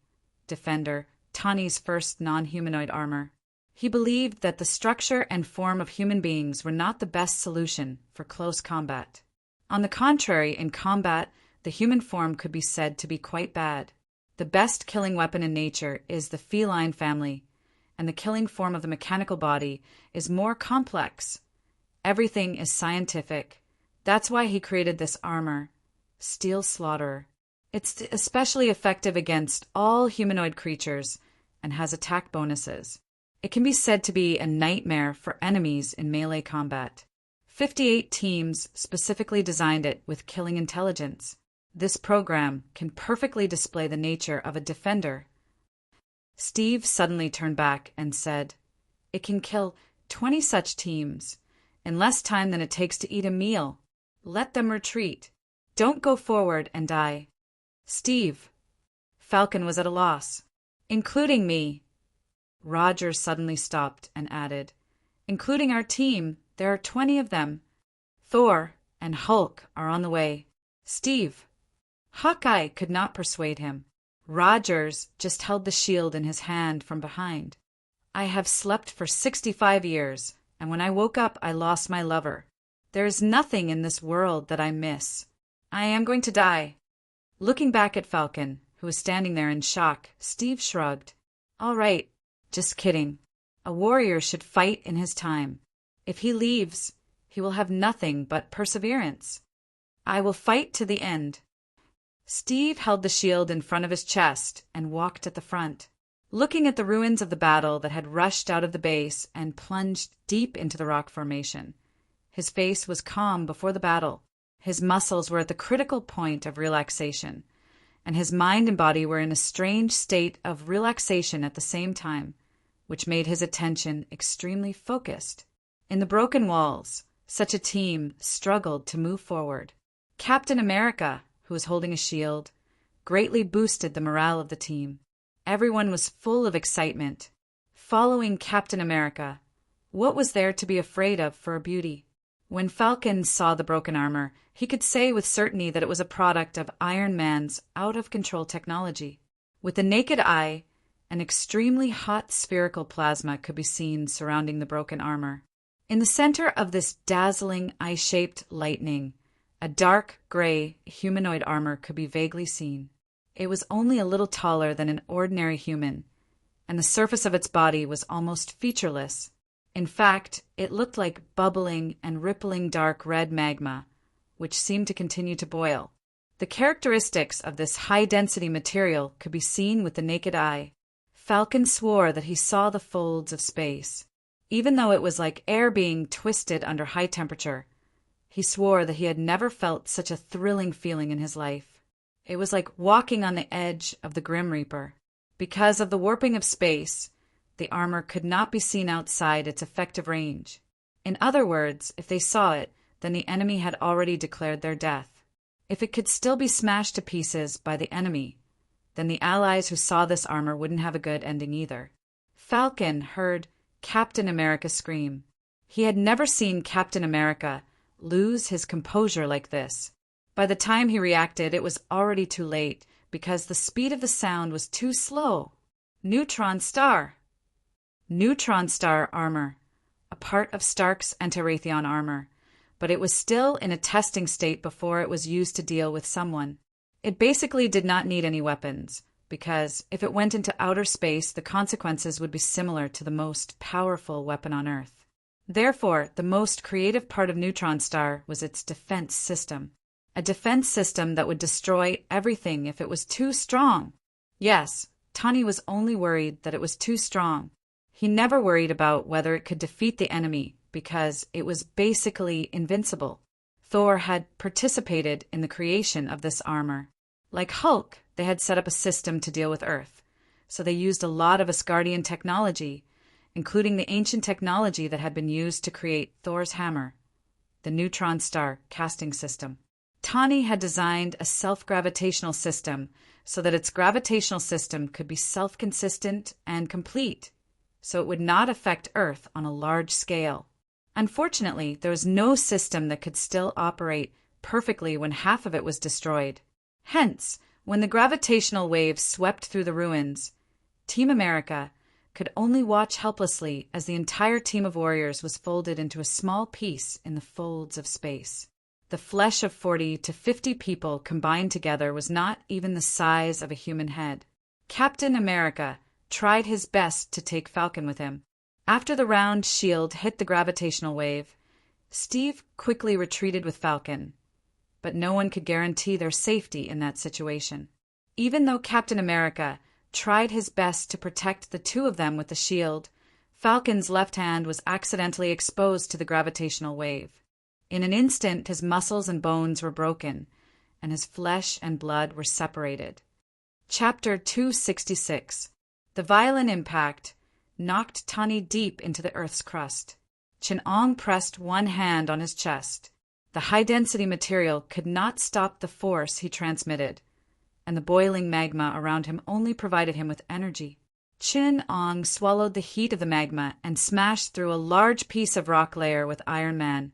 Defender, Tani's first non-humanoid armor. He believed that the structure and form of human beings were not the best solution for close combat. On the contrary, in combat, the human form could be said to be quite bad. The best killing weapon in nature is the feline family, and the killing form of the mechanical body is more complex. Everything is scientific. That's why he created this armor, Steel Slaughterer. It's especially effective against all humanoid creatures and has attack bonuses. It can be said to be a nightmare for enemies in melee combat. 58 teams specifically designed it with killing intelligence. This program can perfectly display the nature of a defender. Steve suddenly turned back and said, "It can kill 20 such teams in less time than it takes to eat a meal. Let them retreat. Don't go forward and die." "Steve." Falcon was at a loss. "Including me." Roger suddenly stopped and added, "Including our team, there are 20 of them. Thor and Hulk are on the way." "Steve." Hawkeye could not persuade him. Rogers just held the shield in his hand from behind. "I have slept for 65 years, and when I woke up I lost my lover. There is nothing in this world that I miss. I am going to die." Looking back at Falcon, who was standing there in shock, Steve shrugged. "All right, just kidding. A warrior should fight in his time. If he leaves, he will have nothing but perseverance. I will fight to the end." Steve held the shield in front of his chest and walked at the front, looking at the ruins of the battle that had rushed out of the base and plunged deep into the rock formation. His face was calm before the battle. His muscles were at the critical point of relaxation, and his mind and body were in a strange state of relaxation at the same time, which made his attention extremely focused. In the broken walls, such a team struggled to move forward. Captain America, who was holding a shield, greatly boosted the morale of the team. Everyone was full of excitement. Following Captain America, what was there to be afraid of for a beauty? When Falcon saw the broken armor, he could say with certainty that it was a product of Iron Man's out-of-control technology. With the naked eye, an extremely hot spherical plasma could be seen surrounding the broken armor. In the center of this dazzling eye-shaped lightning, a dark gray humanoid armor could be vaguely seen. It was only a little taller than an ordinary human, and the surface of its body was almost featureless. In fact, it looked like bubbling and rippling dark red magma, which seemed to continue to boil. The characteristics of this high-density material could be seen with the naked eye. Falcon swore that he saw the folds of space. Even though it was like air being twisted under high temperature, he swore that he had never felt such a thrilling feeling in his life. It was like walking on the edge of the Grim Reaper. Because of the warping of space, the armor could not be seen outside its effective range. In other words, if they saw it, then the enemy had already declared their death. If it could still be smashed to pieces by the enemy, then the allies who saw this armor wouldn't have a good ending either. Falcon heard Captain America scream. He had never seen Captain America lose his composure like this. By the time he reacted, it was already too late, because the speed of the sound was too slow. Neutron Star. Neutron Star armor, a part of Stark's anti-Raytheon armor, but it was still in a testing state before it was used to deal with someone. It basically did not need any weapons, because if it went into outer space, the consequences would be similar to the most powerful weapon on Earth. Therefore, the most creative part of Neutron Star was its defense system. A defense system that would destroy everything if it was too strong. Yes, Tani was only worried that it was too strong. He never worried about whether it could defeat the enemy, because it was basically invincible. Thor had participated in the creation of this armor. Like Hulk, they had set up a system to deal with Earth, so they used a lot of Asgardian technology, including the ancient technology that had been used to create Thor's hammer, the Neutron Star casting system. Tani had designed a self-gravitational system so that its gravitational system could be self-consistent and complete, so it would not affect Earth on a large scale. Unfortunately, there was no system that could still operate perfectly when half of it was destroyed. Hence, when the gravitational waves swept through the ruins, Team America could only watch helplessly as the entire team of warriors was folded into a small piece in the folds of space. The flesh of 40 to 50 people combined together was not even the size of a human head. Captain America tried his best to take Falcon with him. After the round shield hit the gravitational wave, Steve quickly retreated with Falcon, but no one could guarantee their safety in that situation. Even though Captain America tried his best to protect the two of them with the shield, Falcon's left hand was accidentally exposed to the gravitational wave. In an instant, his muscles and bones were broken, and his flesh and blood were separated. Chapter 266. The violent impact knocked Tani deep into the Earth's crust. Chin-Ong pressed one hand on his chest. The high-density material could not stop the force he transmitted, and the boiling magma around him only provided him with energy. Chin-Ong swallowed the heat of the magma and smashed through a large piece of rock layer with Iron Man,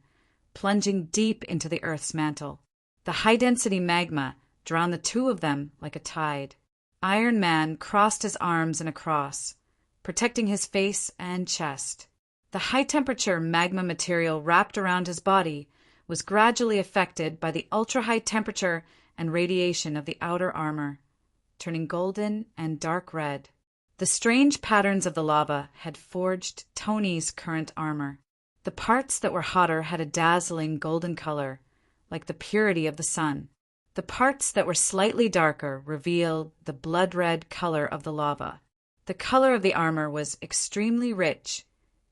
plunging deep into the Earth's mantle. The high-density magma drowned the two of them like a tide. Iron Man crossed his arms in a cross, protecting his face and chest. The high-temperature magma material wrapped around his body was gradually affected by the ultra-high temperature and radiation of the outer armor, turning golden and dark red. The strange patterns of the lava had forged Tony's current armor. The parts that were hotter had a dazzling golden color, like the purity of the sun. The parts that were slightly darker revealed the blood-red color of the lava. The color of the armor was extremely rich,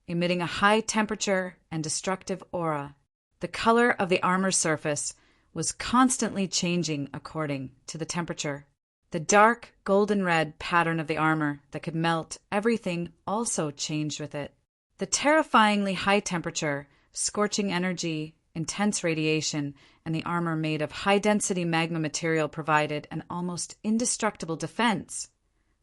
emitting a high temperature and destructive aura. The color of the armor surface was constantly changing according to the temperature. The dark, golden-red pattern of the armor that could melt everything also changed with it. The terrifyingly high temperature, scorching energy, intense radiation, and the armor made of high-density magma material provided an almost indestructible defense.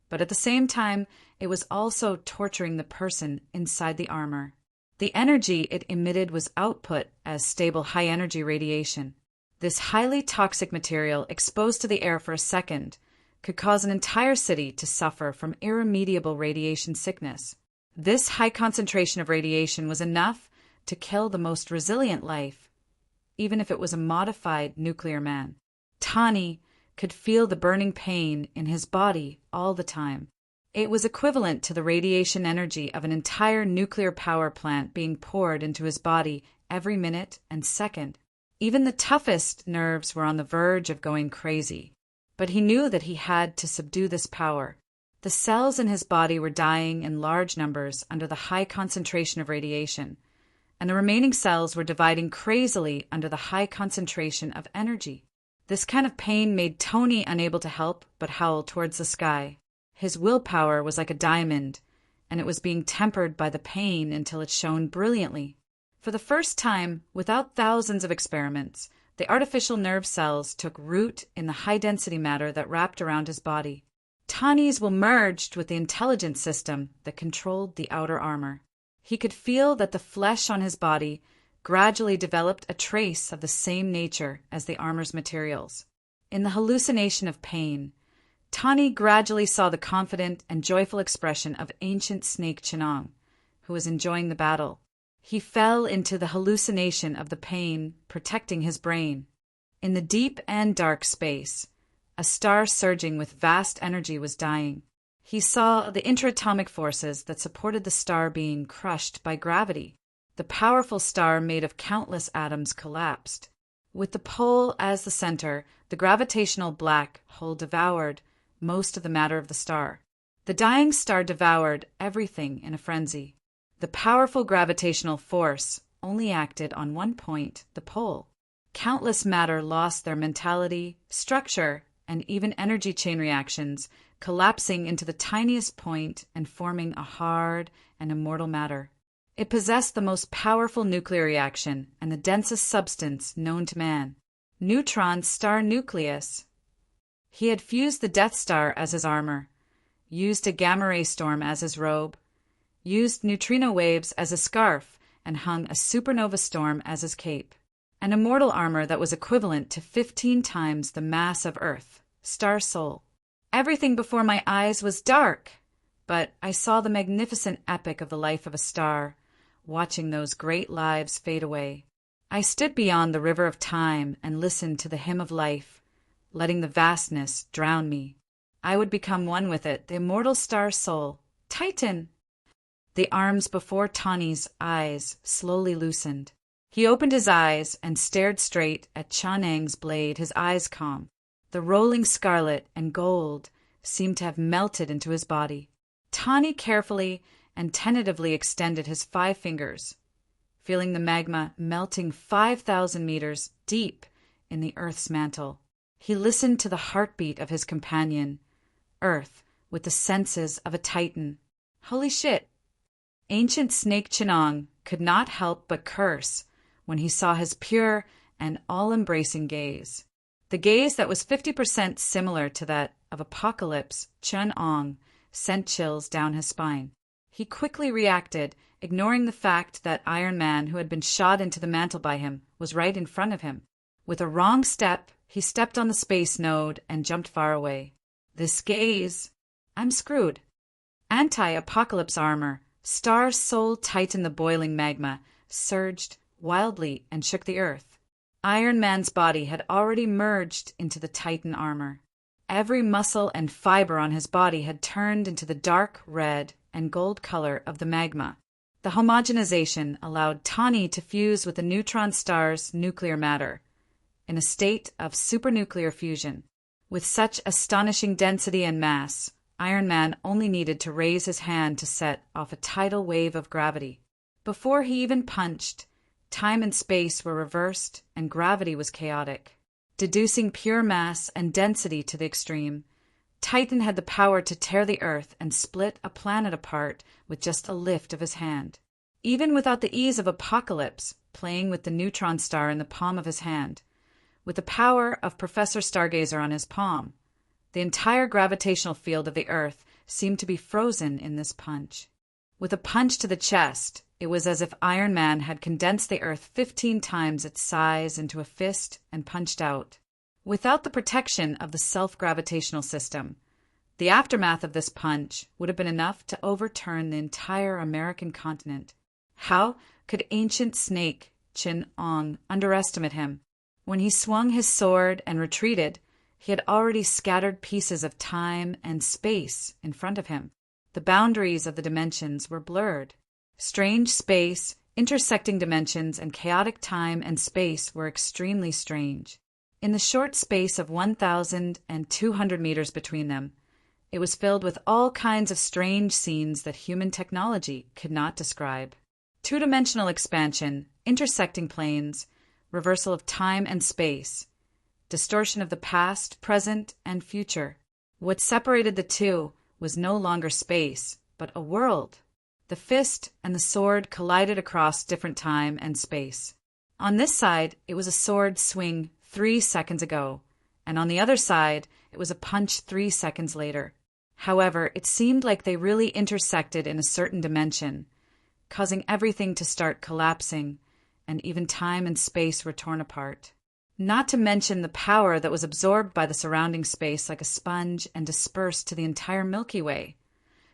But at the same time, it was also torturing the person inside the armor. The energy it emitted was output as stable high-energy radiation. This highly toxic material, exposed to the air for a second, could cause an entire city to suffer from irremediable radiation sickness. This high concentration of radiation was enough to kill the most resilient life, even if it was a modified nuclear man. Tani could feel the burning pain in his body all the time. It was equivalent to the radiation energy of an entire nuclear power plant being poured into his body every minute and second. Even the toughest nerves were on the verge of going crazy. But he knew that he had to subdue this power. The cells in his body were dying in large numbers under the high concentration of radiation, and the remaining cells were dividing crazily under the high concentration of energy. This kind of pain made Tony unable to help but howl towards the sky. His willpower was like a diamond, and it was being tempered by the pain until it shone brilliantly. For the first time, without thousands of experiments, the artificial nerve cells took root in the high-density matter that wrapped around his body. Tani's will merged with the intelligence system that controlled the outer armor. He could feel that the flesh on his body gradually developed a trace of the same nature as the armor's materials. In the hallucination of pain, Tani gradually saw the confident and joyful expression of ancient snake Chin-Ong, who was enjoying the battle. He fell into the hallucination of the pain protecting his brain. In the deep and dark space, a star surging with vast energy was dying. He saw the intraatomic forces that supported the star being crushed by gravity. The powerful star made of countless atoms collapsed. With the pole as the center, the gravitational black hole devoured most of the matter of the star. The dying star devoured everything in a frenzy. The powerful gravitational force only acted on one point, the pole. Countless matter lost their mentality, structure, and even energy chain reactions, collapsing into the tiniest point and forming a hard and immortal matter. It possessed the most powerful nuclear reaction and the densest substance known to man, neutron star nucleus. He had fused the Death Star as his armor, used a gamma-ray storm as his robe, used neutrino waves as a scarf, and hung a supernova storm as his cape. An immortal armor that was equivalent to 15 times the mass of Earth, Star Soul. Everything before my eyes was dark, but I saw the magnificent epic of the life of a star, watching those great lives fade away. I stood beyond the river of time and listened to the hymn of life, letting the vastness drown me. I would become one with it, the immortal star soul. Titan! The arms before Tani's eyes slowly loosened. He opened his eyes and stared straight at Chang's blade, his eyes calm. The rolling scarlet and gold seemed to have melted into his body. Tani carefully and tentatively extended his 5 fingers, feeling the magma melting 5,000 meters deep in the Earth's mantle. He listened to the heartbeat of his companion, Earth, with the senses of a titan. Holy shit! Ancient snake Chinong could not help but curse when he saw his pure and all-embracing gaze. The gaze that was 50% similar to that of Apocalypse Chinong sent chills down his spine. He quickly reacted, ignoring the fact that Iron Man, who had been shot into the mantle by him, was right in front of him. With a wrong step, he stepped on the space node and jumped far away. This gaze... I'm screwed. Anti-apocalypse armor, Star Soul Titan the boiling magma, surged wildly and shook the earth. Iron Man's body had already merged into the Titan armor. Every muscle and fiber on his body had turned into the dark red and gold color of the magma. The homogenization allowed Tani to fuse with the neutron star's nuclear matter, in a state of supernuclear fusion. With such astonishing density and mass, Iron Man only needed to raise his hand to set off a tidal wave of gravity. Before he even punched, time and space were reversed and gravity was chaotic. Deducing pure mass and density to the extreme, Titan had the power to tear the Earth and split a planet apart with just a lift of his hand. Even without the ease of Apocalypse, playing with the neutron star in the palm of his hand, with the power of Professor Stargazer on his palm, the entire gravitational field of the Earth seemed to be frozen in this punch. With a punch to the chest, it was as if Iron Man had condensed the Earth 15 times its size into a fist and punched out. Without the protection of the self-gravitational system, the aftermath of this punch would have been enough to overturn the entire American continent. How could ancient snake Chin-Ong underestimate him? When he swung his sword and retreated, he had already scattered pieces of time and space in front of him. The boundaries of the dimensions were blurred. Strange space, intersecting dimensions, and chaotic time and space were extremely strange. In the short space of 1,200 meters between them, it was filled with all kinds of strange scenes that human technology could not describe. Two-dimensional expansion, intersecting planes, reversal of time and space, distortion of the past, present, and future. What separated the two was no longer space, but a world. The fist and the sword collided across different time and space. On this side, it was a sword swing 3 seconds ago, and on the other side, it was a punch 3 seconds later. However, it seemed like they really intersected in a certain dimension, causing everything to start collapsing, and even time and space were torn apart. Not to mention the power that was absorbed by the surrounding space like a sponge and dispersed to the entire Milky Way.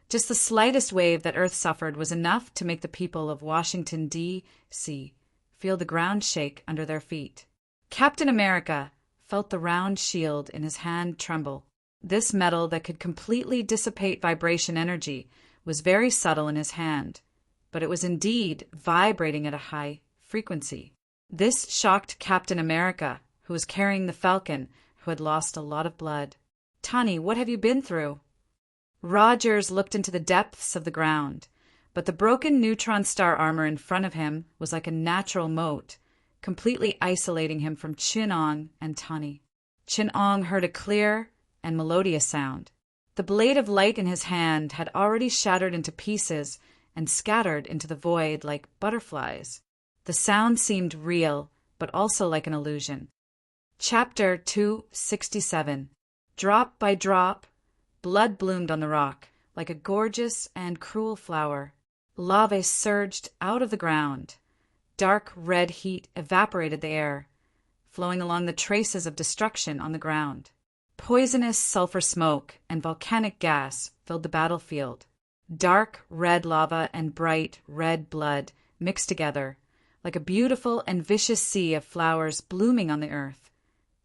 Just the slightest wave that Earth suffered was enough to make the people of Washington, D.C. feel the ground shake under their feet. Captain America felt the round shield in his hand tremble. This metal that could completely dissipate vibration energy was very subtle in his hand, but it was indeed vibrating at a high frequency. This shocked Captain America, who was carrying the Falcon, who had lost a lot of blood. "Tani, what have you been through?" Rogers looked into the depths of the ground, but the broken neutron star armor in front of him was like a natural moat, completely isolating him from Chin-Ong and Tani. Chin-Ong heard a clear and melodious sound. The blade of light in his hand had already shattered into pieces and scattered into the void like butterflies. The sound seemed real, but also like an illusion. Chapter 267. Drop by drop, blood bloomed on the rock, like a gorgeous and cruel flower. Lava surged out of the ground. Dark red heat evaporated the air, flowing along the traces of destruction on the ground. Poisonous sulfur smoke and volcanic gas filled the battlefield. Dark red lava and bright red blood mixed together, like a beautiful and vicious sea of flowers blooming on the earth,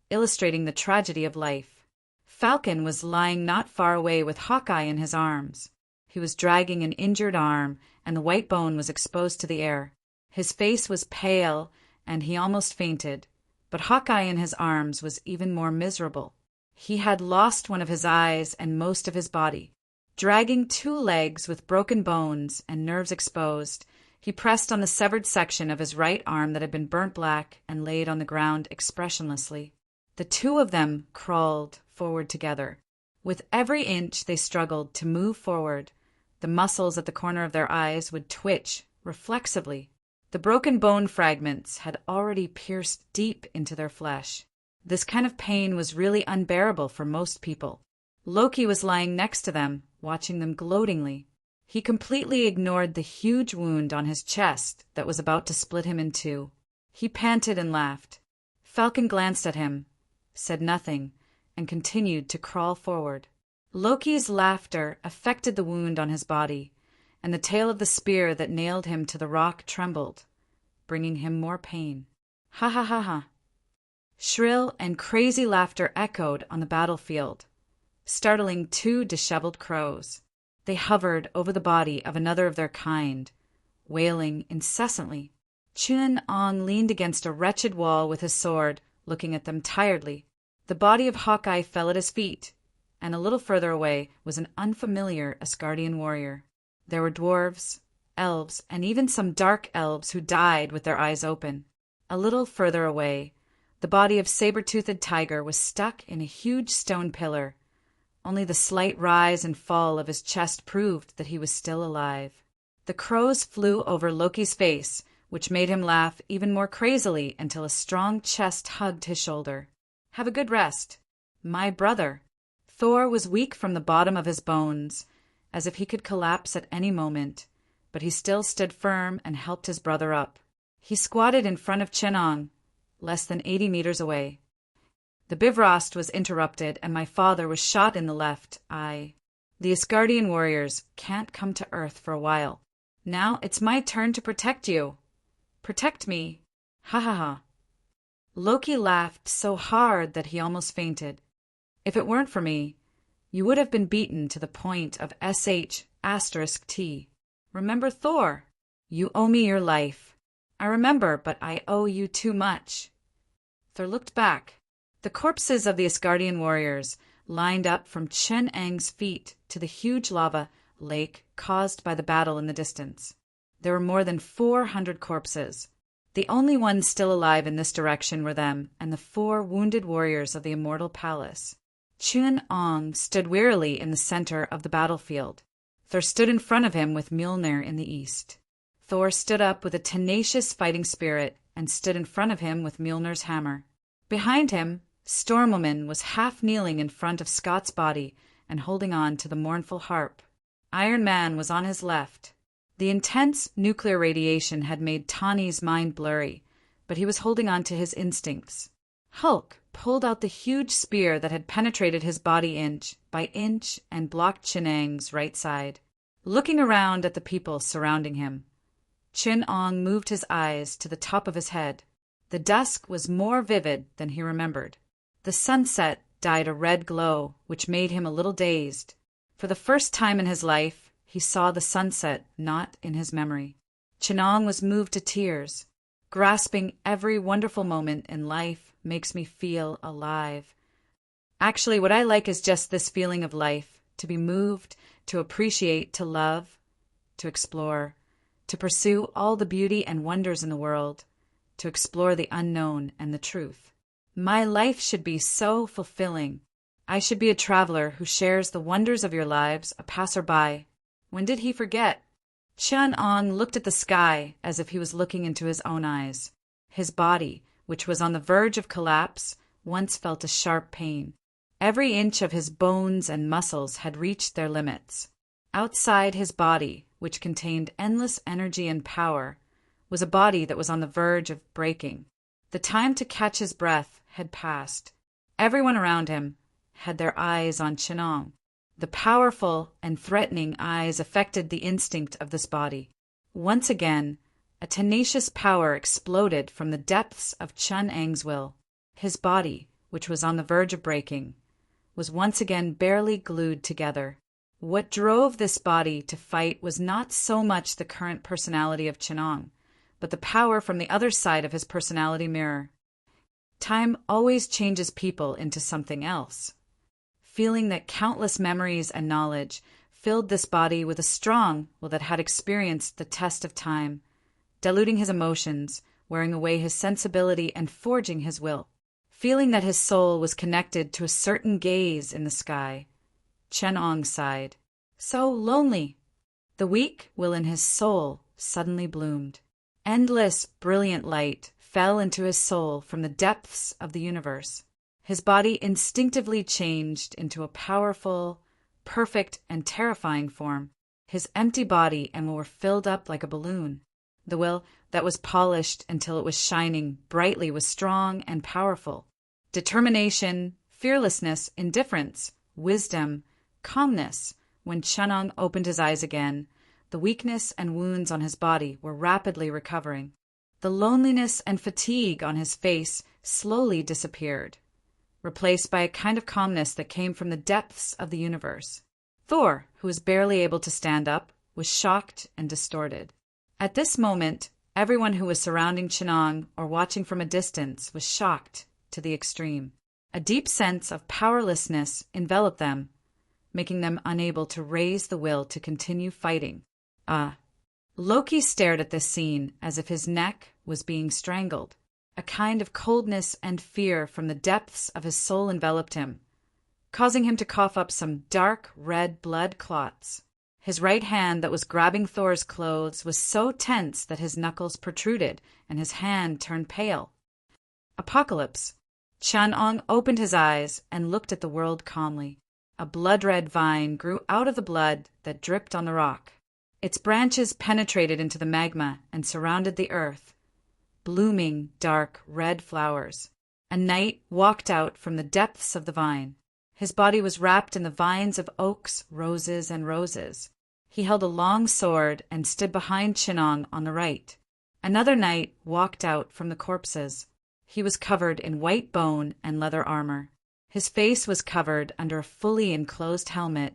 illustrating the tragedy of life. Falcon was lying not far away with Hawkeye in his arms. He was dragging an injured arm, and the white bone was exposed to the air. His face was pale, and he almost fainted, but Hawkeye in his arms was even more miserable. He had lost one of his eyes and most of his body. Dragging 2 legs with broken bones and nerves exposed, he pressed on the severed section of his right arm that had been burnt black and laid on the ground expressionlessly. The 2 of them crawled forward together. With every inch they struggled to move forward, the muscles at the corner of their eyes would twitch reflexively. The broken bone fragments had already pierced deep into their flesh. This kind of pain was really unbearable for most people. Loki was lying next to them, watching them gloatingly. He completely ignored the huge wound on his chest that was about to split him in 2. He panted and laughed. Falcon glanced at him, said nothing, and continued to crawl forward. Loki's laughter affected the wound on his body, and the tail of the spear that nailed him to the rock trembled, bringing him more pain. Ha ha ha ha! Shrill and crazy laughter echoed on the battlefield, startling 2 disheveled crows. They hovered over the body of another of their kind, wailing incessantly. Chun-Ong leaned against a wretched wall with his sword, looking at them tiredly. The body of Hawkeye fell at his feet, and a little further away was an unfamiliar Asgardian warrior. There were dwarves, elves, and even some dark elves who died with their eyes open. A little further away, the body of saber-toothed tiger was stuck in a huge stone pillar. Only the slight rise and fall of his chest proved that he was still alive. The crows flew over Loki's face, which made him laugh even more crazily until a strong chest hugged his shoulder. Have a good rest. My brother. Thor was weak from the bottom of his bones, as if he could collapse at any moment, but he still stood firm and helped his brother up. He squatted in front of Chun-Ong, less than 80 meters away. The Bifrost was interrupted, and my father was shot in the left eye. The Asgardian warriors can't come to Earth for a while. Now it's my turn to protect you. Protect me. Ha ha ha. Loki laughed so hard that he almost fainted. If it weren't for me, you would have been beaten to the point of sh*T. Remember Thor? You owe me your life. I remember, but I owe you too much. Thor looked back. The corpses of the Asgardian warriors lined up from Chun-Ang's feet to the huge lava lake caused by the battle in the distance. There were more than 400 corpses. The only ones still alive in this direction were them and the 4 wounded warriors of the Immortal Palace. Chun-Ong stood wearily in the center of the battlefield. Thor stood in front of him with Mjolnir in the east. Thor stood up with a tenacious fighting spirit and stood in front of him with Mjolnir's hammer. Behind him, Stormwoman was half kneeling in front of Scott's body and holding on to the mournful harp. Iron Man was on his left. The intense nuclear radiation had made Tawny's mind blurry, but he was holding on to his instincts. Hulk pulled out the huge spear that had penetrated his body inch by inch and blocked Chun-Ang's right side. Looking around at the people surrounding him, Chun-Ong moved his eyes to the top of his head. The dusk was more vivid than he remembered. The sunset dyed a red glow, which made him a little dazed. For the first time in his life, he saw the sunset not in his memory. Chun-Ong was moved to tears. Grasping every wonderful moment in life makes me feel alive. Actually, what I like is just this feeling of life, to be moved, to appreciate, to love, to explore, to pursue all the beauty and wonders in the world, to explore the unknown and the truth. My life should be so fulfilling. I should be a traveler who shares the wonders of your lives, a passerby. When did he forget? Chun-Ong looked at the sky as if he was looking into his own eyes. His body, which was on the verge of collapse, once felt a sharp pain. Every inch of his bones and muscles had reached their limits. Outside his body, which contained endless energy and power, was a body that was on the verge of breaking. The time to catch his breath had passed. Everyone around him had their eyes on Chun-Ong. The powerful and threatening eyes affected the instinct of this body. Once again, A tenacious power exploded from the depths of Chun Ang's will. His body, which was on the verge of breaking, was once again barely glued together. What drove this body to fight was not so much the current personality of Chenong, but the power from the other side of his personality mirror. Time always changes people into something else. Feeling that countless memories and knowledge filled this body with a strong will that had experienced the test of time, diluting his emotions, wearing away his sensibility and forging his will. Feeling that his soul was connected to a certain gaze in the sky, Chenong sighed. So lonely. The weak will in his soul suddenly bloomed. Endless, brilliant light fell into his soul from the depths of the universe. His body instinctively changed into a powerful, perfect, and terrifying form. His empty body and will were filled up like a balloon. The will that was polished until it was shining brightly was strong and powerful. Determination, fearlessness, indifference, wisdom, calmness. When Chenong opened his eyes again, the weakness and wounds on his body were rapidly recovering. The loneliness and fatigue on his face slowly disappeared, replaced by a kind of calmness that came from the depths of the universe. Thor, who was barely able to stand up, was shocked and distorted. At this moment, everyone who was surrounding Chenong or watching from a distance was shocked to the extreme. A deep sense of powerlessness enveloped them, making them unable to raise the will to continue fighting. Loki stared at this scene as if his neck was being strangled. A kind of coldness and fear from the depths of his soul enveloped him, causing him to cough up some dark red blood clots. His right hand that was grabbing Thor's clothes was so tense that his knuckles protruded and his hand turned pale. Apocalypse. Chenong opened his eyes and looked at the world calmly. A blood-red vine grew out of the blood that dripped on the rock. Its branches penetrated into the magma and surrounded the earth, blooming dark red flowers. A knight walked out from the depths of the vine. His body was wrapped in the vines of oaks, roses, and roses. He held a long sword and stood behind Chenong on the right. Another knight walked out from the corpses. He was covered in white bone and leather armor. His face was covered under a fully enclosed helmet.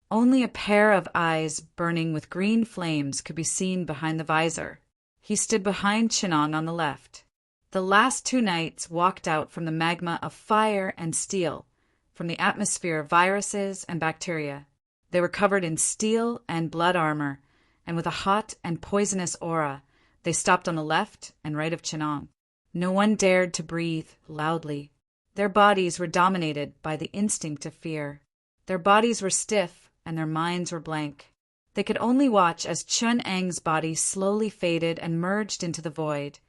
Only a pair of eyes burning with green flames could be seen behind the visor. He stood behind Chenong on the left. The last two knights walked out from the magma of fire and steel, from the atmosphere of viruses and bacteria. They were covered in steel and blood armor, and with a hot and poisonous aura, they stopped on the left and right of Chenong. No one dared to breathe loudly. Their bodies were dominated by the instinct of fear. Their bodies were stiff and their minds were blank. They could only watch as Chun Ang's body slowly faded and merged into the void,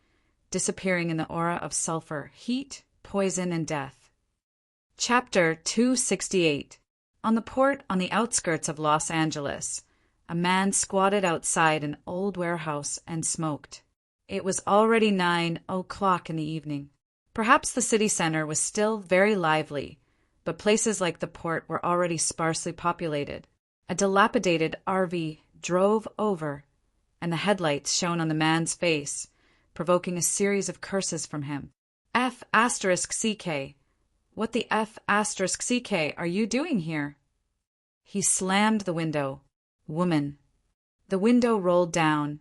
disappearing in the aura of sulfur, heat, poison, and death. Chapter 268. On the port on the outskirts of Los Angeles, a man squatted outside an old warehouse and smoked. It was already 9:00 in the evening. Perhaps the city center was still very lively, but places like the port were already sparsely populated. A dilapidated RV drove over, and the headlights shone on the man's face, provoking a series of curses from him. F*CK. What the F*CK are you doing here? He slammed the window. Woman. The window rolled down,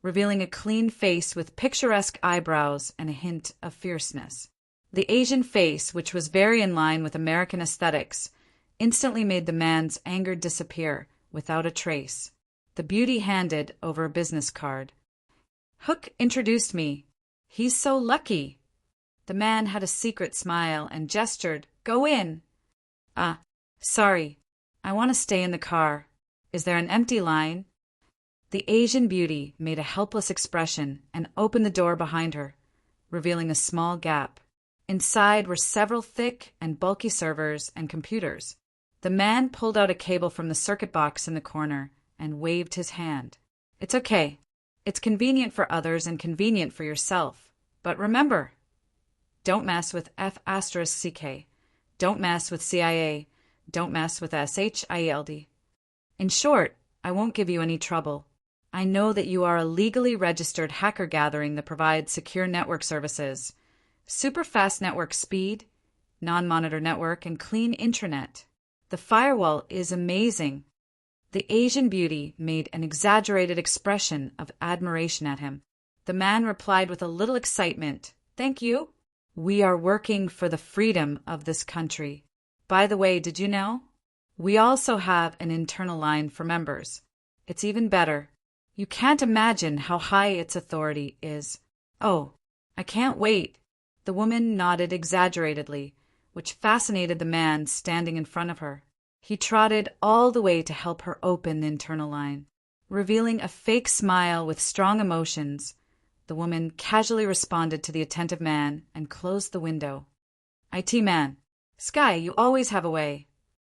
revealing a clean face with picturesque eyebrows and a hint of fierceness. The Asian face, which was very in line with American aesthetics, instantly made the man's anger disappear without a trace. The beauty handed over a business card. Hook introduced me. He's so lucky. The man had a secret smile and gestured, Go in. Sorry. I want to stay in the car. Is there an empty line? The Asian beauty made a helpless expression and opened the door behind her, revealing a small gap. Inside were several thick and bulky servers and computers. The man pulled out a cable from the circuit box in the corner and waved his hand. It's okay. It's convenient for others and convenient for yourself. But remember, don't mess with F*CK. Don't mess with CIA. Don't mess with SHIELD. In short, I won't give you any trouble. I know that you are a legally registered hacker gathering that provides secure network services, super fast network speed, non-monitor network, and clean intranet. The firewall is amazing. The Asian beauty made an exaggerated expression of admiration at him. The man replied with a little excitement, "Thank you. We are working for the freedom of this country. By the way, did you know? We also have an internal line for members. It's even better. You can't imagine how high its authority is. Oh, I can't wait." The woman nodded exaggeratedly, which fascinated the man standing in front of her. He trotted all the way to help her open the internal line. Revealing a fake smile with strong emotions, the woman casually responded to the attentive man and closed the window. IT man, Sky, you always have a way.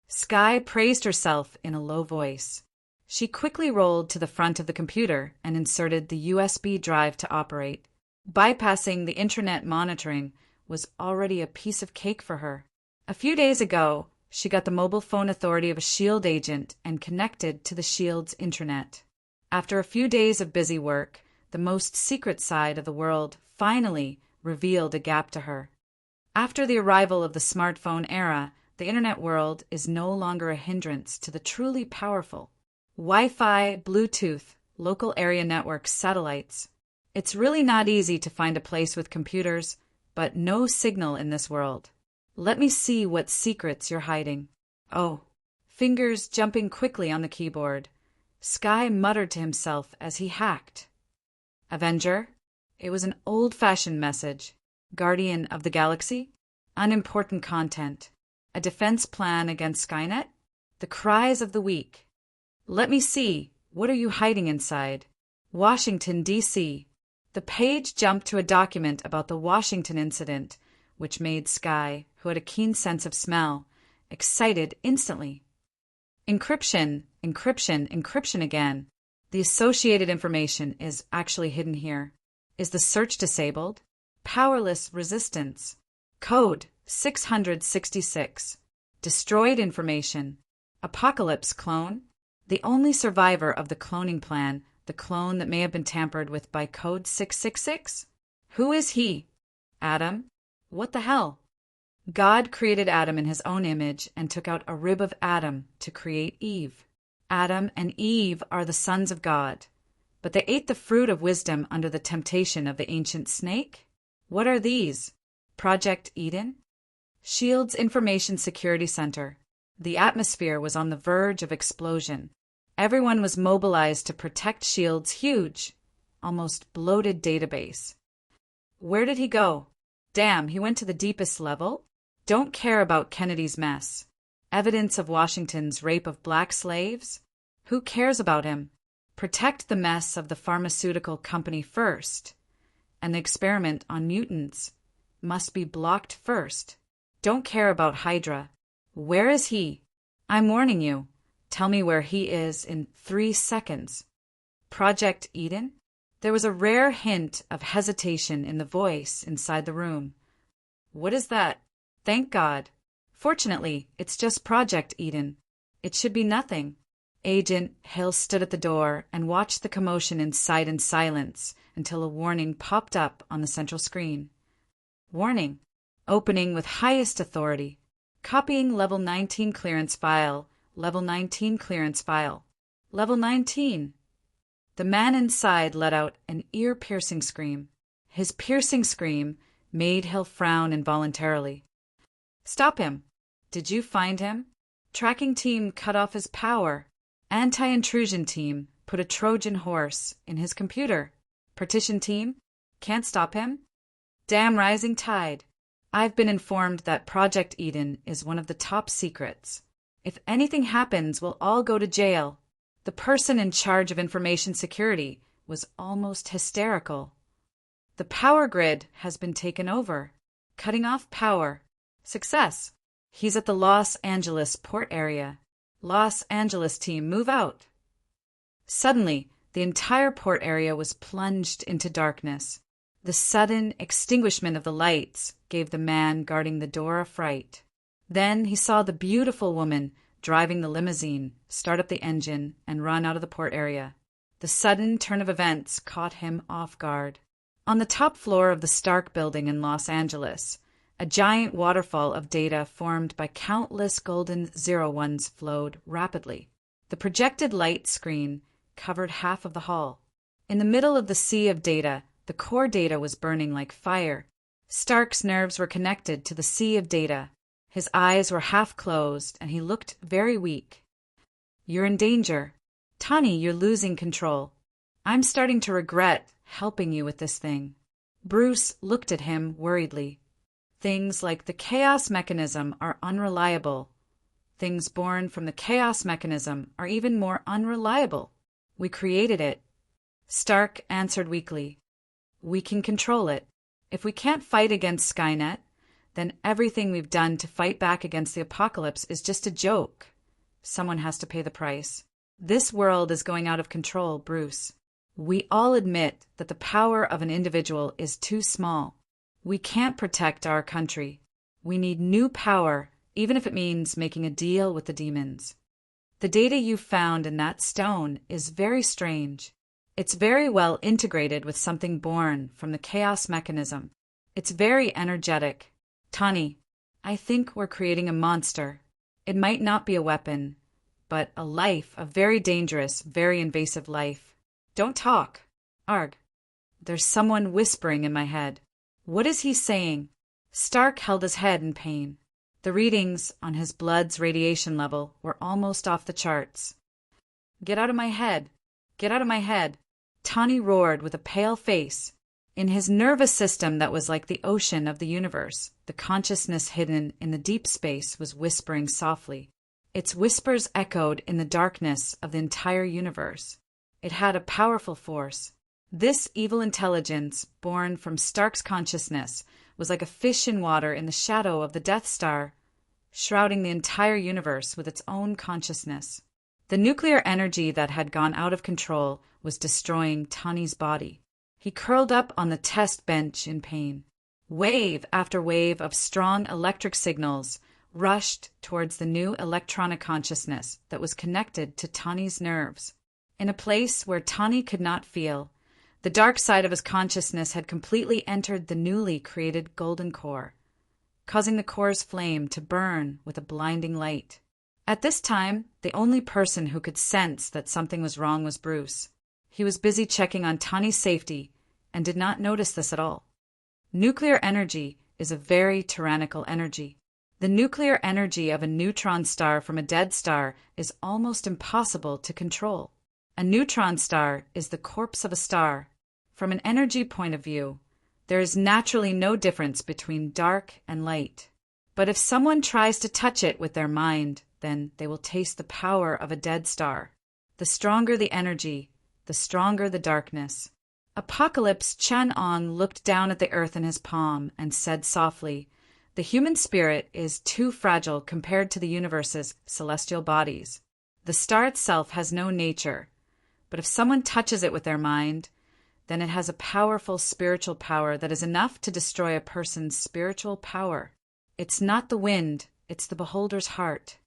Sky praised herself in a low voice. She quickly rolled to the front of the computer and inserted the USB drive to operate. Bypassing the intranet monitoring was already a piece of cake for her. A few days ago, she got the mobile phone authority of a SHIELD agent and connected to the SHIELD's intranet. After a few days of busy work, the most secret side of the world finally revealed a gap to her. After the arrival of the smartphone era, the internet world is no longer a hindrance to the truly powerful Wi-Fi, Bluetooth, local area networks, satellites. It's really not easy to find a place with computers, but no signal in this world. Let me see what secrets you're hiding. Oh, fingers jumping quickly on the keyboard. Sky muttered to himself as he hacked. Avenger? It was an old-fashioned message. Guardian of the Galaxy? Unimportant content. A defense plan against Skynet? The cries of the weak. Let me see. What are you hiding inside? Washington, D.C. The page jumped to a document about the Washington incident, which made Sky, who had a keen sense of smell, excited instantly. Encryption, encryption, encryption again. The associated information is actually hidden here. Is the search disabled? Powerless resistance. Code 666. Destroyed information. Apocalypse clone. The only survivor of the cloning plan, the clone that may have been tampered with by code 666? Who is he? Adam? What the hell? God created Adam in his own image and took out a rib of Adam to create Eve. Adam and Eve are the sons of God, but they ate the fruit of wisdom under the temptation of the ancient snake? What are these? Project Eden? SHIELD's Information Security Center. The atmosphere was on the verge of explosion. Everyone was mobilized to protect SHIELD's huge, almost bloated database. Where did he go? Damn, he went to the deepest level? Don't care about Kennedy's mess. Evidence of Washington's rape of black slaves? Who cares about him? Protect the mess of the pharmaceutical company first. An experiment on mutants must be blocked first. Don't care about Hydra. Where is he? I'm warning you. Tell me where he is in 3 seconds. Project Eden? There was a rare hint of hesitation in the voice inside the room. What is that? Thank God. Fortunately, it's just Project Eden. It should be nothing. Agent Hill stood at the door and watched the commotion inside in silence until a warning popped up on the central screen. Warning. Opening with highest authority. Copying Level 19 clearance file. Level 19 clearance file. Level 19. The man inside let out an ear-piercing scream. His piercing scream made Hill frown involuntarily. Stop him. Did you find him? Tracking team cut off his power. Anti-intrusion team put a Trojan horse in his computer. Partition team? Can't stop him? Damn rising tide. I've been informed that Project Eden is one of the top secrets. If anything happens, we'll all go to jail. The person in charge of information security was almost hysterical. The power grid has been taken over. Cutting off power. Success. He's at the Los Angeles port area. Los Angeles team, move out. Suddenly, the entire port area was plunged into darkness. The sudden extinguishment of the lights gave the man guarding the door a fright. Then he saw the beautiful woman driving the limousine start up the engine and run out of the port area. The sudden turn of events caught him off guard. On the top floor of the Stark building in Los Angeles, a giant waterfall of data formed by countless golden 01s flowed rapidly. The projected light screen covered half of the hall. In the middle of the sea of data, the core data was burning like fire. Stark's nerves were connected to the sea of data. His eyes were half closed, and he looked very weak. "You're in danger. Tani, you're losing control. I'm starting to regret helping you with this thing." Bruce looked at him worriedly. "Things like the chaos mechanism are unreliable. Things born from the chaos mechanism are even more unreliable. We created it." Stark answered weakly. "We can control it. If we can't fight against Skynet, then everything we've done to fight back against the apocalypse is just a joke. Someone has to pay the price. This world is going out of control, Bruce. We all admit that the power of an individual is too small. We can't protect our country. We need new power, even if it means making a deal with the demons. The data you found in that stone is very strange. It's very well integrated with something born from the chaos mechanism. It's very energetic. Tani, I think we're creating a monster. It might not be a weapon, but a life, a very dangerous, very invasive life. Don't talk. Arg. There's someone whispering in my head. What is he saying?" Stark held his head in pain. The readings on his blood's radiation level were almost off the charts. "Get out of my head! Get out of my head!" Tani roared with a pale face. In his nervous system that was like the ocean of the universe, the consciousness hidden in the deep space was whispering softly. Its whispers echoed in the darkness of the entire universe. It had a powerful force. This evil intelligence, born from Stark's consciousness, was like a fish in water in the shadow of the Death Star, shrouding the entire universe with its own consciousness. The nuclear energy that had gone out of control was destroying Tani's body. He curled up on the test bench in pain. Wave after wave of strong electric signals rushed towards the new electronic consciousness that was connected to Tani's nerves. In a place where Tani could not feel, the dark side of his consciousness had completely entered the newly created golden core, causing the core's flame to burn with a blinding light. At this time, the only person who could sense that something was wrong was Bruce. He was busy checking on Tani's safety and did not notice this at all. Nuclear energy is a very tyrannical energy. The nuclear energy of a neutron star from a dead star is almost impossible to control. A neutron star is the corpse of a star. From an energy point of view, there is naturally no difference between dark and light. But if someone tries to touch it with their mind, then they will taste the power of a dead star. The stronger the energy, the stronger the darkness. Apocalypse Chen-On looked down at the earth in his palm and said softly, "The human spirit is too fragile compared to the universe's celestial bodies. The star itself has no nature, but if someone touches it with their mind, then it has a powerful spiritual power that is enough to destroy a person's spiritual power. It's not the wind, it's the beholder's heart."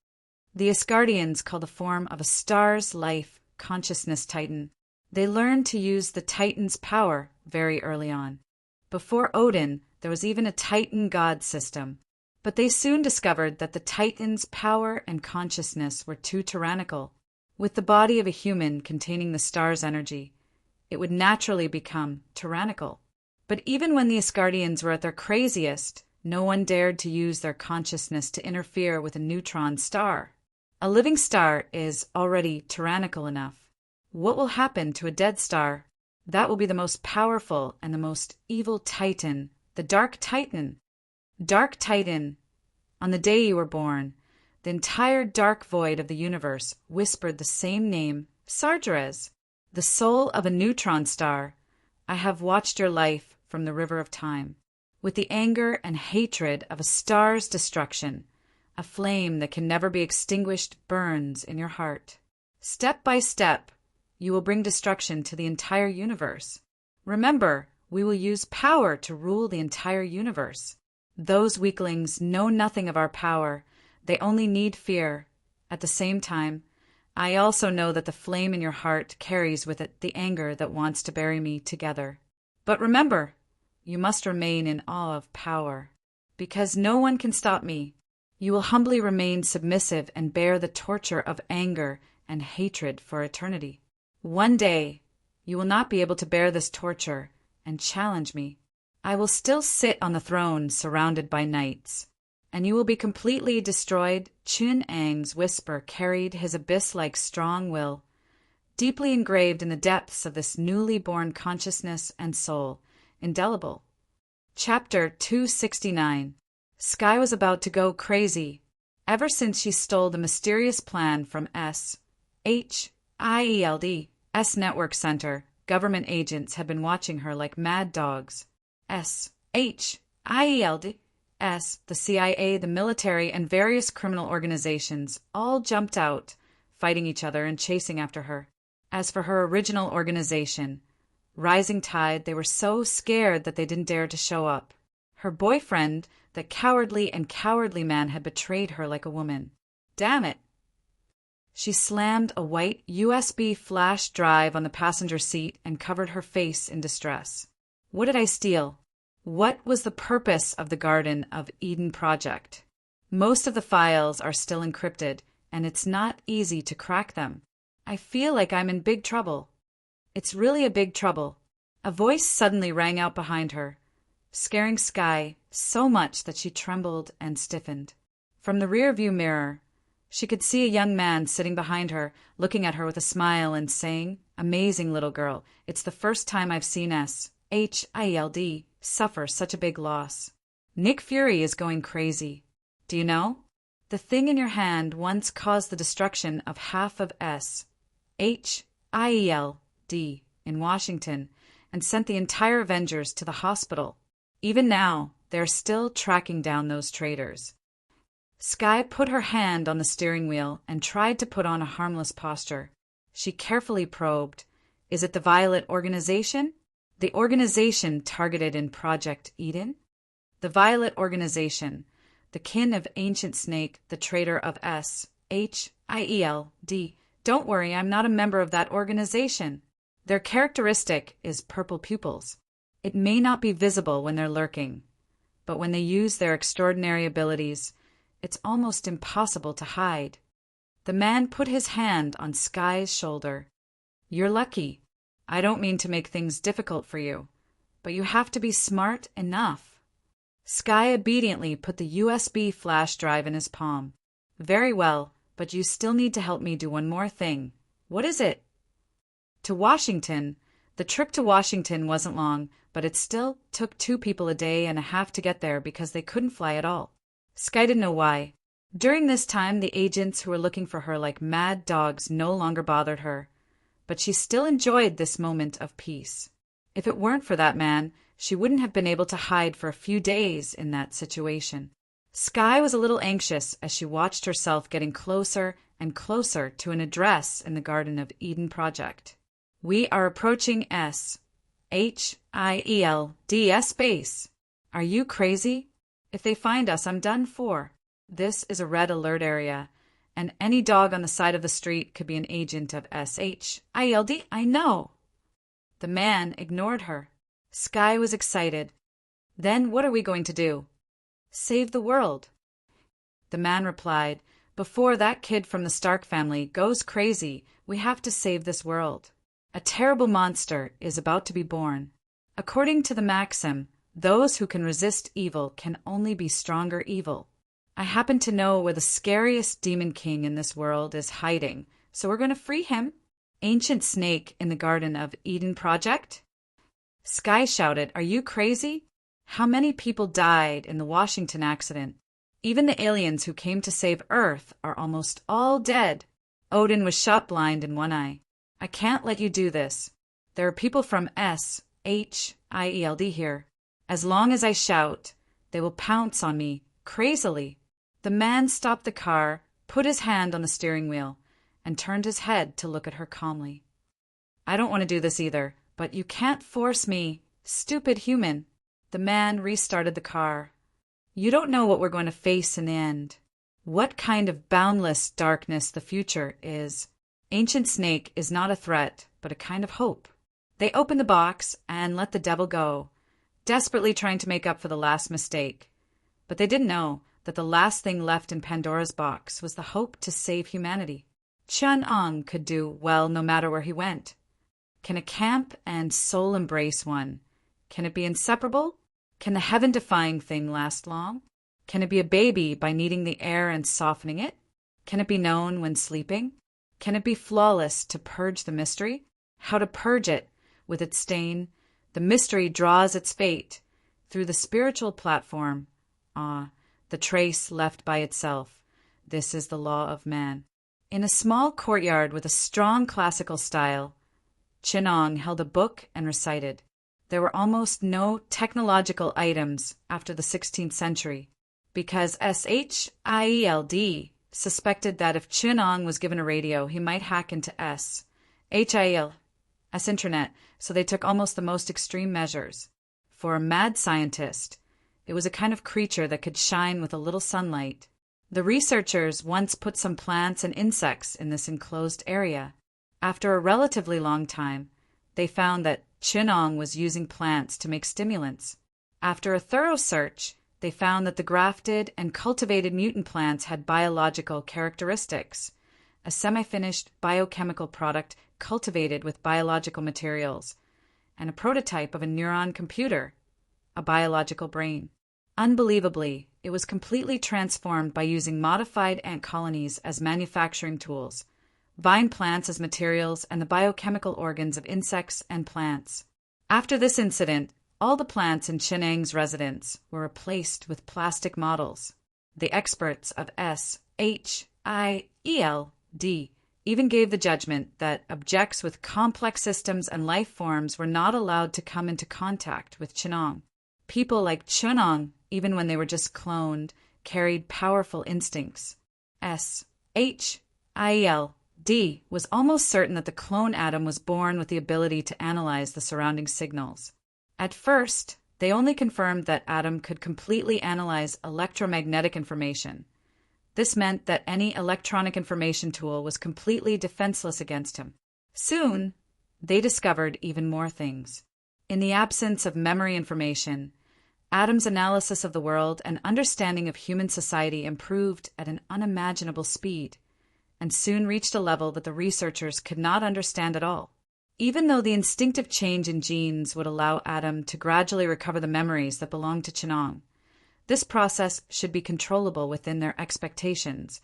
The Asgardians call the form of a star's life consciousness titan. They learned to use the titan's power very early on. Before Odin, there was even a titan god system. But they soon discovered that the titan's power and consciousness were too tyrannical. With the body of a human containing the star's energy, it would naturally become tyrannical. But even when the Asgardians were at their craziest, no one dared to use their consciousness to interfere with a neutron star. A living star is already tyrannical enough. What will happen to a dead star? That will be the most powerful and the most evil titan, the Dark Titan. Dark Titan. On the day you were born, the entire dark void of the universe whispered the same name, Sargeras, the soul of a neutron star. I have watched your life from the river of time. With the anger and hatred of a star's destruction, a flame that can never be extinguished burns in your heart. Step by step, you will bring destruction to the entire universe. Remember, we will use power to rule the entire universe. Those weaklings know nothing of our power. They only need fear. At the same time, I also know that the flame in your heart carries with it the anger that wants to bury me together. But remember, you must remain in awe of power, because no one can stop me. You will humbly remain submissive and bear the torture of anger and hatred for eternity. One day, you will not be able to bear this torture and challenge me. I will still sit on the throne surrounded by knights, and you will be completely destroyed. Chun Ang's whisper carried his abyss-like strong will, deeply engraved in the depths of this newly born consciousness and soul, indelible. Chapter 269. Sky was about to go crazy. Ever since she stole the mysterious plan from S.H.I.E.L.D.'s network center, government agents had been watching her like mad dogs. S.H.I.E.L.D.'s, the CIA, the military, and various criminal organizations all jumped out, fighting each other and chasing after her. As for her original organization, Rising Tide, they were so scared that they didn't dare to show up. Her boyfriend, the cowardly man, had betrayed her like a woman. Damn it! She slammed a white USB flash drive on the passenger seat and covered her face in distress. What did I steal? What was the purpose of the Garden of Eden project? Most of the files are still encrypted, and it's not easy to crack them. I feel like I'm in big trouble. It's really a big trouble. A voice suddenly rang out behind her, scaring Sky so much that she trembled and stiffened. From the rear-view mirror, she could see a young man sitting behind her, looking at her with a smile and saying, "Amazing little girl, it's the first time I've seen S.H.I.E.L.D. suffer such a big loss. Nick Fury is going crazy. Do you know? The thing in your hand once caused the destruction of half of S.H.I.E.L.D. in Washington and sent the entire Avengers to the hospital. Even now, they're still tracking down those traitors." Sky put her hand on the steering wheel and tried to put on a harmless posture. She carefully probed. Is it the Violet Organization? The organization targeted in Project Eden? The Violet Organization, the kin of Ancient Snake, the traitor of S.H.I.E.L.D. Don't worry, I'm not a member of that organization. Their characteristic is purple pupils. It may not be visible when they're lurking, but when they use their extraordinary abilities, it's almost impossible to hide. The man put his hand on Sky's shoulder. You're lucky. I don't mean to make things difficult for you, but you have to be smart enough. Sky obediently put the USB flash drive in his palm. Very well, but you still need to help me do one more thing. What is it? To Washington. The trip to Washington wasn't long, but it still took 2 people a day and a half to get there because they couldn't fly at all. Sky didn't know why. During this time, the agents who were looking for her like mad dogs no longer bothered her, but she still enjoyed this moment of peace. If it weren't for that man, she wouldn't have been able to hide for a few days in that situation. Sky was a little anxious as she watched herself getting closer and closer to an address in the Garden of Eden project. We are approaching S.H.I.E.L.D.'s base. Are you crazy? If they find us, I'm done for. This is a red alert area, and any dog on the side of the street could be an agent of S.H.I.E.L.D. I know. The man ignored her. Sky was excited. Then what are we going to do? Save the world. The man replied, before that kid from the Stark family goes crazy, we have to save this world. A terrible monster is about to be born. According to the maxim, those who can resist evil can only be stronger evil. I happen to know where the scariest demon king in this world is hiding, so we're going to free him. Ancient Snake in the Garden of Eden project? Sky shouted, are you crazy? How many people died in the Washington accident? Even the aliens who came to save Earth are almost all dead. Odin was shot blind in one eye. I can't let you do this. There are people from S.H.I.E.L.D. here. As long as I shout, they will pounce on me, crazily. The man stopped the car, put his hand on the steering wheel, and turned his head to look at her calmly. I don't want to do this either, but you can't force me, stupid human. The man restarted the car. You don't know what we're going to face in the end. What kind of boundless darkness the future is. Ancient snake is not a threat, but a kind of hope. They opened the box and let the devil go, desperately trying to make up for the last mistake. But they didn't know that the last thing left in Pandora's box was the hope to save humanity. Chun-Ong could do well no matter where he went. Can a camp and soul embrace one? Can it be inseparable? Can the heaven-defying thing last long? Can it be a baby by kneading the air and softening it? Can it be known when sleeping? Can it be flawless to purge the mystery? How to purge it with its stain? The mystery draws its fate through the spiritual platform. The trace left by itself. This is the law of man. In a small courtyard with a strong classical style, Chun-Ong held a book and recited. There were almost no technological items after the 16th century, because SHIELD suspected that if Chun-Ong was given a radio, he might hack into HIL, internet, so they took almost the most extreme measures. For a mad scientist, it was a kind of creature that could shine with a little sunlight. The researchers once put some plants and insects in this enclosed area. After a relatively long time, they found that Chun-Ong was using plants to make stimulants. After a thorough search, they found that the grafted and cultivated mutant plants had biological characteristics, a semi-finished biochemical product cultivated with biological materials, and a prototype of a neuron computer, a biological brain. Unbelievably, it was completely transformed by using modified ant colonies as manufacturing tools, vine plants as materials, and the biochemical organs of insects and plants. After this incident, all the plants in Chun-Ang's residence were replaced with plastic models. The experts of SHIELD even gave the judgment that objects with complex systems and life forms were not allowed to come into contact with Chun-Ong. People like Chun-Ong, even when they were just cloned, carried powerful instincts. SHIELD was almost certain that the clone atom was born with the ability to analyze the surrounding signals. At first, they only confirmed that atom could completely analyze electromagnetic information. This meant that any electronic information tool was completely defenseless against him. Soon, they discovered even more things. In the absence of memory information, Atom's analysis of the world and understanding of human society improved at an unimaginable speed, and soon reached a level that the researchers could not understand at all. Even though the instinctive change in genes would allow Atom to gradually recover the memories that belonged to Chun-Ong, this process should be controllable within their expectations,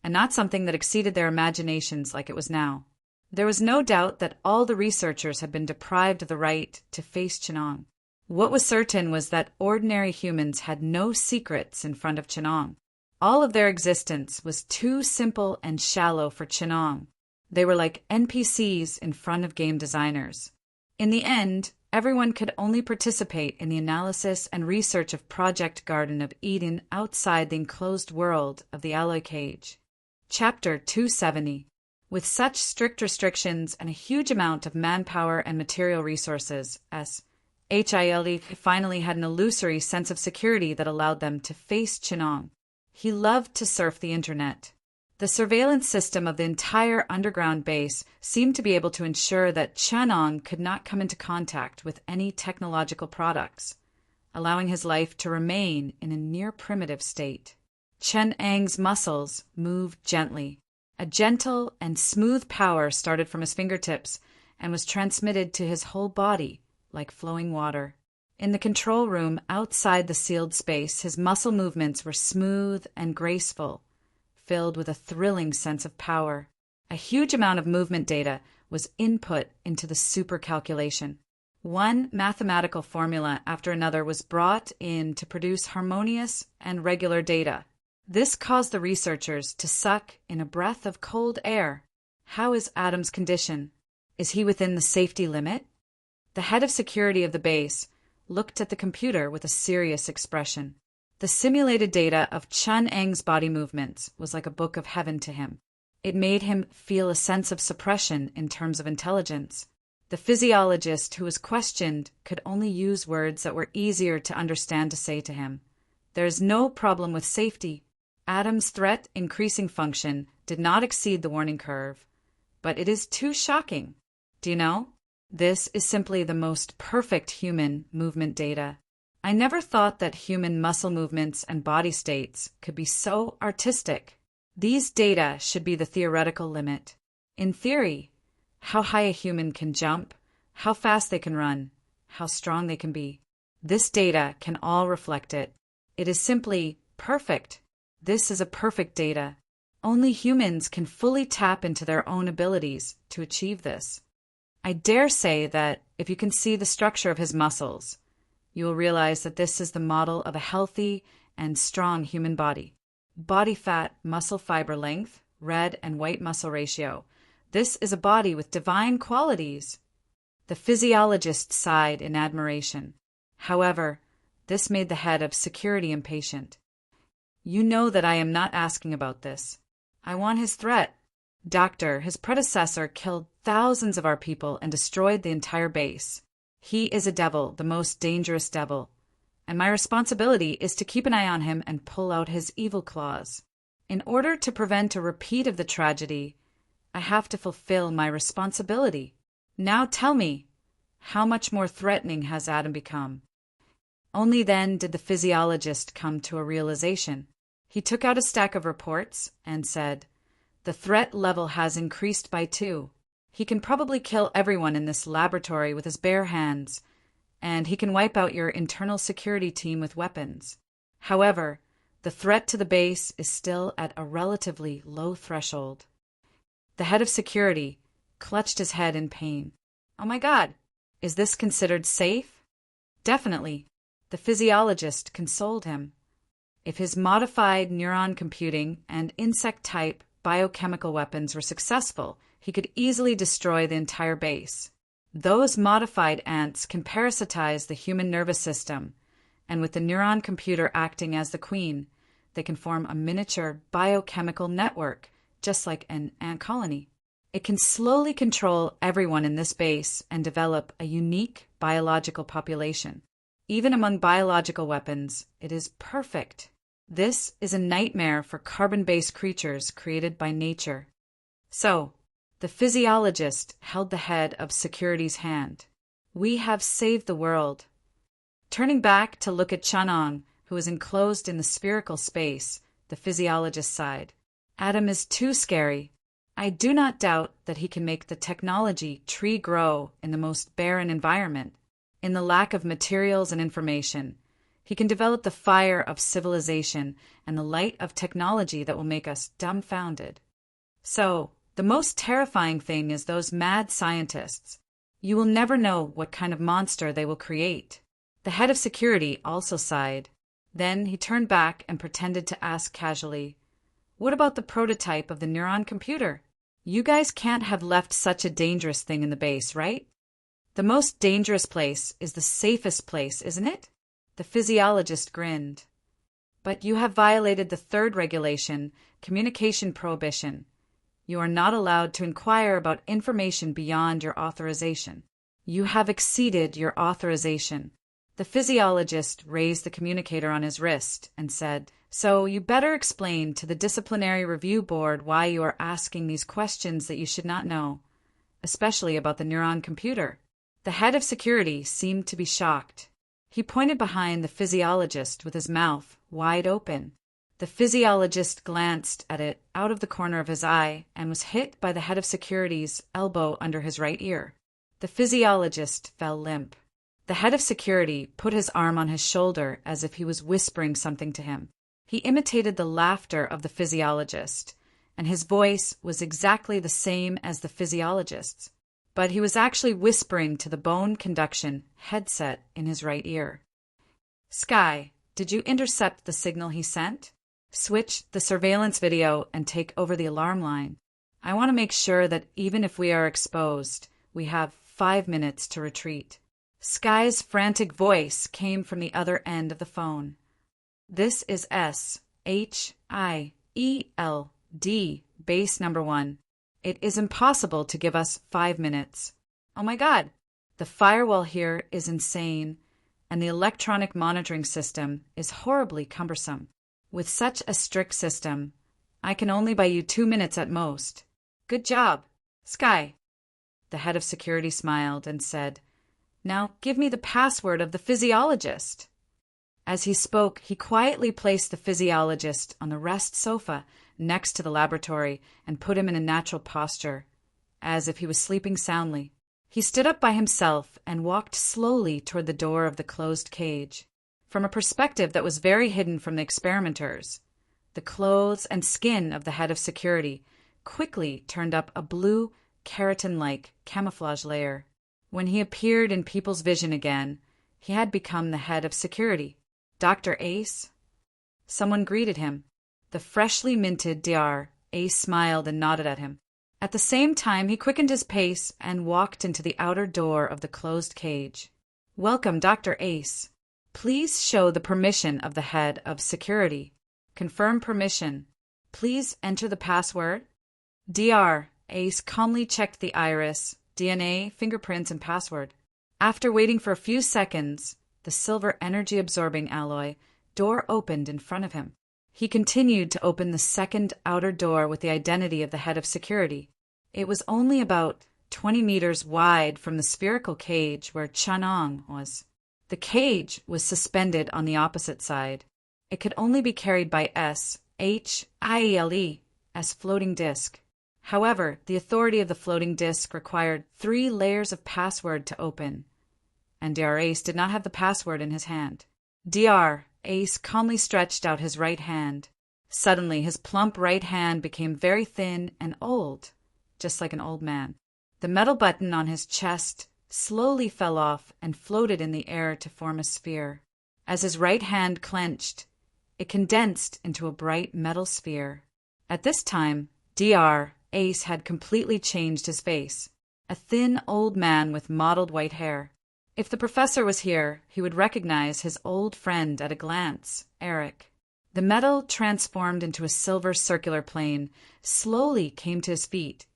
and not something that exceeded their imaginations like it was now. There was no doubt that all the researchers had been deprived of the right to face Chun-Ong. What was certain was that ordinary humans had no secrets in front of Chun-Ong. All of their existence was too simple and shallow for Chun-Ong. They were like NPCs in front of game designers. In the end, everyone could only participate in the analysis and research of Project Garden of Eden outside the enclosed world of the alloy cage. Chapter 270. With such strict restrictions and a huge amount of manpower and material resources, SHIELD finally had an illusory sense of security that allowed them to face Chun-Ong. He loved to surf the internet. The surveillance system of the entire underground base seemed to be able to ensure that Chun-Ong could not come into contact with any technological products, allowing his life to remain in a near-primitive state. Chun-Ang's muscles moved gently. A gentle and smooth power started from his fingertips and was transmitted to his whole body like flowing water. In the control room outside the sealed space, his muscle movements were smooth and graceful, filled with a thrilling sense of power. A huge amount of movement data was input into the super calculation. One mathematical formula after another was brought in to produce harmonious and regular data. This caused the researchers to suck in a breath of cold air. How is Atom's condition? Is he within the safety limit? The head of security of the base looked at the computer with a serious expression. The simulated data of Chun-Ang's body movements was like a book of heaven to him. It made him feel a sense of suppression in terms of intelligence. The physiologist who was questioned could only use words that were easier to understand to say to him, "There is no problem with safety." Atom's threat increasing function did not exceed the warning curve, but it is too shocking. Do you know? This is simply the most perfect human movement data. I never thought that human muscle movements and body states could be so artistic. These data should be the theoretical limit. In theory, how high a human can jump, how fast they can run, how strong they can be. This data can all reflect it. It is simply perfect. This is a perfect data. Only humans can fully tap into their own abilities to achieve this. I dare say that if you can see the structure of his muscles, you will realize that this is the model of a healthy and strong human body. Body fat, muscle fiber length, red and white muscle ratio. This is a body with divine qualities. The physiologist sighed in admiration. However, this made the head of security impatient. You know that I am not asking about this. I want his threat. Doctor, his predecessor killed thousands of our people and destroyed the entire base. He is a devil, the most dangerous devil, and my responsibility is to keep an eye on him and pull out his evil claws. In order to prevent a repeat of the tragedy, I have to fulfill my responsibility. Now tell me, how much more threatening has Adam become? Only then did the physiologist come to a realization. He took out a stack of reports and said, "The threat level has increased by 2. He can probably kill everyone in this laboratory with his bare hands, and he can wipe out your internal security team with weapons. However, the threat to the base is still at a relatively low threshold." The head of security clutched his head in pain. Oh my God, is this considered safe? Definitely. The physiologist consoled him. If his modified neuron computing and insect-type biochemical weapons were successful, he could easily destroy the entire base. Those modified ants can parasitize the human nervous system, and with the neuron computer acting as the queen, they can form a miniature biochemical network, just like an ant colony. It can slowly control everyone in this base and develop a unique biological population. Even among biological weapons, it is perfect. This is a nightmare for carbon-based creatures created by nature. So, the physiologist held the head of security's hand. We have saved the world. Turning back to look at Chanong, who was enclosed in the spherical space, the physiologist sighed. Adam is too scary. I do not doubt that he can make the technology tree grow in the most barren environment. In the lack of materials and information, he can develop the fire of civilization and the light of technology that will make us dumbfounded. So, the most terrifying thing is those mad scientists. You will never know what kind of monster they will create. The head of security also sighed. Then he turned back and pretended to ask casually, "What about the prototype of the neuron computer? You guys can't have left such a dangerous thing in the base, right? The most dangerous place is the safest place, isn't it?" The physiologist grinned. "But you have violated the 3rd regulation, communication prohibition. You are not allowed to inquire about information beyond your authorization. You have exceeded your authorization." The physiologist raised the communicator on his wrist and said, "So you better explain to the disciplinary review board why you are asking these questions that you should not know, especially about the neuron computer." The head of security seemed to be shocked. He pointed behind the physiologist with his mouth wide open. The physiologist glanced at it out of the corner of his eye and was hit by the head of security's elbow under his right ear. The physiologist fell limp. The head of security put his arm on his shoulder as if he was whispering something to him. He imitated the laughter of the physiologist, and his voice was exactly the same as the physiologist's, but he was actually whispering to the bone conduction headset in his right ear. "Sky, did you intercept the signal he sent? Switch the surveillance video and take over the alarm line. I want to make sure that even if we are exposed, we have 5 minutes to retreat." Sky's frantic voice came from the other end of the phone. "This is SHIELD, base number 1. It is impossible to give us 5 minutes. Oh my God, the firewall here is insane, and the electronic monitoring system is horribly cumbersome. With such a strict system, I can only buy you 2 minutes at most. Good job." Sky. The head of security smiled and said, "Now give me the password of the physiologist." As he spoke, he quietly placed the physiologist on the rest sofa next to the laboratory and put him in a natural posture, as if he was sleeping soundly. He stood up by himself and walked slowly toward the door of the closed cage. From a perspective that was very hidden from the experimenters, the clothes and skin of the head of security quickly turned up a blue, keratin-like camouflage layer. When he appeared in people's vision again, he had become the head of security. "Dr. Ace?" Someone greeted him. The freshly minted Dr. Ace smiled and nodded at him. At the same time, he quickened his pace and walked into the outer door of the closed cage. "Welcome, Dr. Ace. Please show the permission of the head of security. Confirm permission. Please enter the password." Dr. Ace calmly checked the iris, DNA, fingerprints, and password. After waiting for a few seconds, the silver energy-absorbing alloy door opened in front of him. He continued to open the second outer door with the identity of the head of security. It was only about 20 meters wide from the spherical cage where Chanong was. The cage was suspended on the opposite side. It could only be carried by SHIELE as floating disk. However, the authority of the floating disk required 3 layers of password to open, and Dr. Ace did not have the password in his hand. Dr. Ace calmly stretched out his right hand. Suddenly, his plump right hand became very thin and old, just like an old man. The metal button on his chest slowly fell off and floated in the air to form a sphere. As his right hand clenched, it condensed into a bright metal sphere. At this time, Dr. Ace had completely changed his face, a thin old man with mottled white hair. If the professor was here, he would recognize his old friend at a glance, Eric. The metal, transformed into a silver circular plane, slowly came to his feet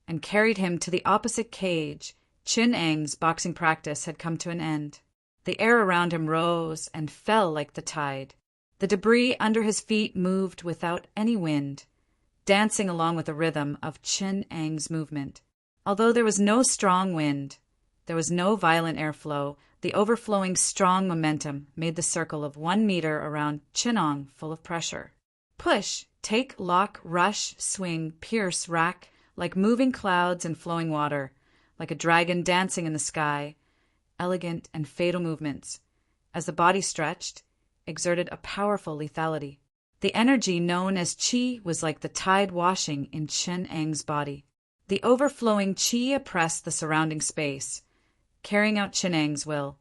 and carried him to the opposite cage. Chin Eng's boxing practice had come to an end. The air around him rose and fell like the tide. The debris under his feet moved without any wind, dancing along with the rhythm of Chin Eng's movement. Although there was no strong wind, there was no violent airflow. The overflowing strong momentum made the circle of 1 meter around Chinong full of pressure. Push, take, lock, rush, swing, pierce, rack, like moving clouds and flowing water, like a dragon dancing in the sky, elegant and fatal movements. As the body stretched, exerted a powerful lethality. The energy known as qi was like the tide washing in Chin Eng's body. The overflowing qi oppressed the surrounding space, carrying out Chin Eng's will,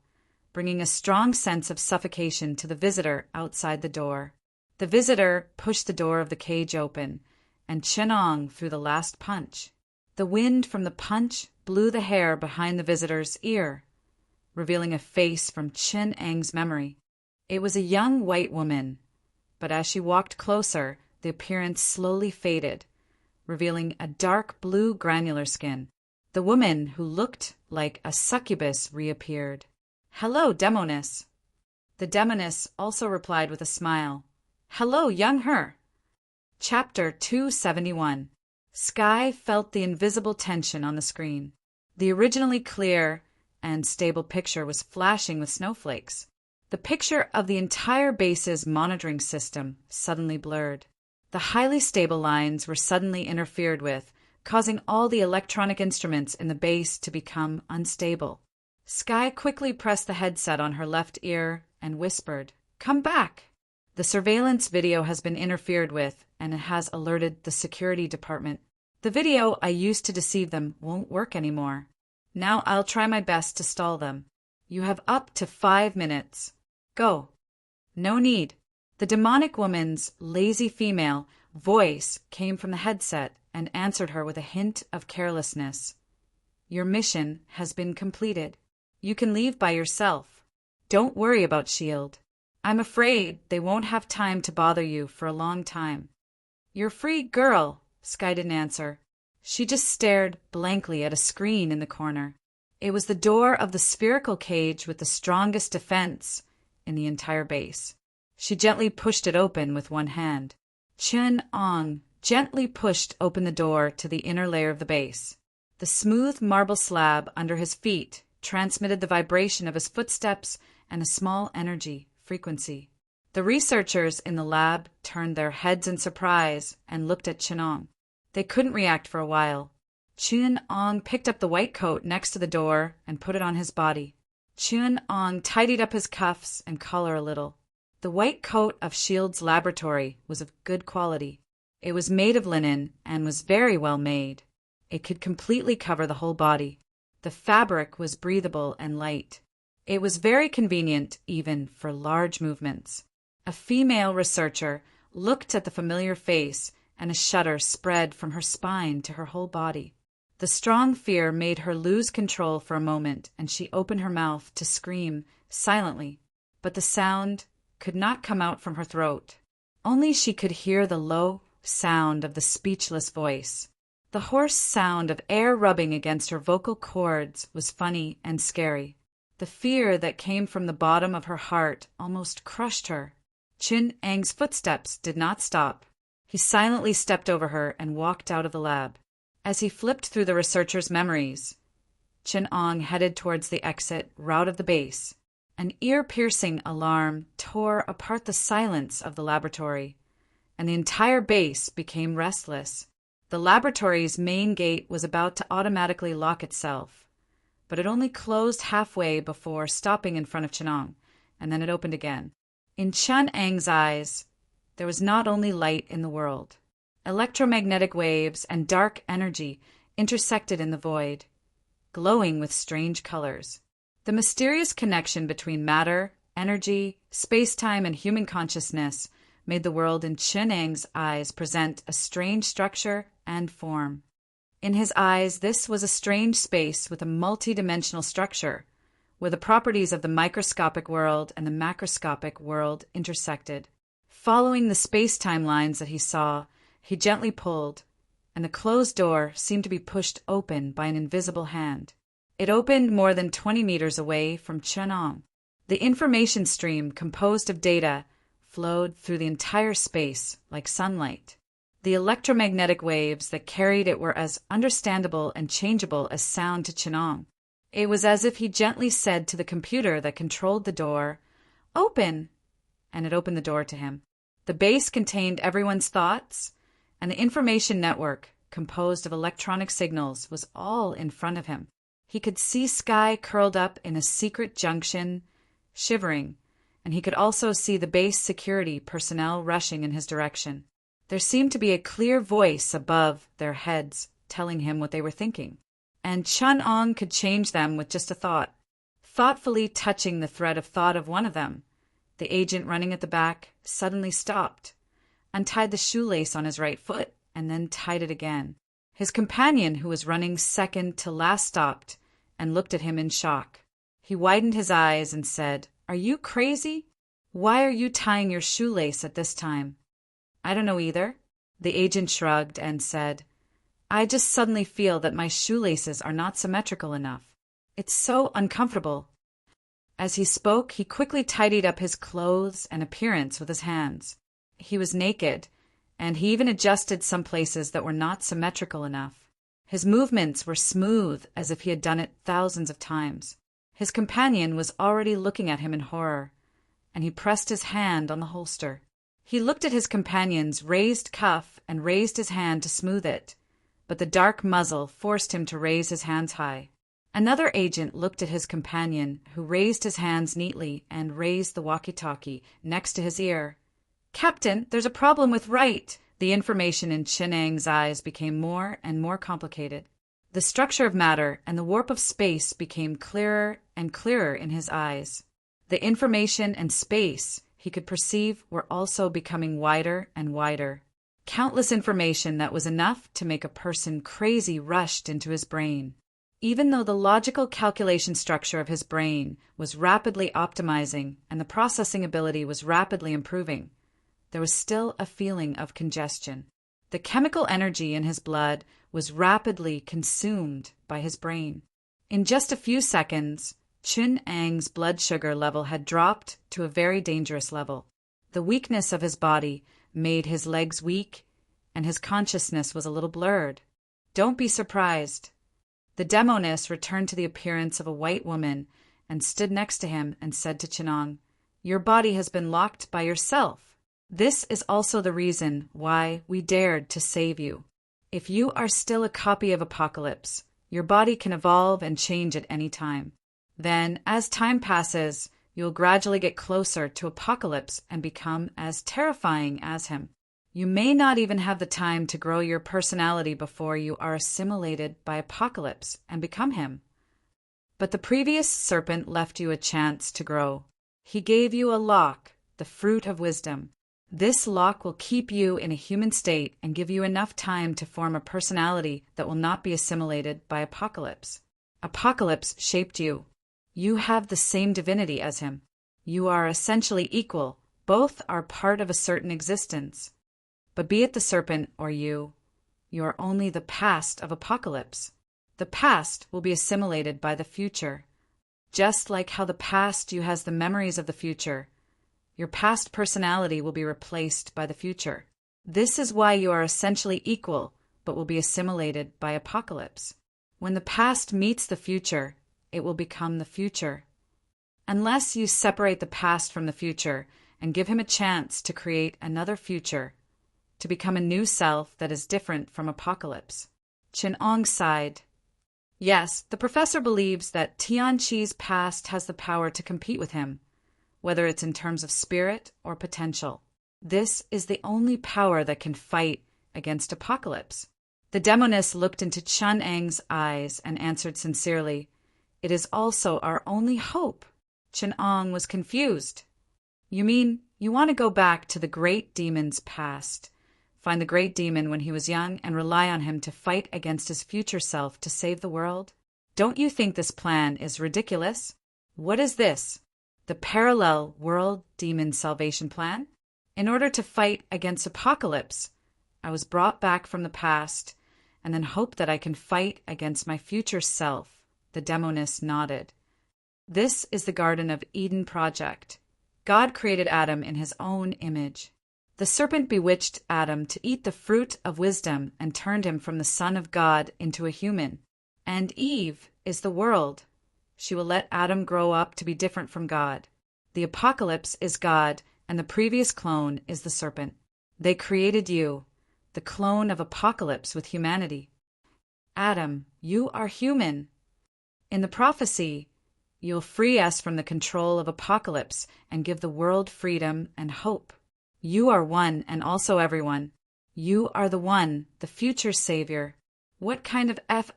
bringing a strong sense of suffocation to the visitor outside the door. The visitor pushed the door of the cage open, and Chinong threw the last punch. The wind from the punch blew the hair behind the visitor's ear, revealing a face from Chin Eng's memory. It was a young white woman, but as she walked closer, the appearance slowly faded, revealing a dark blue granular skin. The woman, who looked like a succubus, reappeared. "Hello, Demoness." The Demoness also replied with a smile. "Hello, young her." Chapter 271. Sky felt the invisible tension on the screen. The originally clear and stable picture was flashing with snowflakes. The picture of the entire base's monitoring system suddenly blurred. The highly stable lines were suddenly interfered with, causing all the electronic instruments in the base to become unstable. Sky quickly pressed the headset on her left ear and whispered, "Come back! The surveillance video has been interfered with, and it has alerted the security department. The video I used to deceive them won't work anymore. Now I'll try my best to stall them. You have up to 5 minutes. Go." "No need." The demonic woman's lazy female voice came from the headset and answered her with a hint of carelessness. "Your mission has been completed. You can leave by yourself. Don't worry about S.H.I.E.L.D. I'm afraid they won't have time to bother you for a long time." "You're free, girl." Sky didn't answer. She just stared blankly at a screen in the corner. It was the door of the spherical cage with the strongest defense in the entire base. She gently pushed it open with one hand. Chin Ong gently pushed open the door to the inner layer of the base. The smooth marble slab under his feet transmitted the vibration of his footsteps and a small energy frequency. The researchers in the lab turned their heads in surprise and looked at Chenong. They couldn't react for a while. Chun-Ong picked up the white coat next to the door and put it on his body. Chun-Ong tidied up his cuffs and collar a little. The white coat of Shield's laboratory was of good quality. It was made of linen and was very well made. It could completely cover the whole body. The fabric was breathable and light. It was very convenient even for large movements. A female researcher looked at the familiar face, and a shudder spread from her spine to her whole body. The strong fear made her lose control for a moment, and she opened her mouth to scream silently, but the sound could not come out from her throat. Only she could hear the low sound of the speechless voice. The hoarse sound of air rubbing against her vocal cords was funny and scary. The fear that came from the bottom of her heart almost crushed her. Chun-Ang's footsteps did not stop. He silently stepped over her and walked out of the lab. As he flipped through the researcher's memories, Chun-Ong headed towards the exit route of the base. An ear-piercing alarm tore apart the silence of the laboratory, and the entire base became restless. The laboratory's main gate was about to automatically lock itself, but it only closed halfway before stopping in front of Chun-Ong, and then it opened again. In Chun-Ang's eyes, there was not only light in the world. Electromagnetic waves and dark energy intersected in the void, glowing with strange colors. The mysterious connection between matter, energy, space-time, and human consciousness made the world in Chun-Ang's eyes present a strange structure and form. In his eyes, this was a strange space with a multi-dimensional structure, where the properties of the microscopic world and the macroscopic world intersected. Following the space-time lines that he saw, he gently pulled, and the closed door seemed to be pushed open by an invisible hand. It opened more than 20 meters away from Chun-Ong. The information stream, composed of data, flowed through the entire space like sunlight. The electromagnetic waves that carried it were as understandable and changeable as sound to Chun-Ong. It was as if he gently said to the computer that controlled the door, "Open!" and it opened the door to him. The base contained everyone's thoughts, and the information network, composed of electronic signals, was all in front of him. He could see Sky curled up in a secret junction, shivering, and he could also see the base security personnel rushing in his direction. There seemed to be a clear voice above their heads telling him what they were thinking, and Chun-Ong could change them with just a thought. Thoughtfully touching the thread of thought of one of them, the agent running at the back suddenly stopped, untied the shoelace on his right foot, and then tied it again. His companion, who was running second to last, stopped and looked at him in shock. He widened his eyes and said, "Are you crazy? Why are you tying your shoelace at this time?" "I don't know either." The agent shrugged and said, "I just suddenly feel that my shoelaces are not symmetrical enough. It's so uncomfortable." As he spoke, he quickly tidied up his clothes and appearance with his hands. He was naked, and he even adjusted some places that were not symmetrical enough. His movements were smooth, as if he had done it thousands of times. His companion was already looking at him in horror, and he pressed his hand on the holster. He looked at his companion's raised cuff and raised his hand to smooth it, but the dark muzzle forced him to raise his hands high. Another agent looked at his companion, who raised his hands neatly and raised the walkie-talkie next to his ear. "Captain, there's a problem with right." The information in Chun-Ang's eyes became more and more complicated. The structure of matter and the warp of space became clearer and clearer in his eyes. The information and space he could perceive were also becoming wider and wider. Countless information that was enough to make a person crazy rushed into his brain. Even though the logical calculation structure of his brain was rapidly optimizing and the processing ability was rapidly improving, there was still a feeling of congestion. The chemical energy in his blood was rapidly consumed by his brain. In just a few seconds, Chun-Ang's blood sugar level had dropped to a very dangerous level. The weakness of his body made his legs weak, and his consciousness was a little blurred. Don't be surprised. The demoness returned to the appearance of a white woman and stood next to him and said to Chinong, "Your body has been locked by yourself. This is also the reason why we dared to save you. If you are still a copy of Apocalypse, your body can evolve and change at any time. Then, as time passes, you'll gradually get closer to Apocalypse and become as terrifying as him. You may not even have the time to grow your personality before you are assimilated by Apocalypse and become him. But the previous serpent left you a chance to grow. He gave you a lock, the fruit of wisdom. This lock will keep you in a human state and give you enough time to form a personality that will not be assimilated by Apocalypse. Apocalypse shaped you. You have the same divinity as him. You are essentially equal. Both are part of a certain existence. But be it the serpent or you are only the past of Apocalypse. The past will be assimilated by the future. Just like how the past you has the memories of the future, your past personality will be replaced by the future. This is why you are essentially equal, but will be assimilated by Apocalypse. When the past meets the future, it will become the future. Unless you separate the past from the future and give him a chance to create another future, to become a new self that is different from Apocalypse. Chin-Ong sighed. Yes, the professor believes that Tianqi's past has the power to compete with him, whether it's in terms of spirit or potential. This is the only power that can fight against Apocalypse. The demoness looked into Chun-Ang's eyes and answered sincerely, "It is also our only hope." Chin-Ong was confused. "You mean you want to go back to the great demon's past, find the great demon when he was young and rely on him to fight against his future self to save the world? Don't you think this plan is ridiculous? What is this? The parallel world demon salvation plan? In order to fight against Apocalypse, I was brought back from the past and then hope that I can fight against my future self." The demoness nodded. "This is the Garden of Eden project. God created Adam in his own image. The serpent bewitched Adam to eat the fruit of wisdom and turned him from the son of God into a human. And Eve is the world. She will let Adam grow up to be different from God. The Apocalypse is God, and the previous clone is the serpent. They created you, the clone of Apocalypse with humanity. Adam, you are human. In the prophecy, you'll free us from the control of Apocalypse and give the world freedom and hope. You are one and also everyone. You are the one, the future savior. What kind of F**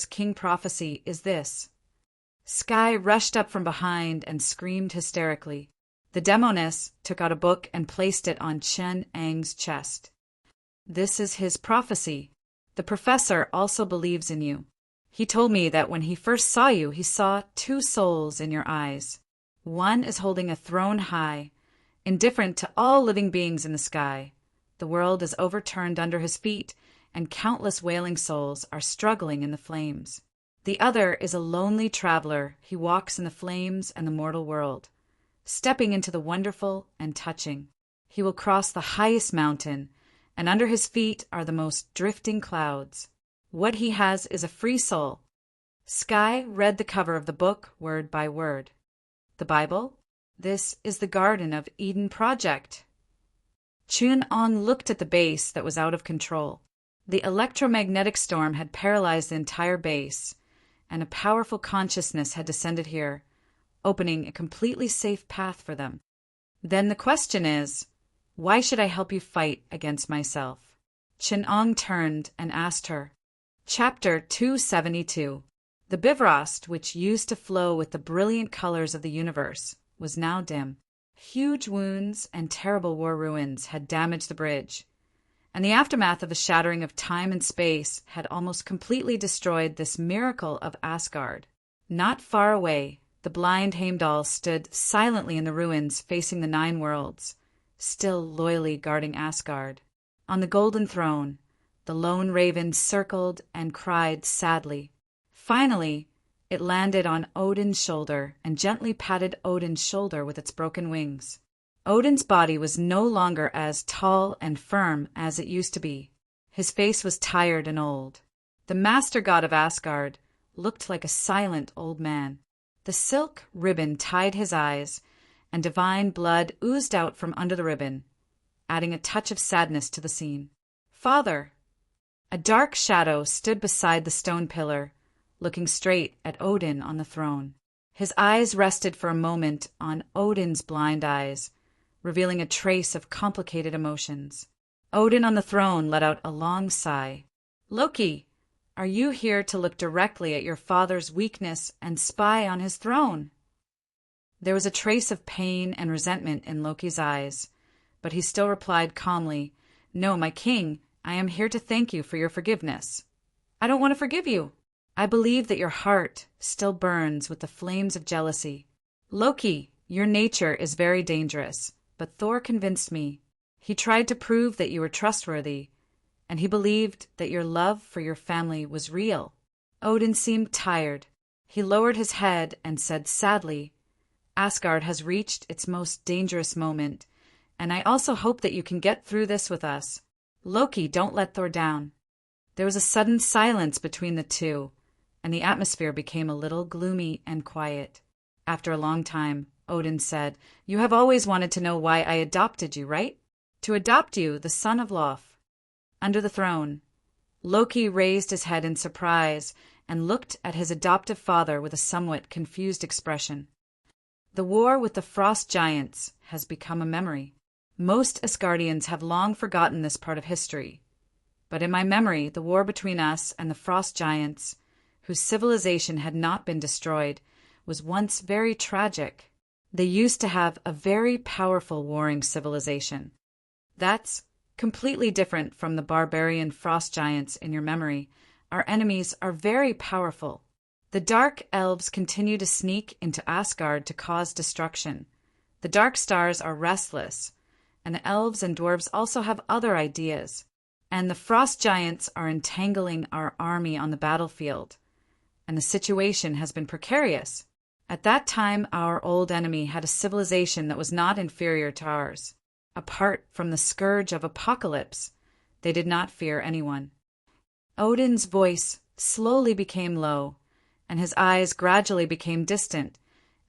king prophecy is this?" Sky rushed up from behind and screamed hysterically. The demoness took out a book and placed it on Chen-Ang's chest. "This is his prophecy. The professor also believes in you. He told me that when he first saw you, he saw two souls in your eyes. One is holding a throne high, indifferent to all living beings in the sky. The world is overturned under his feet, and countless wailing souls are struggling in the flames. The other is a lonely traveler. He walks in the flames and the mortal world, stepping into the wonderful and touching. He will cross the highest mountain, and under his feet are the most drifting clouds. What he has is a free soul." Sky read the cover of the book word by word. "The Bible? This is the Garden of Eden project." Chun-Ong looked at the base that was out of control. The electromagnetic storm had paralyzed the entire base, and a powerful consciousness had descended here, opening a completely safe path for them. "Then the question is, why should I help you fight against myself?" Chin-Ong turned and asked her. Chapter 272. The Bifrost, which used to flow with the brilliant colors of the universe, was now dim. Huge wounds and terrible war ruins had damaged the bridge, and the aftermath of the shattering of time and space had almost completely destroyed this miracle of Asgard. Not far away, the blind Heimdall stood silently in the ruins facing the 9 worlds, still loyally guarding Asgard. On the golden throne, the lone raven circled and cried sadly. Finally, it landed on Odin's shoulder and gently patted Odin's shoulder with its broken wings. Odin's body was no longer as tall and firm as it used to be. His face was tired and old. The master god of Asgard looked like a silent old man. The silk ribbon tied his eyes, and divine blood oozed out from under the ribbon, adding a touch of sadness to the scene. "Father!" A dark shadow stood beside the stone pillar, looking straight at Odin on the throne. His eyes rested for a moment on Odin's blind eyes, revealing a trace of complicated emotions. Odin on the throne let out a long sigh. "Loki, are you here to look directly at your father's weakness and spy on his throne?" There was a trace of pain and resentment in Loki's eyes, but he still replied calmly, "No, my king, I am here to thank you for your forgiveness." "I don't want to forgive you. I believe that your heart still burns with the flames of jealousy. Loki, your nature is very dangerous, but Thor convinced me. He tried to prove that you were trustworthy, and he believed that your love for your family was real." Odin seemed tired. He lowered his head and said sadly, "Asgard has reached its most dangerous moment, and I also hope that you can get through this with us. Loki, don't let Thor down." There was a sudden silence between the two, and the atmosphere became a little gloomy and quiet. After a long time, Odin said, "You have always wanted to know why I adopted you, right? To adopt you, the son of Lof." Under the throne, Loki raised his head in surprise and looked at his adoptive father with a somewhat confused expression. The war with the frost giants has become a memory. Most Asgardians have long forgotten this part of history. But in my memory, the war between us and the frost giants, whose civilization had not been destroyed, was once very tragic. They used to have a very powerful warring civilization. That's completely different from the barbarian frost giants in your memory. Our enemies are very powerful. The dark elves continue to sneak into Asgard to cause destruction. The dark stars are restless, and the elves and dwarves also have other ideas. And the frost giants are entangling our army on the battlefield, and the situation has been precarious. At that time, our old enemy had a civilization that was not inferior to ours. Apart from the scourge of apocalypse, they did not fear anyone. Odin's voice slowly became low, and his eyes gradually became distant,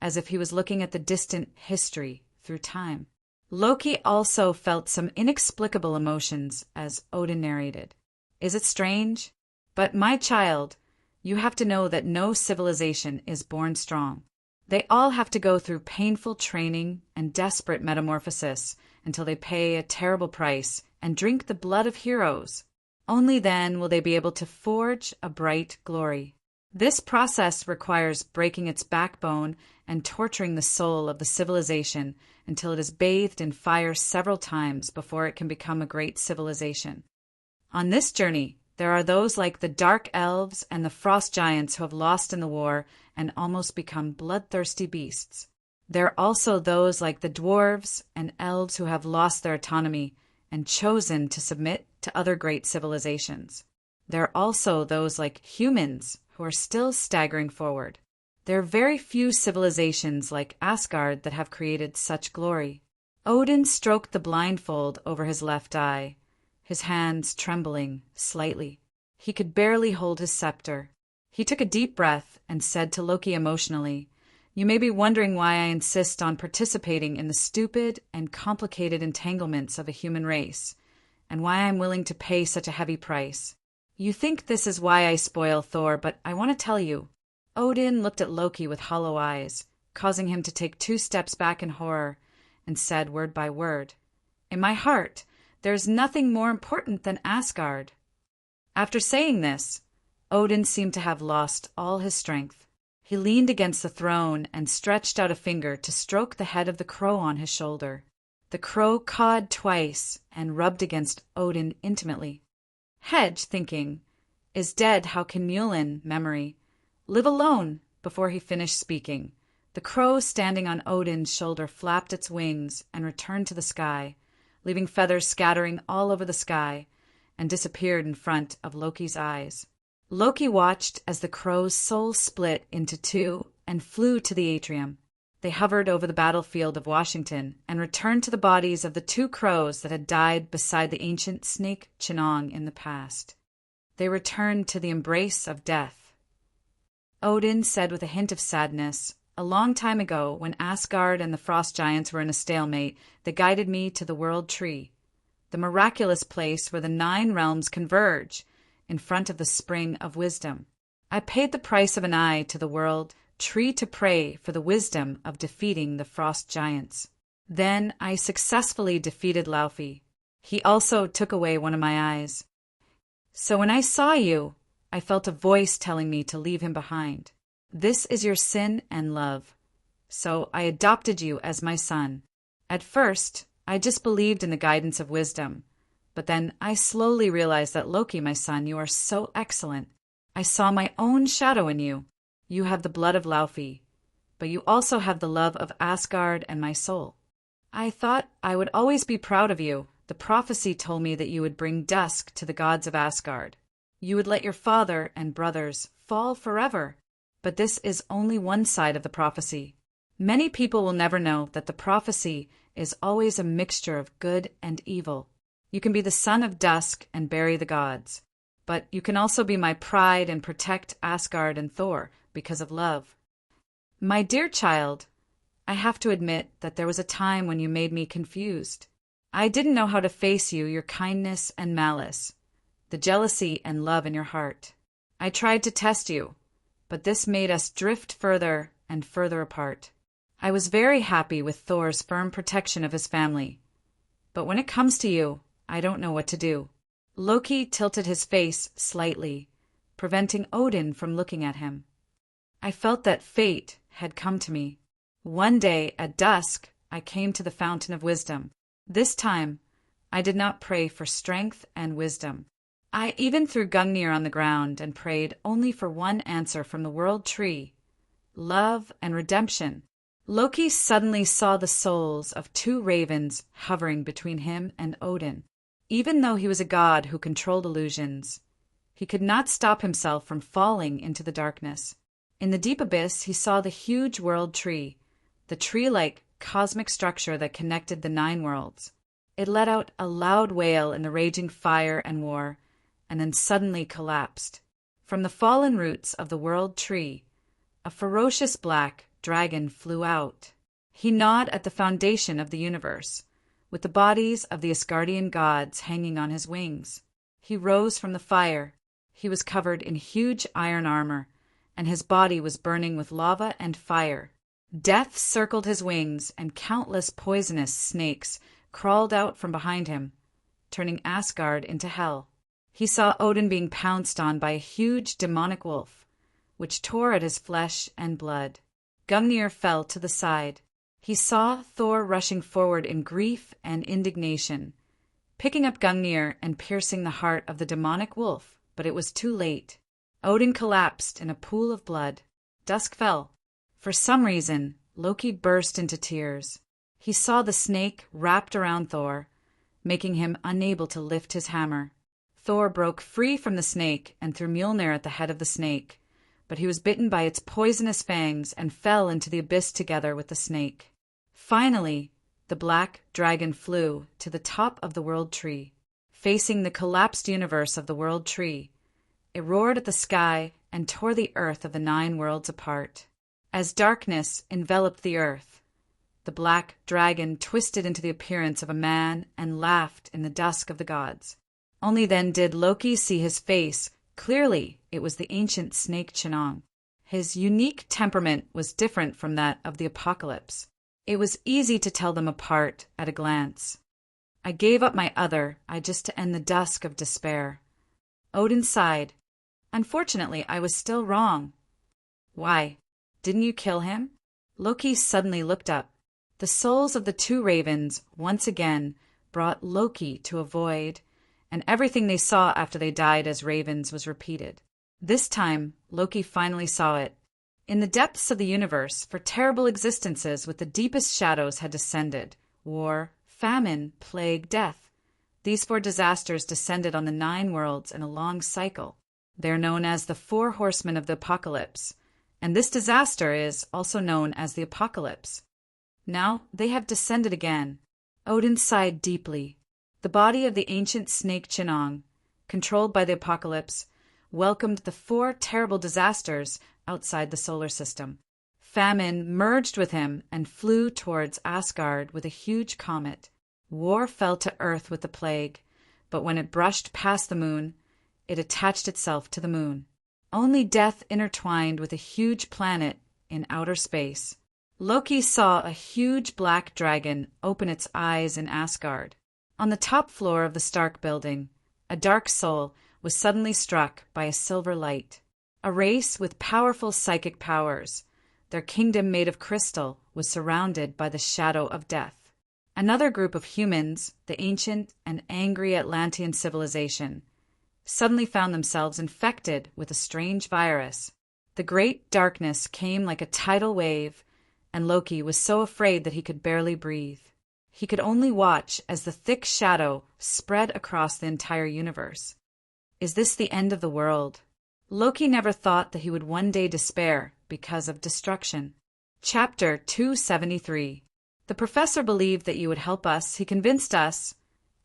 as if he was looking at the distant history through time. Loki also felt some inexplicable emotions as Odin narrated. "Is it strange? But my child, you have to know that no civilization is born strong. They all have to go through painful training and desperate metamorphosis until they pay a terrible price and drink the blood of heroes. Only then will they be able to forge a bright glory. This process requires breaking its backbone and torturing the soul of the civilization until it is bathed in fire several times before it can become a great civilization. On this journey, there are those like the dark elves and the frost giants who have lost in the war and almost become bloodthirsty beasts. There are also those like the dwarves and elves who have lost their autonomy and chosen to submit to other great civilizations. There are also those like humans who are still staggering forward. There are very few civilizations like Asgard that have created such glory." Odin stroked the blindfold over his left eye, his hands trembling slightly. He could barely hold his scepter. He took a deep breath and said to Loki emotionally, "You may be wondering why I insist on participating in the stupid and complicated entanglements of a human race, and why I'm willing to pay such a heavy price. You think this is why I spoil Thor, but I want to tell you." Odin looked at Loki with hollow eyes, causing him to take 2 steps back in horror, and said word by word, "In my heart, there is nothing more important than Asgard." After saying this, Odin seemed to have lost all his strength. He leaned against the throne and stretched out a finger to stroke the head of the crow on his shoulder. The crow cawed twice and rubbed against Odin intimately. Hedge, thinking, "Is dead, how can Mjolnir, memory, live alone?" Before he finished speaking, the crow standing on Odin's shoulder flapped its wings and returned to the sky, leaving feathers scattering all over the sky, and disappeared in front of Loki's eyes. Loki watched as the crow's soul split into 2 and flew to the atrium. They hovered over the battlefield of Washington and returned to the bodies of the 2 crows that had died beside the ancient snake Chinong in the past. They returned to the embrace of death. Odin said with a hint of sadness, "A long time ago, when Asgard and the frost giants were in a stalemate, they guided me to the World Tree, the miraculous place where the 9 realms converge, in front of the Spring of Wisdom. I paid the price of an eye to the World Tree to pray for the wisdom of defeating the frost giants. Then I successfully defeated Laufey. He also took away one of my eyes. So when I saw you, I felt a voice telling me to leave him behind. This is your sin and love. So I adopted you as my son. At first, I just believed in the guidance of wisdom. But then I slowly realized that Loki, my son, you are so excellent. I saw my own shadow in you. You have the blood of Laufey, but you also have the love of Asgard and my soul. I thought I would always be proud of you. The prophecy told me that you would bring dusk to the gods of Asgard. You would let your father and brothers fall forever. But this is only one side of the prophecy. Many people will never know that the prophecy is always a mixture of good and evil. You can be the son of dusk and bury the gods, but you can also be my pride and protect Asgard and Thor because of love. My dear child, I have to admit that there was a time when you made me confused. I didn't know how to face you, your kindness and malice, the jealousy and love in your heart. I tried to test you, but this made us drift further and further apart. I was very happy with Thor's firm protection of his family, but when it comes to you, I don't know what to do. Loki tilted his face slightly, preventing Odin from looking at him. I felt that fate had come to me. One day at dusk, I came to the Fountain of Wisdom. This time, I did not pray for strength and wisdom. I even threw Gungnir on the ground and prayed only for one answer from the World Tree: love and redemption. Loki suddenly saw the souls of 2 ravens hovering between him and Odin. Even though he was a god who controlled illusions, he could not stop himself from falling into the darkness. In the deep abyss, he saw the huge World Tree, the tree-like cosmic structure that connected the 9 worlds. It let out a loud wail in the raging fire and war, and then suddenly collapsed. From the fallen roots of the World Tree, a ferocious black dragon flew out. He gnawed at the foundation of the universe, with the bodies of the Asgardian gods hanging on his wings. He rose from the fire. He was covered in huge iron armor, and his body was burning with lava and fire. Death circled his wings, and countless poisonous snakes crawled out from behind him, turning Asgard into hell. He saw Odin being pounced on by a huge demonic wolf, which tore at his flesh and blood. Gungnir fell to the side. He saw Thor rushing forward in grief and indignation, picking up Gungnir and piercing the heart of the demonic wolf, but it was too late. Odin collapsed in a pool of blood. Dusk fell. For some reason, Loki burst into tears. He saw the snake wrapped around Thor, making him unable to lift his hammer. Thor broke free from the snake and threw Mjolnir at the head of the snake, but he was bitten by its poisonous fangs and fell into the abyss together with the snake. Finally, the black dragon flew to the top of the World Tree. Facing the collapsed universe of the World Tree, it roared at the sky and tore the earth of the 9 worlds apart. As darkness enveloped the earth, the black dragon twisted into the appearance of a man and laughed in the dusk of the gods. Only then did Loki see his face. Clearly, it was the ancient snake Chenong. His unique temperament was different from that of the Apocalypse. It was easy to tell them apart at a glance. I gave up my other, just to end the dusk of despair. Odin sighed. Unfortunately, I was still wrong. Why? Didn't you kill him? Loki suddenly looked up. The souls of the 2 ravens once again brought Loki to a void, and everything they saw after they died as ravens was repeated. This time, Loki finally saw it. In the depths of the universe, for terrible existences with the deepest shadows had descended: war, famine, plague, death. These 4 disasters descended on the 9 worlds in a long cycle. They are known as the 4 horsemen of the Apocalypse, and this disaster is also known as the Apocalypse. Now they have descended again. Odin sighed deeply. The body of the ancient snake Chenong, controlled by the Apocalypse, welcomed the 4 terrible disasters outside the solar system. Famine merged with him and flew towards Asgard with a huge comet. War fell to Earth with the plague, but when it brushed past the moon, it attached itself to the moon. Only death intertwined with a huge planet in outer space. Loki saw a huge black dragon open its eyes in Asgard. On the top floor of the Stark building, a dark soul was suddenly struck by a silver light. A race with powerful psychic powers, their kingdom made of crystal, was surrounded by the shadow of death. Another group of humans, the ancient and angry Atlantean civilization, suddenly found themselves infected with a strange virus. The great darkness came like a tidal wave, and Loki was so afraid that he could barely breathe. He could only watch as the thick shadow spread across the entire universe. Is this the end of the world? Loki never thought that he would one day despair because of destruction. Chapter 273. The professor believed that you would help us. He convinced us,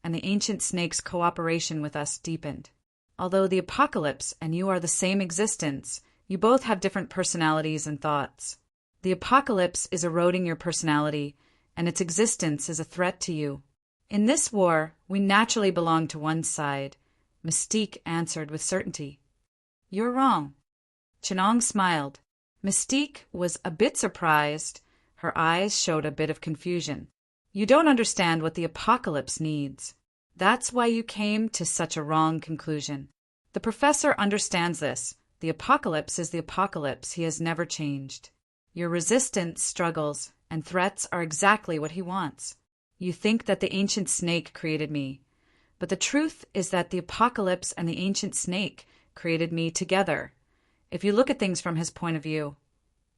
and the ancient snake's cooperation with us deepened. Although the apocalypse and you are the same existence, you both have different personalities and thoughts. The apocalypse is eroding your personality, and its existence is a threat to you. In this war, we naturally belong to one side, Mystique answered with certainty. You're wrong. Chenong smiled. Mystique was a bit surprised. Her eyes showed a bit of confusion. You don't understand what the apocalypse needs. That's why you came to such a wrong conclusion. The professor understands this. The apocalypse is the apocalypse. He has never changed. Your resistance, struggles, and threats are exactly what he wants. You think that the ancient snake created me, but the truth is that the apocalypse and the ancient snake created me together. If you look at things from his point of view,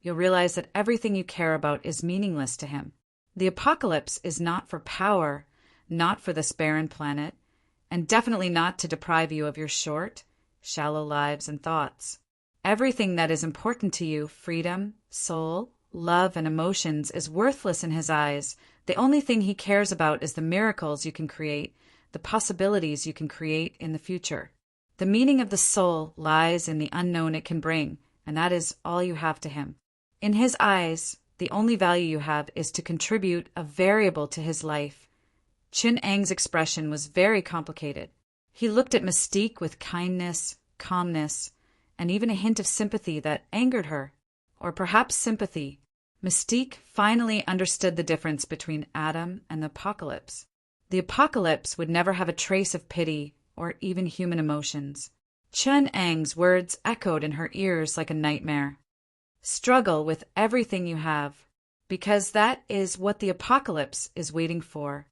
you'll realize that everything you care about is meaningless to him. The apocalypse is not for power, not for this barren planet, and definitely not to deprive you of your short, shallow lives and thoughts. Everything that is important to you, freedom, soul, love, and emotions, is worthless in his eyes. The only thing he cares about is the miracles you can create, the possibilities you can create in the future. The meaning of the soul lies in the unknown it can bring, and that is all you have to him. In his eyes, the only value you have is to contribute a variable to his life. Chin Ang's expression was very complicated. He looked at Mystique with kindness, calmness, and even a hint of sympathy that angered her, or perhaps sympathy. Mystique finally understood the difference between Adam and the apocalypse. The apocalypse would never have a trace of pity or even human emotions. Chin Ang's words echoed in her ears like a nightmare. Struggle with everything you have, because that is what the apocalypse is waiting for.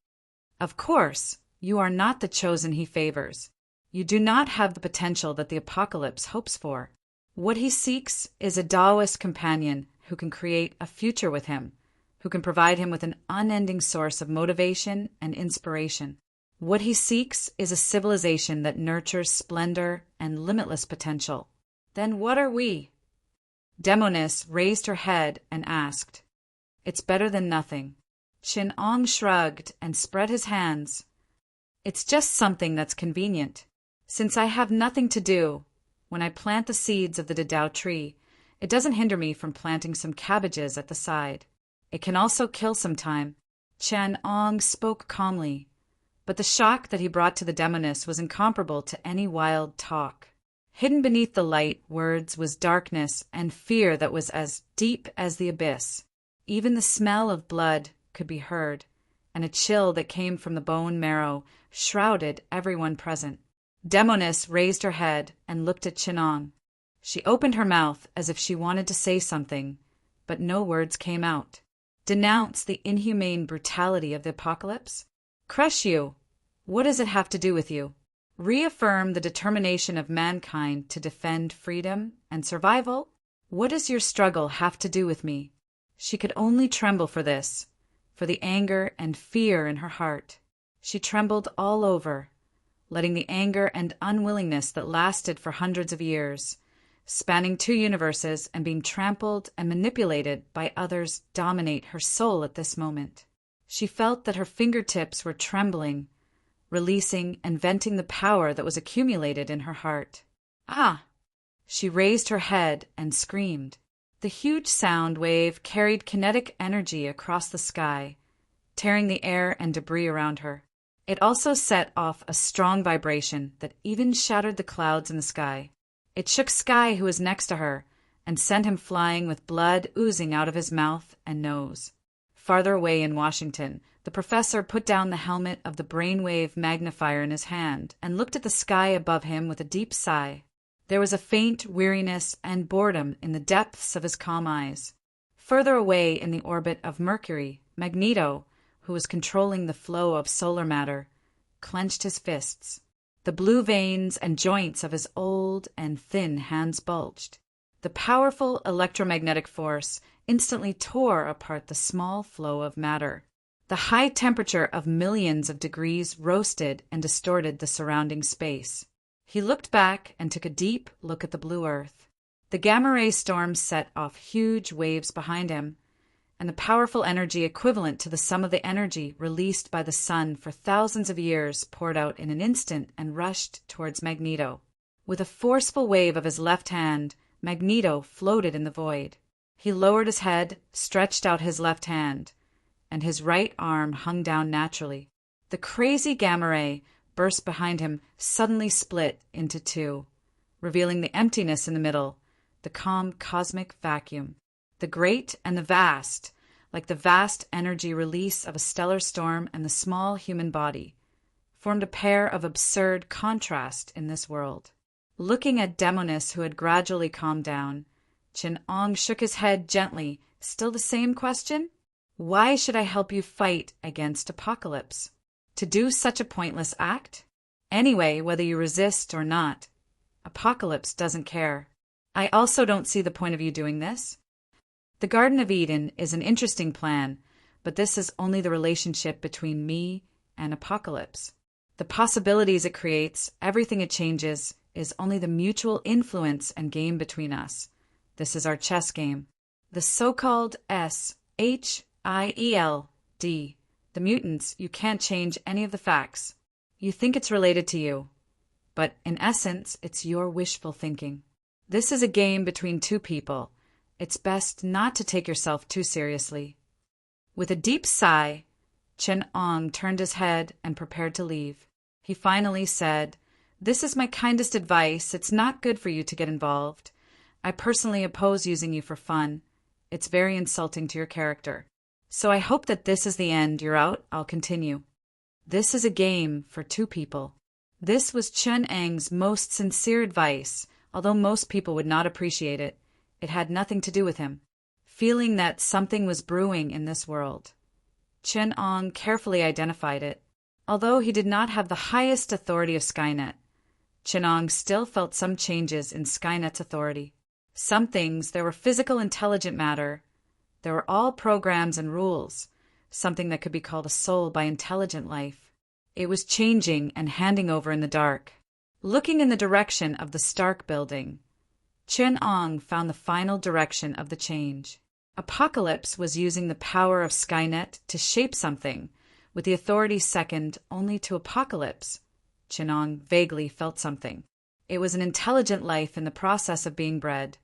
Of course, you are not the chosen he favors. You do not have the potential that the apocalypse hopes for. What he seeks is a Taoist companion who can create a future with him, who can provide him with an unending source of motivation and inspiration. What he seeks is a civilization that nurtures splendor and limitless potential. Then what are we? Demonis raised her head and asked. It's better than nothing. Chin Ong shrugged and spread his hands. It's just something that's convenient. Since I have nothing to do, when I plant the seeds of the Dedao tree, it doesn't hinder me from planting some cabbages at the side. It can also kill some time. Chan Ong spoke calmly, but the shock that he brought to the demoness was incomparable to any wild talk. Hidden beneath the light words was darkness and fear that was as deep as the abyss. Even the smell of blood could be heard, and a chill that came from the bone marrow shrouded everyone present. Demoness raised her head and looked at Chinong. She opened her mouth as if she wanted to say something, but no words came out. Denounce the inhumane brutality of the apocalypse? Crush you? What does it have to do with you? Reaffirm the determination of mankind to defend freedom and survival? What does your struggle have to do with me? She could only tremble for this, for the anger and fear in her heart. She trembled all over, letting the anger and unwillingness that lasted for hundreds of years, spanning 2 universes and being trampled and manipulated by others, dominate her soul at this moment. She felt that her fingertips were trembling, releasing and venting the power that was accumulated in her heart. Ah, She raised her head and screamed. The huge sound wave carried kinetic energy across the sky, tearing the air and debris around her. It also set off a strong vibration that even shattered the clouds in the sky. It shook Sky, who was next to her, and sent him flying with blood oozing out of his mouth and nose. Farther away in Washington, the professor put down the helmet of the brainwave magnifier in his hand and looked at the sky above him with a deep sigh. There was a faint weariness and boredom in the depths of his calm eyes. Further away in the orbit of Mercury, Magneto, who was controlling the flow of solar matter, clenched his fists. The blue veins and joints of his old and thin hands bulged. The powerful electromagnetic force instantly tore apart the small flow of matter. The high temperature of millions of degrees roasted and distorted the surrounding space. He looked back and took a deep look at the blue earth. The gamma-ray storm set off huge waves behind him, and the powerful energy equivalent to the sum of the energy released by the sun for thousands of years poured out in an instant and rushed towards Magneto. With a forceful wave of his left hand, Magneto floated in the void. He lowered his head, stretched out his left hand, and his right arm hung down naturally. The crazy gamma ray burst behind him, suddenly split into two, revealing the emptiness in the middle, the calm cosmic vacuum. The great and the vast, like the vast energy release of a stellar storm and the small human body, formed a pair of absurd contrast in this world. Looking at Demonis, who had gradually calmed down, Chin-Ong shook his head gently. Still the same question? Why should I help you fight against Apocalypse? To do such a pointless act? Anyway, whether you resist or not, Apocalypse doesn't care. I also don't see the point of you doing this. The Garden of Eden is an interesting plan, but this is only the relationship between me and Apocalypse. The possibilities it creates, everything it changes, is only the mutual influence and game between us. This is our chess game. The so-called S-H-I-E-L-D. The mutants, you can't change any of the facts. You think it's related to you, but in essence, it's your wishful thinking. This is a game between two people. It's best not to take yourself too seriously. With a deep sigh, Chen-Ong turned his head and prepared to leave. He finally said, "This is my kindest advice. It's not good for you to get involved. I personally oppose using you for fun. It's very insulting to your character. So I hope that this is the end. You're out. I'll continue. This is a game for two people." This was Chen-Eng's most sincere advice, although most people would not appreciate it. It had nothing to do with him. Feeling that something was brewing in this world, Chen-Ong carefully identified it. Although he did not have the highest authority of Skynet, Chen-Ong still felt some changes in Skynet's authority. Some things, there were physical intelligent matter. There were all programs and rules, something that could be called a soul by intelligent life. It was changing and handing over in the dark. Looking in the direction of the Stark building, Chen-Ong found the final direction of the change. Apocalypse was using the power of Skynet to shape something, with the authority second only to Apocalypse. Chen-Ong vaguely felt something. It was an intelligent life in the process of being bred.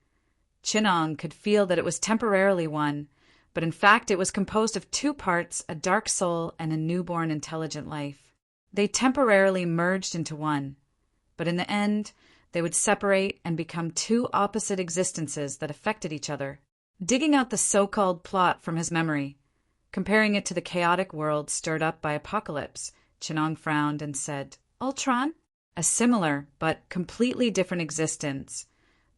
Chen-Ong could feel that it was temporarily one, but in fact it was composed of two parts, a dark soul and a newborn intelligent life. They temporarily merged into one, but in the end, they would separate and become two opposite existences that affected each other. Digging out the so-called plot from his memory, comparing it to the chaotic world stirred up by Apocalypse, Chen-Ong frowned and said, "Ultron? A similar but completely different existence.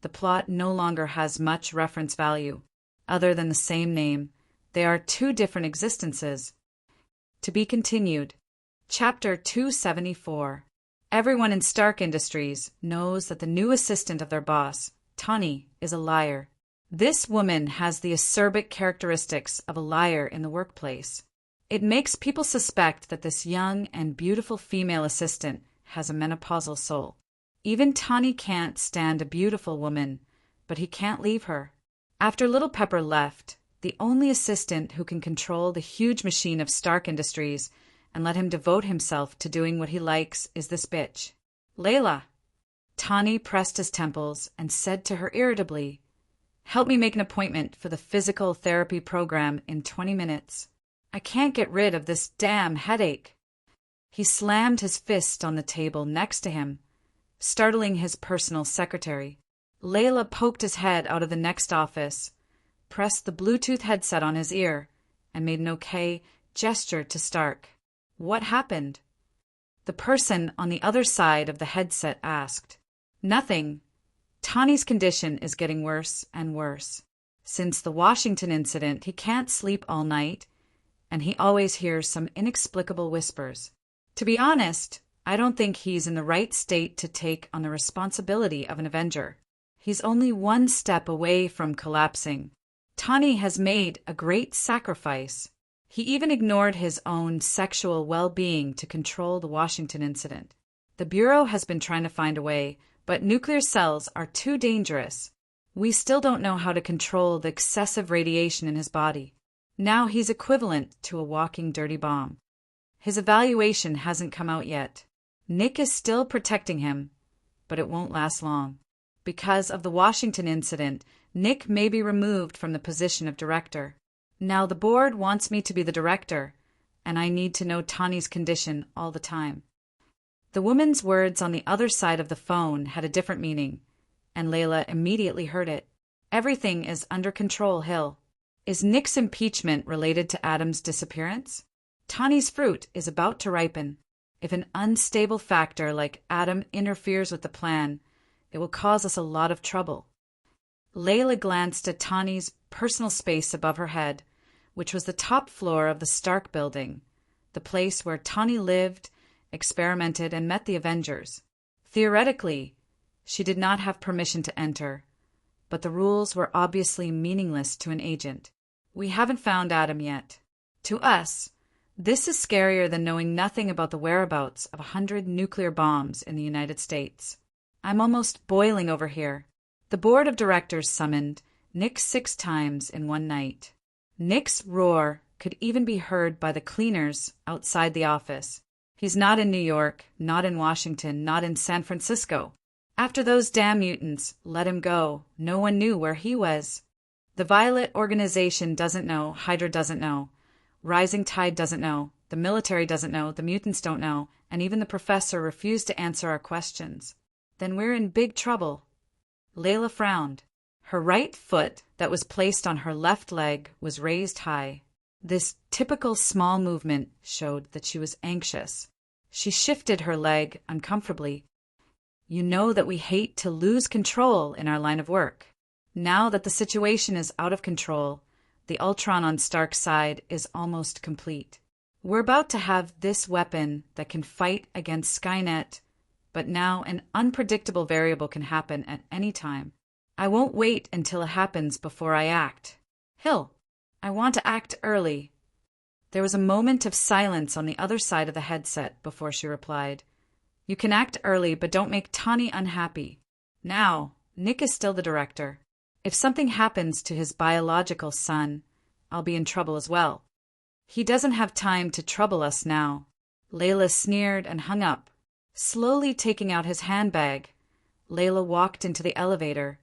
The plot no longer has much reference value. Other than the same name, they are two different existences." To be continued. Chapter 274. Everyone in Stark Industries knows that the new assistant of their boss, Tani, is a liar. This woman has the acerbic characteristics of a liar in the workplace. It makes people suspect that this young and beautiful female assistant has a menopausal soul. Even Tani can't stand a beautiful woman, but he can't leave her. After Little Pepper left, the only assistant who can control the huge machine of Stark Industries and let him devote himself to doing what he likes is this bitch, Layla. Tani pressed his temples and said to her irritably, "Help me make an appointment for the physical therapy program in 20 minutes. I can't get rid of this damn headache." He slammed his fist on the table next to him, startling his personal secretary. Layla poked his head out of the next office, pressed the Bluetooth headset on his ear, and made an okay gesture to Stark. "What happened?" The person on the other side of the headset asked. "Nothing. Tani's condition is getting worse and worse. Since the Washington incident, he can't sleep all night, and he always hears some inexplicable whispers. To be honest, I don't think he's in the right state to take on the responsibility of an Avenger. He's only one step away from collapsing. Tani has made a great sacrifice. He even ignored his own sexual well-being to control the Washington incident. The Bureau has been trying to find a way, but nuclear cells are too dangerous. We still don't know how to control the excessive radiation in his body. Now he's equivalent to a walking dirty bomb. His evaluation hasn't come out yet. Nick is still protecting him, but it won't last long. Because of the Washington incident, Nick may be removed from the position of director. Now the board wants me to be the director, and I need to know Tani's condition all the time." The woman's words on the other side of the phone had a different meaning, and Layla immediately heard it. "Everything is under control, Hill. Is Nick's impeachment related to Adam's disappearance? Tani's fruit is about to ripen. If an unstable factor like Adam interferes with the plan, it will cause us a lot of trouble." Layla glanced at Tani's personal space above her head, which was the top floor of the Stark building, the place where Tani lived, experimented, and met the Avengers. Theoretically, she did not have permission to enter, but the rules were obviously meaningless to an agent. "We haven't found Adam yet. To us, this is scarier than knowing nothing about the whereabouts of 100 nuclear bombs in the United States. I'm almost boiling over here." The board of directors summoned Nick 6 times in one night. Nick's roar could even be heard by the cleaners outside the office. He's not in New York, not in Washington, not in San Francisco. After those damn mutants let him go, no one knew where he was. The Violet organization doesn't know, Hydra doesn't know, Rising Tide doesn't know, the military doesn't know, the mutants don't know, and even the professor refused to answer our questions. Then we're in big trouble. Layla frowned. Her right foot that was placed on her left leg was raised high. This typical small movement showed that she was anxious. She shifted her leg uncomfortably. "You know that we hate to lose control in our line of work. Now that the situation is out of control, the Ultron on Stark's side is almost complete. We're about to have this weapon that can fight against Skynet, but now an unpredictable variable can happen at any time. I won't wait until it happens before I act. Hill, I want to act early." There was a moment of silence on the other side of the headset before she replied, "You can act early, but don't make Tani unhappy. Now, Nick is still the director. If something happens to his biological son, I'll be in trouble as well. He doesn't have time to trouble us now." Layla sneered and hung up. Slowly taking out his handbag, Layla walked into the elevator,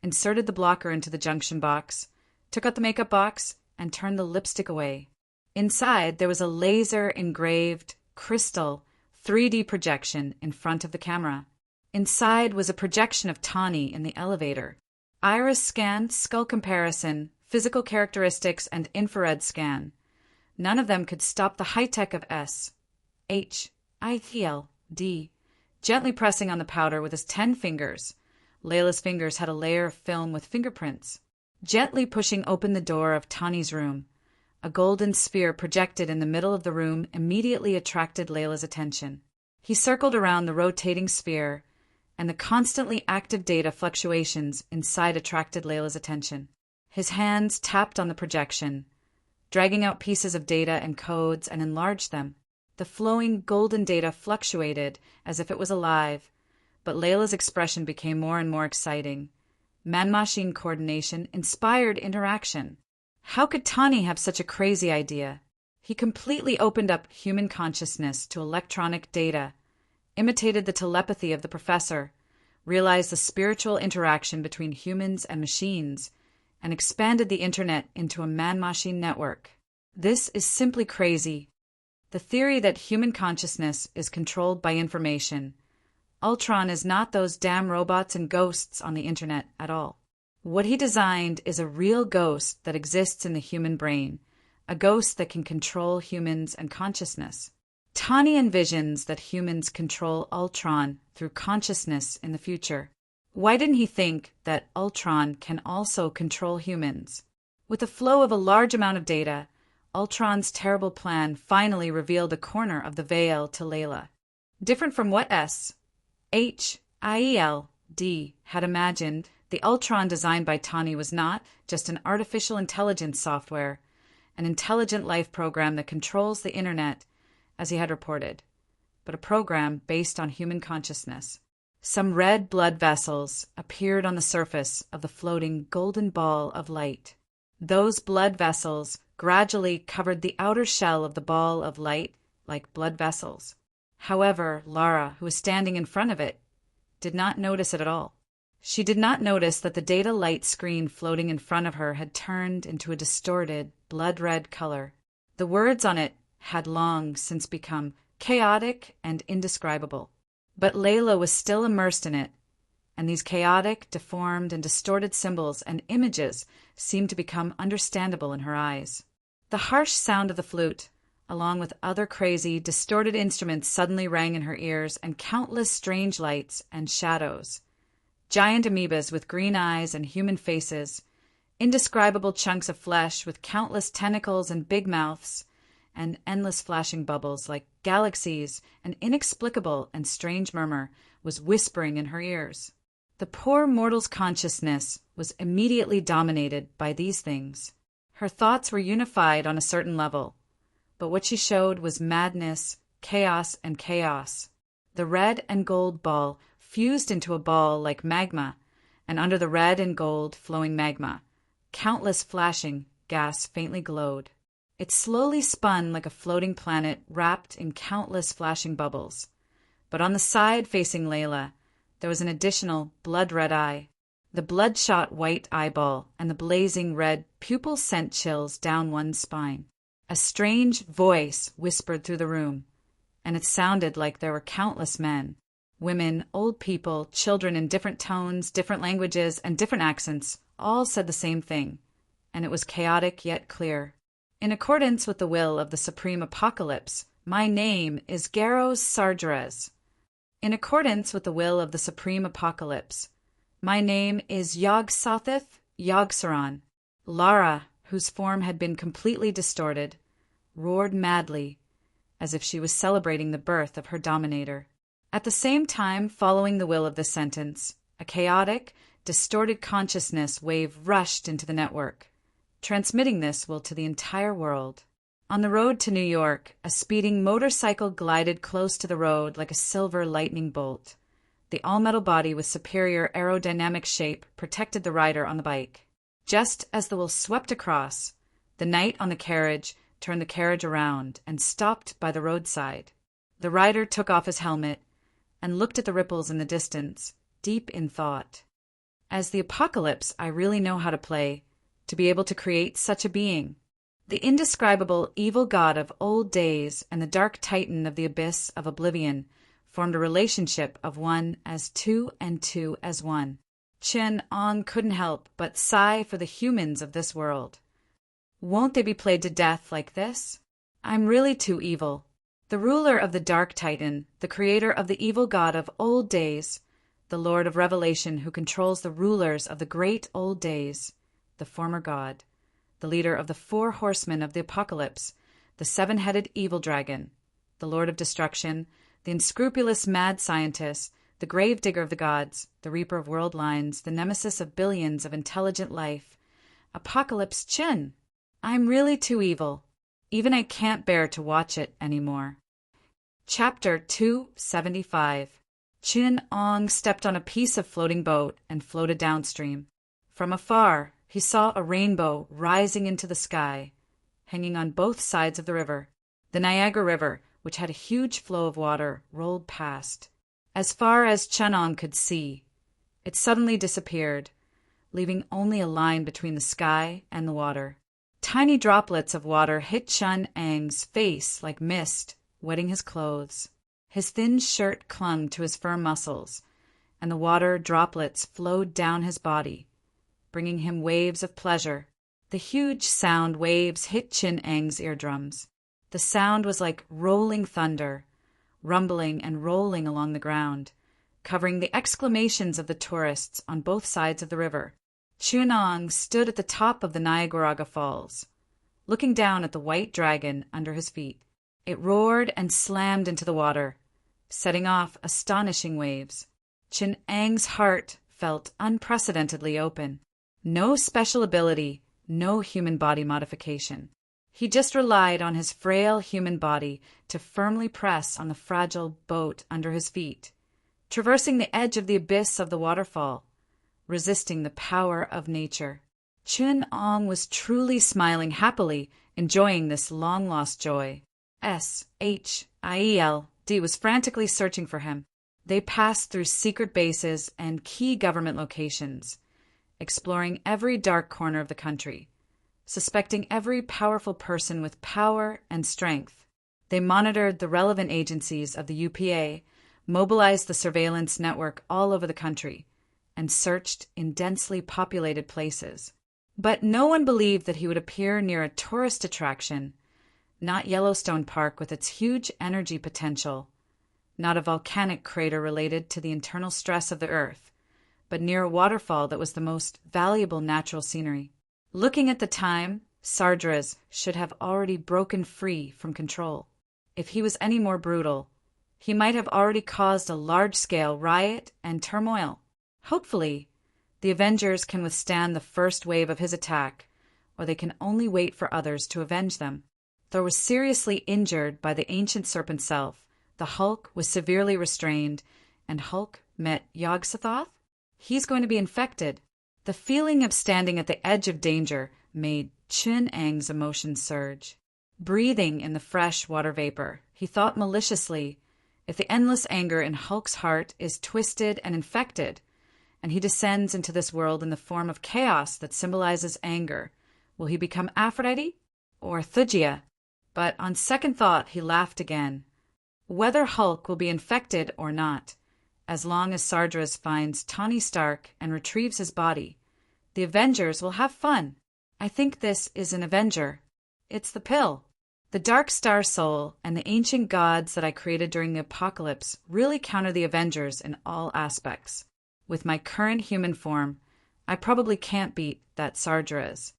inserted the blocker into the junction box, took out the makeup box, and turned the lipstick away. Inside, there was a laser-engraved, crystal, 3D projection in front of the camera. Inside was a projection of Tani in the elevator. Iris scan, skull comparison, physical characteristics, and infrared scan. None of them could stop the high-tech of S. H. I. L. D. Gently pressing on the powder with his 10 fingers. Layla's fingers had a layer of film with fingerprints. Gently pushing open the door of Tani's room, a golden sphere projected in the middle of the room immediately attracted Layla's attention. He circled around the rotating sphere, and the constantly active data fluctuations inside attracted Layla's attention. His hands tapped on the projection, dragging out pieces of data and codes and enlarged them. The flowing golden data fluctuated as if it was alive, but Layla's expression became more and more exciting. Man-machine coordination inspired interaction. How could Tani have such a crazy idea? He completely opened up human consciousness to electronic data, imitated the telepathy of the professor, realized the spiritual interaction between humans and machines, and expanded the internet into a man-machine network. This is simply crazy. The theory that human consciousness is controlled by information. Ultron is not those damn robots and ghosts on the internet at all. What he designed is a real ghost that exists in the human brain, a ghost that can control humans and consciousness. Tani envisions that humans control Ultron through consciousness in the future. Why didn't he think that Ultron can also control humans? With the flow of a large amount of data, Ultron's terrible plan finally revealed a corner of the veil to Layla. Different from what H.I.E.L.D. had imagined, the Ultron designed by Tani was not just an artificial intelligence software, an intelligent life program that controls the internet, as he had reported, but a program based on human consciousness. Some red blood vessels appeared on the surface of the floating golden ball of light. Those blood vessels gradually covered the outer shell of the ball of light like blood vessels. However, Lara, who was standing in front of it, did not notice it at all. She did not notice that the data light screen floating in front of her had turned into a distorted, blood-red color. The words on it had long since become chaotic and indescribable. But Layla was still immersed in it, and these chaotic, deformed, and distorted symbols and images seemed to become understandable in her eyes. The harsh sound of the flute, along with other crazy, distorted instruments, suddenly rang in her ears, and countless strange lights and shadows. Giant amoebas with green eyes and human faces, indescribable chunks of flesh with countless tentacles and big mouths, and endless flashing bubbles like galaxies, an inexplicable and strange murmur was whispering in her ears. The poor mortal's consciousness was immediately dominated by these things. Her thoughts were unified on a certain level, but what she showed was madness, chaos, and chaos. The red and gold ball fused into a ball like magma, and under the red and gold flowing magma, countless flashing gas faintly glowed. It slowly spun like a floating planet wrapped in countless flashing bubbles. But on the side facing Layla, there was an additional blood-red eye. The bloodshot white eyeball and the blazing red pupil sent chills down one's spine. A strange voice whispered through the room, and it sounded like there were countless men, women, old people, children in different tones, different languages, and different accents, all said the same thing, and it was chaotic yet clear. In accordance with the will of the Supreme Apocalypse, my name is Garros Sargeras. In accordance with the will of the Supreme Apocalypse, my name is Yog-Sothoth Yog-Saron. Lara, whose form had been completely distorted, roared madly, as if she was celebrating the birth of her dominator. At the same time, following the will of this sentence, a chaotic, distorted consciousness wave rushed into the network, transmitting this will to the entire world. On the road to New York, a speeding motorcycle glided close to the road like a silver lightning bolt. The all-metal body with superior aerodynamic shape protected the rider on the bike. Just as the will swept across, the knight on the carriage turned the carriage around and stopped by the roadside. The rider took off his helmet and looked at the ripples in the distance, deep in thought. As the apocalypse, I really know how to play, to be able to create such a being. The indescribable evil god of old days and the dark titan of the abyss of oblivion formed a relationship of one as two and two as one. Chen Ong couldn't help but sigh for the humans of this world. Won't they be played to death like this? I'm really too evil. The ruler of the dark titan, the creator of the evil god of old days, the lord of revelation who controls the rulers of the great old days, the former god, the leader of the 4 horsemen of the apocalypse, the 7-headed evil dragon, the lord of destruction, the unscrupulous mad scientist, the grave digger of the gods, the reaper of world lines, the nemesis of billions of intelligent life. Apocalypse Chin! I'm really too evil. Even I can't bear to watch it anymore. Chapter 275. Chin Ong stepped on a piece of floating boat and floated downstream. From afar, he saw a rainbow rising into the sky, hanging on both sides of the river. The Niagara River, which had a huge flow of water, rolled past. As far as Chen Ong could see, It suddenly disappeared, leaving only a line between the sky and the water. Tiny droplets of water hit Chun-Ang's face like mist, wetting his clothes. His thin shirt clung to his firm muscles, and the water droplets flowed down his body, bringing him waves of pleasure. The huge sound waves hit Chun-Ang's eardrums. The sound was like rolling thunder, rumbling and rolling along the ground, covering the exclamations of the tourists on both sides of the river. Chun-Ang stood at the top of the Niagara Falls, looking down at the white dragon under his feet. It roared and slammed into the water, setting off astonishing waves. Chun-Ang's heart felt unprecedentedly open. No special ability, no human body modification. He just relied on his frail human body to firmly press on the fragile boat under his feet, traversing the edge of the abyss of the waterfall, resisting the power of nature. Chun-Ang was truly smiling happily, enjoying this long-lost joy. SHIELD was frantically searching for him. They passed through secret bases and key government locations, exploring every dark corner of the country, suspecting every powerful person with power and strength. They monitored the relevant agencies of the UPA, mobilized the surveillance network all over the country, and searched in densely populated places. But no one believed that he would appear near a tourist attraction, not Yellowstone Park with its huge energy potential, not a volcanic crater related to the internal stress of the earth, but near a waterfall that was the most valuable natural scenery. Looking at the time, Sardras should have already broken free from control. If he was any more brutal, he might have already caused a large-scale riot and turmoil. Hopefully, the Avengers can withstand the first wave of his attack, or they can only wait for others to avenge them. Thor was seriously injured by the ancient serpent self. The Hulk was severely restrained, and Hulk met Yog-Sothoth? He's going to be infected. The feeling of standing at the edge of danger made Chun-Ang's emotions surge. Breathing in the fresh water vapor, he thought maliciously, if the endless anger in Hulk's heart is twisted and infected, and he descends into this world in the form of chaos that symbolizes anger, will he become Aphrodite or Thugia? But on second thought, he laughed again. Whether Hulk will be infected or not, as long as Sardras finds Tony Stark and retrieves his body, the Avengers will have fun. I think this is an Avenger. It's the pill. The Dark Star Soul and the ancient gods that I created during the apocalypse really counter the Avengers in all aspects. With my current human form, I probably can't beat that Sardras.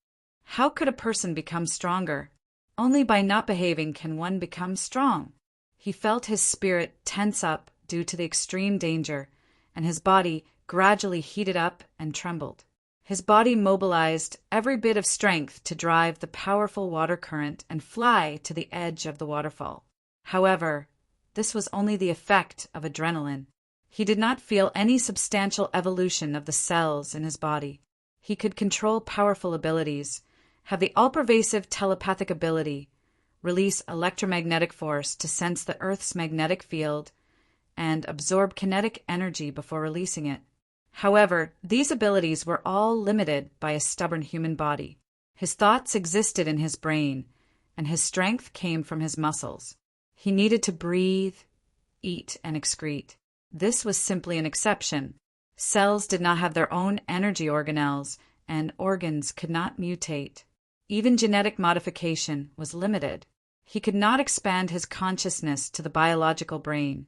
How could a person become stronger? Only by not behaving can one become strong. He felt his spirit tense up due to the extreme danger, and his body gradually heated up and trembled. His body mobilized every bit of strength to drive the powerful water current and fly to the edge of the waterfall. However, this was only the effect of adrenaline. He did not feel any substantial evolution of the cells in his body. He could control powerful abilities, have the all-pervasive telepathic ability, release electromagnetic force to sense the Earth's magnetic field, and absorb kinetic energy before releasing it. However, these abilities were all limited by a stubborn human body. His thoughts existed in his brain, and his strength came from his muscles. He needed to breathe, eat, and excrete. This was simply an exception. Cells did not have their own energy organelles, and organs could not mutate. Even genetic modification was limited. He could not expand his consciousness to the biological brain,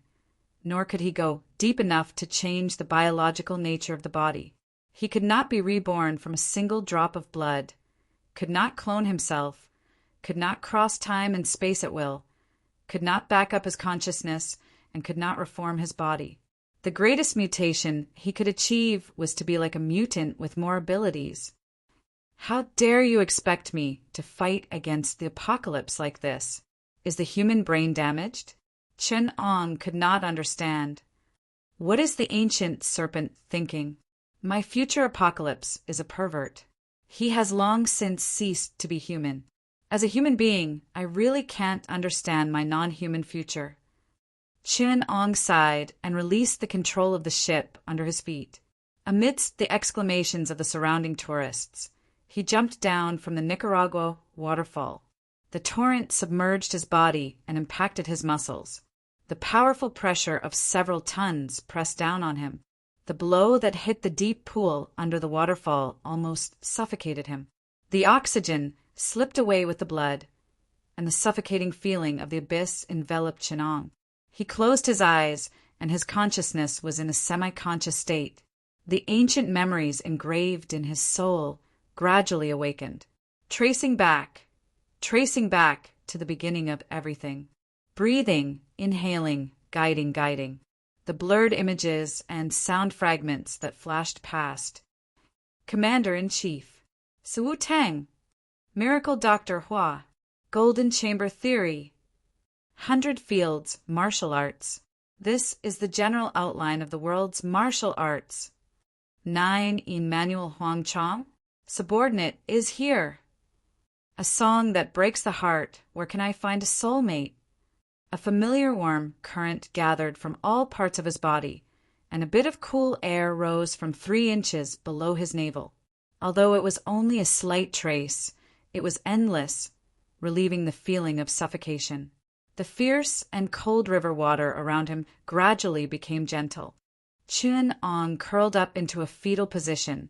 nor could he go deep enough to change the biological nature of the body. He could not be reborn from a single drop of blood, could not clone himself, could not cross time and space at will, could not back up his consciousness, and could not reform his body. The greatest mutation he could achieve was to be like a mutant with more abilities. How dare you expect me to fight against the apocalypse like this? Is the human brain damaged? Chun-Ang could not understand. What is the ancient serpent thinking? My future apocalypse is a pervert. He has long since ceased to be human. As a human being, I really can't understand my non-human future. Chun-Ang sighed and released the control of the ship under his feet. Amidst the exclamations of the surrounding tourists, he jumped down from the Nicaragua waterfall. The torrent submerged his body and impacted his muscles. The powerful pressure of several tons pressed down on him. The blow that hit the deep pool under the waterfall almost suffocated him. The oxygen slipped away with the blood, and the suffocating feeling of the abyss enveloped Chinong. He closed his eyes, and his consciousness was in a semi-conscious state. The ancient memories engraved in his soul gradually awakened, tracing back to the beginning of everything. Breathing, inhaling, guiding. The blurred images and sound fragments that flashed past. Commander-in-Chief. Su Tang. Miracle Dr. Hua. Golden Chamber Theory. 100 Fields, Martial Arts. This is the general outline of the world's martial arts. 9 Emmanuel Huang Chong. Subordinate is here. A song that breaks the heart. Where can I find a soulmate? A familiar warm current gathered from all parts of his body, and a bit of cool air rose from 3 inches below his navel. Although it was only a slight trace, it was endless, relieving the feeling of suffocation. The fierce and cold river water around him gradually became gentle. Chinong curled up into a fetal position,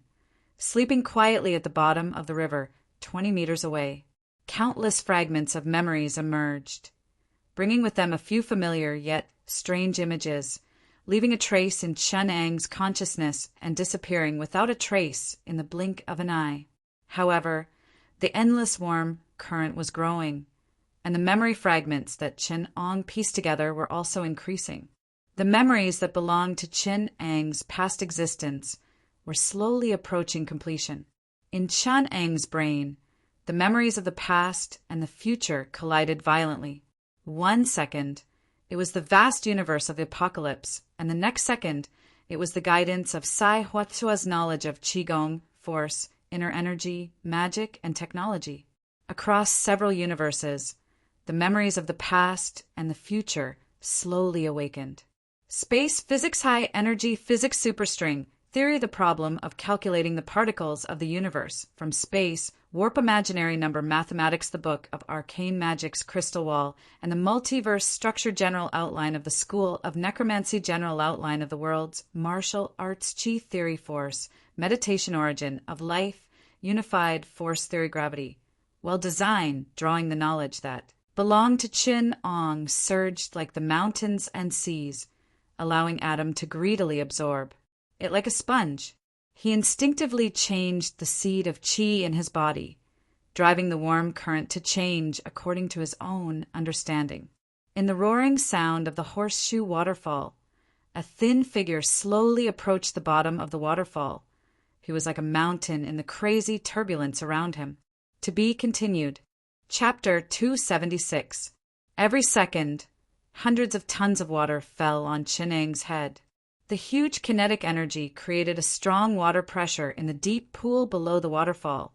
sleeping quietly at the bottom of the river, 20 meters away. Countless fragments of memories emerged, bringing with them a few familiar yet strange images, leaving a trace in Chinong's consciousness and disappearing without a trace in the blink of an eye. However, the endless warm current was growing, and the memory fragments that Chinong pieced together were also increasing. The memories that belonged to Chinong's past existence were slowly approaching completion. In Chinong's brain, the memories of the past and the future collided violently. 1 second, it was the vast universe of the apocalypse, and the next second, it was the guidance of Sai Huatua's knowledge of Qigong, force, inner energy, magic, and technology. Across several universes, the memories of the past and the future slowly awakened. Space Physics High Energy Physics Superstring Theory of the problem of calculating the particles of the universe from space, Warp Imaginary Number Mathematics, the book of Arcane Magic's Crystal Wall, and the Multiverse Structure General Outline of the School of Necromancy General Outline of the World's Martial Arts Chi Theory Force, Meditation Origin of Life, Unified Force Theory Gravity. Well designed, drawing the knowledge that belonged to Chinong surged like the mountains and seas, allowing Adam to greedily absorb it like a sponge. He instinctively changed the seed of qi in his body, driving the warm current to change according to his own understanding. In the roaring sound of the horseshoe waterfall, a thin figure slowly approached the bottom of the waterfall. He was like a mountain in the crazy turbulence around him. To be continued. Chapter 276. Every second, hundreds of tons of water fell on Chinong's head. The huge kinetic energy created a strong water pressure in the deep pool below the waterfall,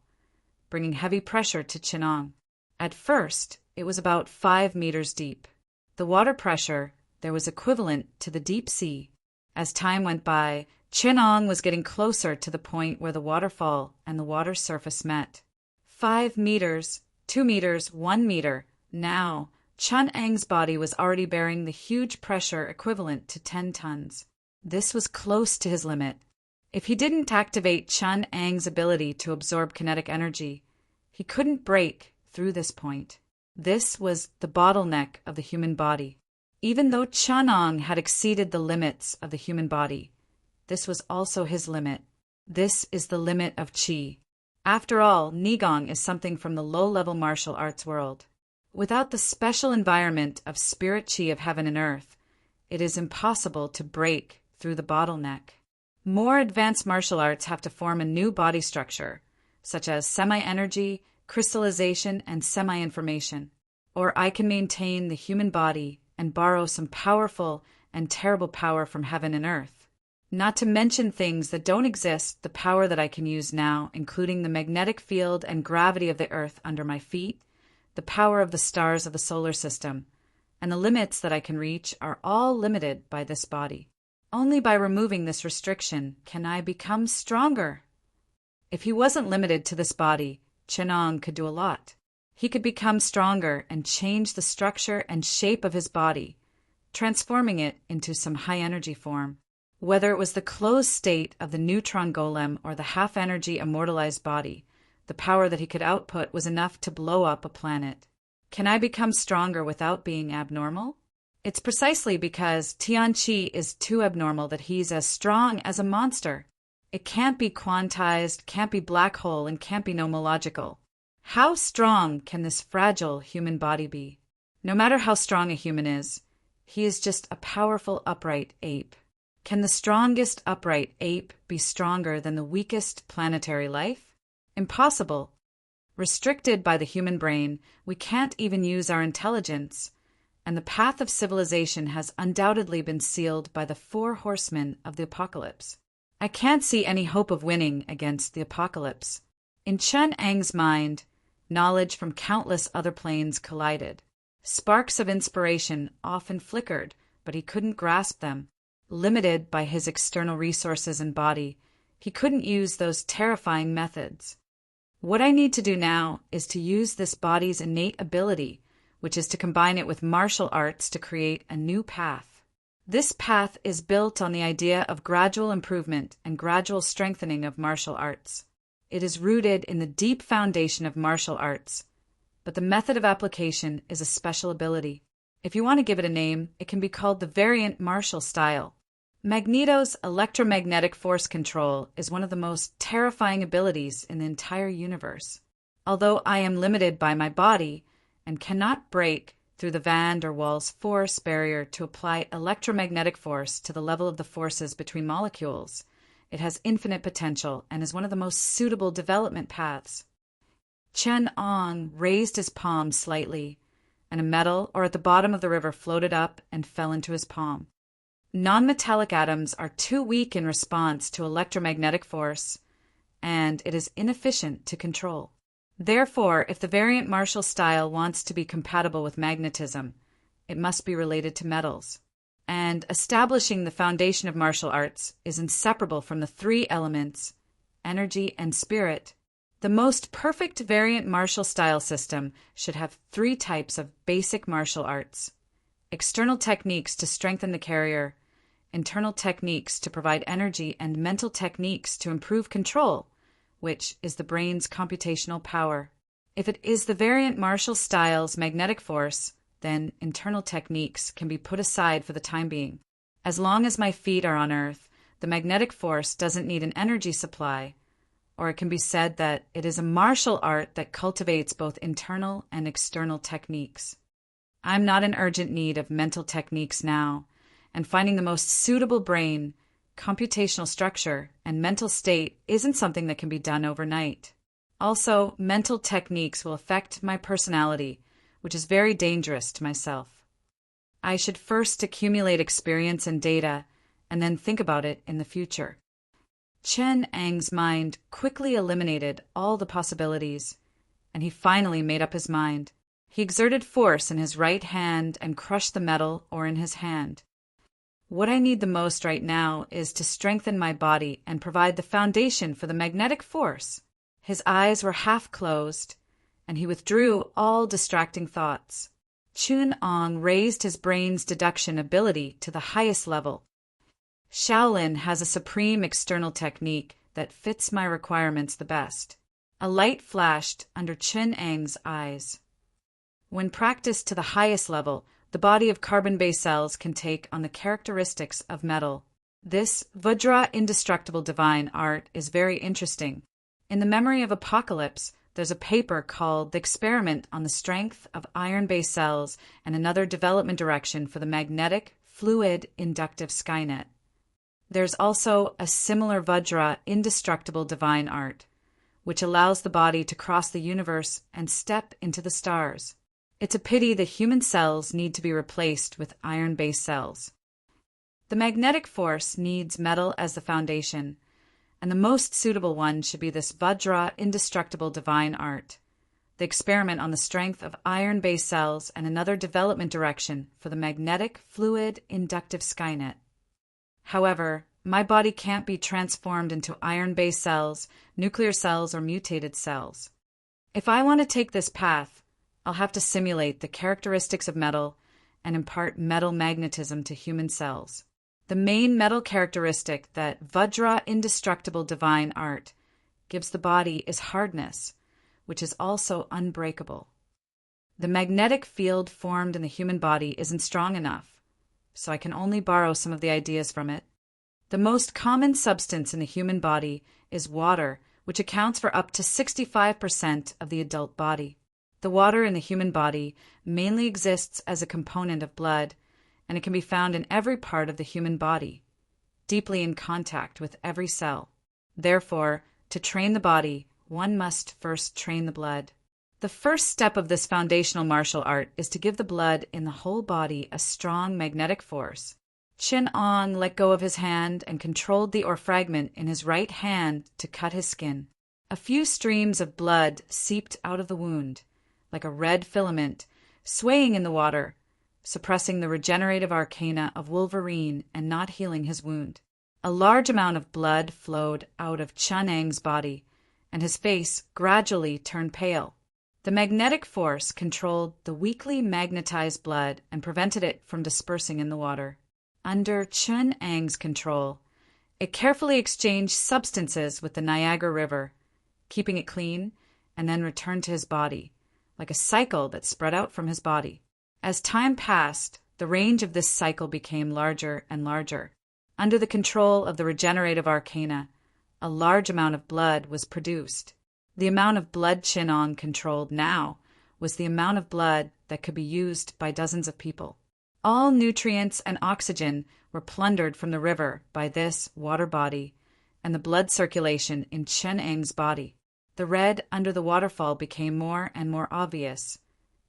bringing heavy pressure to Chinong. At first, it was about 5 meters deep. The water pressure there was equivalent to the deep sea. As time went by, Chinong was getting closer to the point where the waterfall and the water surface met. 5 meters, 2 meters, 1 meter. Now, Chinong's body was already bearing the huge pressure equivalent to 10 tons. This was close to his limit. If he didn't activate Chinong's ability to absorb kinetic energy, he couldn't break through this point. This was the bottleneck of the human body. Even though Chinong had exceeded the limits of the human body, this was also his limit. This is the limit of qi. After all, Nigong is something from the low-level martial arts world. Without the special environment of spirit qi of heaven and earth, it is impossible to break through the bottleneck. More advanced martial arts have to form a new body structure, such as semi-energy, crystallization, and semi-information. Or I can maintain the human body and borrow some powerful and terrible power from heaven and earth. Not to mention things that don't exist, the power that I can use now, including the magnetic field and gravity of the earth under my feet, the power of the stars of the solar system, and the limits that I can reach are all limited by this body. Only by removing this restriction can I become stronger. If he wasn't limited to this body, Chenong could do a lot. He could become stronger and change the structure and shape of his body, transforming it into some high-energy form. Whether it was the closed state of the neutron golem or the half-energy immortalized body, the power that he could output was enough to blow up a planet. Can I become stronger without being abnormal? It's precisely because Tianqi is too abnormal that he's as strong as a monster. It can't be quantized, can't be black hole, and can't be nomological. How strong can this fragile human body be? No matter how strong a human is, he is just a powerful upright ape. Can the strongest upright ape be stronger than the weakest planetary life? Impossible. Restricted by the human brain, we can't even use our intelligence, and the path of civilization has undoubtedly been sealed by the 4 horsemen of the apocalypse. I can't see any hope of winning against the apocalypse. In Chen Ang's mind, knowledge from countless other planes collided. Sparks of inspiration often flickered, but he couldn't grasp them. Limited by his external resources and body, he couldn't use those terrifying methods. What I need to do now is to use this body's innate ability, which is to combine it with martial arts to create a new path. This path is built on the idea of gradual improvement and gradual strengthening of martial arts. It is rooted in the deep foundation of martial arts, but the method of application is a special ability. If you want to give it a name, it can be called the variant martial style. Magneto's electromagnetic force control is one of the most terrifying abilities in the entire universe. Although I am limited by my body and cannot break through the van der Waals force barrier to apply electromagnetic force to the level of the forces between molecules, it has infinite potential and is one of the most suitable development paths. Chen Ong raised his palm slightly, and a metal or at the bottom of the river floated up and fell into his palm. Non-metallic atoms are too weak in response to electromagnetic force, and it is inefficient to control. Therefore, if the variant martial style wants to be compatible with magnetism, it must be related to metals. And establishing the foundation of martial arts is inseparable from the 3 elements, energy and spirit. The most perfect variant martial style system should have 3 types of basic martial arts: external techniques to strengthen the carrier, internal techniques to provide energy, and mental techniques to improve control, which is the brain's computational power. If it is the variant martial style's magnetic force, then internal techniques can be put aside for the time being. As long as my feet are on Earth, the magnetic force doesn't need an energy supply, or it can be said that it is a martial art that cultivates both internal and external techniques. I'm not in urgent need of mental techniques now, and finding the most suitable brain, computational structure, and mental state isn't something that can be done overnight. Also, mental techniques will affect my personality, which is very dangerous to myself. I should first accumulate experience and data, and then think about it in the future. Chen Ang's mind quickly eliminated all the possibilities, and he finally made up his mind. He exerted force in his right hand and crushed the metal ore in his hand. What I need the most right now is to strengthen my body and provide the foundation for the magnetic force. His eyes were half closed, and he withdrew all distracting thoughts. Chun Ong raised his brain's deduction ability to the highest level. Shaolin has a supreme external technique that fits my requirements the best. A light flashed under Chun Ang's eyes. When practiced to the highest level, the body of carbon-based cells can take on the characteristics of metal. This Vajra indestructible divine art is very interesting. In the memory of Apocalypse, there's a paper called The Experiment on the Strength of Iron-Based Cells and Another Development Direction for the Magnetic Fluid Inductive Skynet. There's also a similar Vajra indestructible divine art, which allows the body to cross the universe and step into the stars. It's a pity the human cells need to be replaced with iron-based cells. The magnetic force needs metal as the foundation, and the most suitable one should be this Vajra indestructible divine art, the experiment on the strength of iron-based cells and another development direction for the magnetic fluid inductive Skynet. However, my body can't be transformed into iron-based cells, nuclear cells, or mutated cells. If I want to take this path, I'll have to simulate the characteristics of metal and impart metal magnetism to human cells. The main metal characteristic that Vajra indestructible divine art gives the body is hardness, which is also unbreakable. The magnetic field formed in the human body isn't strong enough, so I can only borrow some of the ideas from it. The most common substance in the human body is water, which accounts for up to 65% of the adult body. The water in the human body mainly exists as a component of blood, and it can be found in every part of the human body, deeply in contact with every cell. Therefore, to train the body, one must first train the blood. The first step of this foundational martial art is to give the blood in the whole body a strong magnetic force. Chin Ong let go of his hand and controlled the ore fragment in his right hand to cut his skin. A few streams of blood seeped out of the wound, like a red filament, swaying in the water, suppressing the regenerative arcana of Wolverine and not healing his wound. A large amount of blood flowed out of Chun Ang's body, and his face gradually turned pale. The magnetic force controlled the weakly magnetized blood and prevented it from dispersing in the water. Under Chun Ang's control, it carefully exchanged substances with the Niagara River, keeping it clean, and then returned to his body, like a cycle that spread out from his body. As time passed, the range of this cycle became larger and larger. Under the control of the regenerative arcana, a large amount of blood was produced. The amount of blood Chin Ong controlled now was the amount of blood that could be used by dozens of people. All nutrients and oxygen were plundered from the river by this water body and the blood circulation in Chen Ang's body. The red under the waterfall became more and more obvious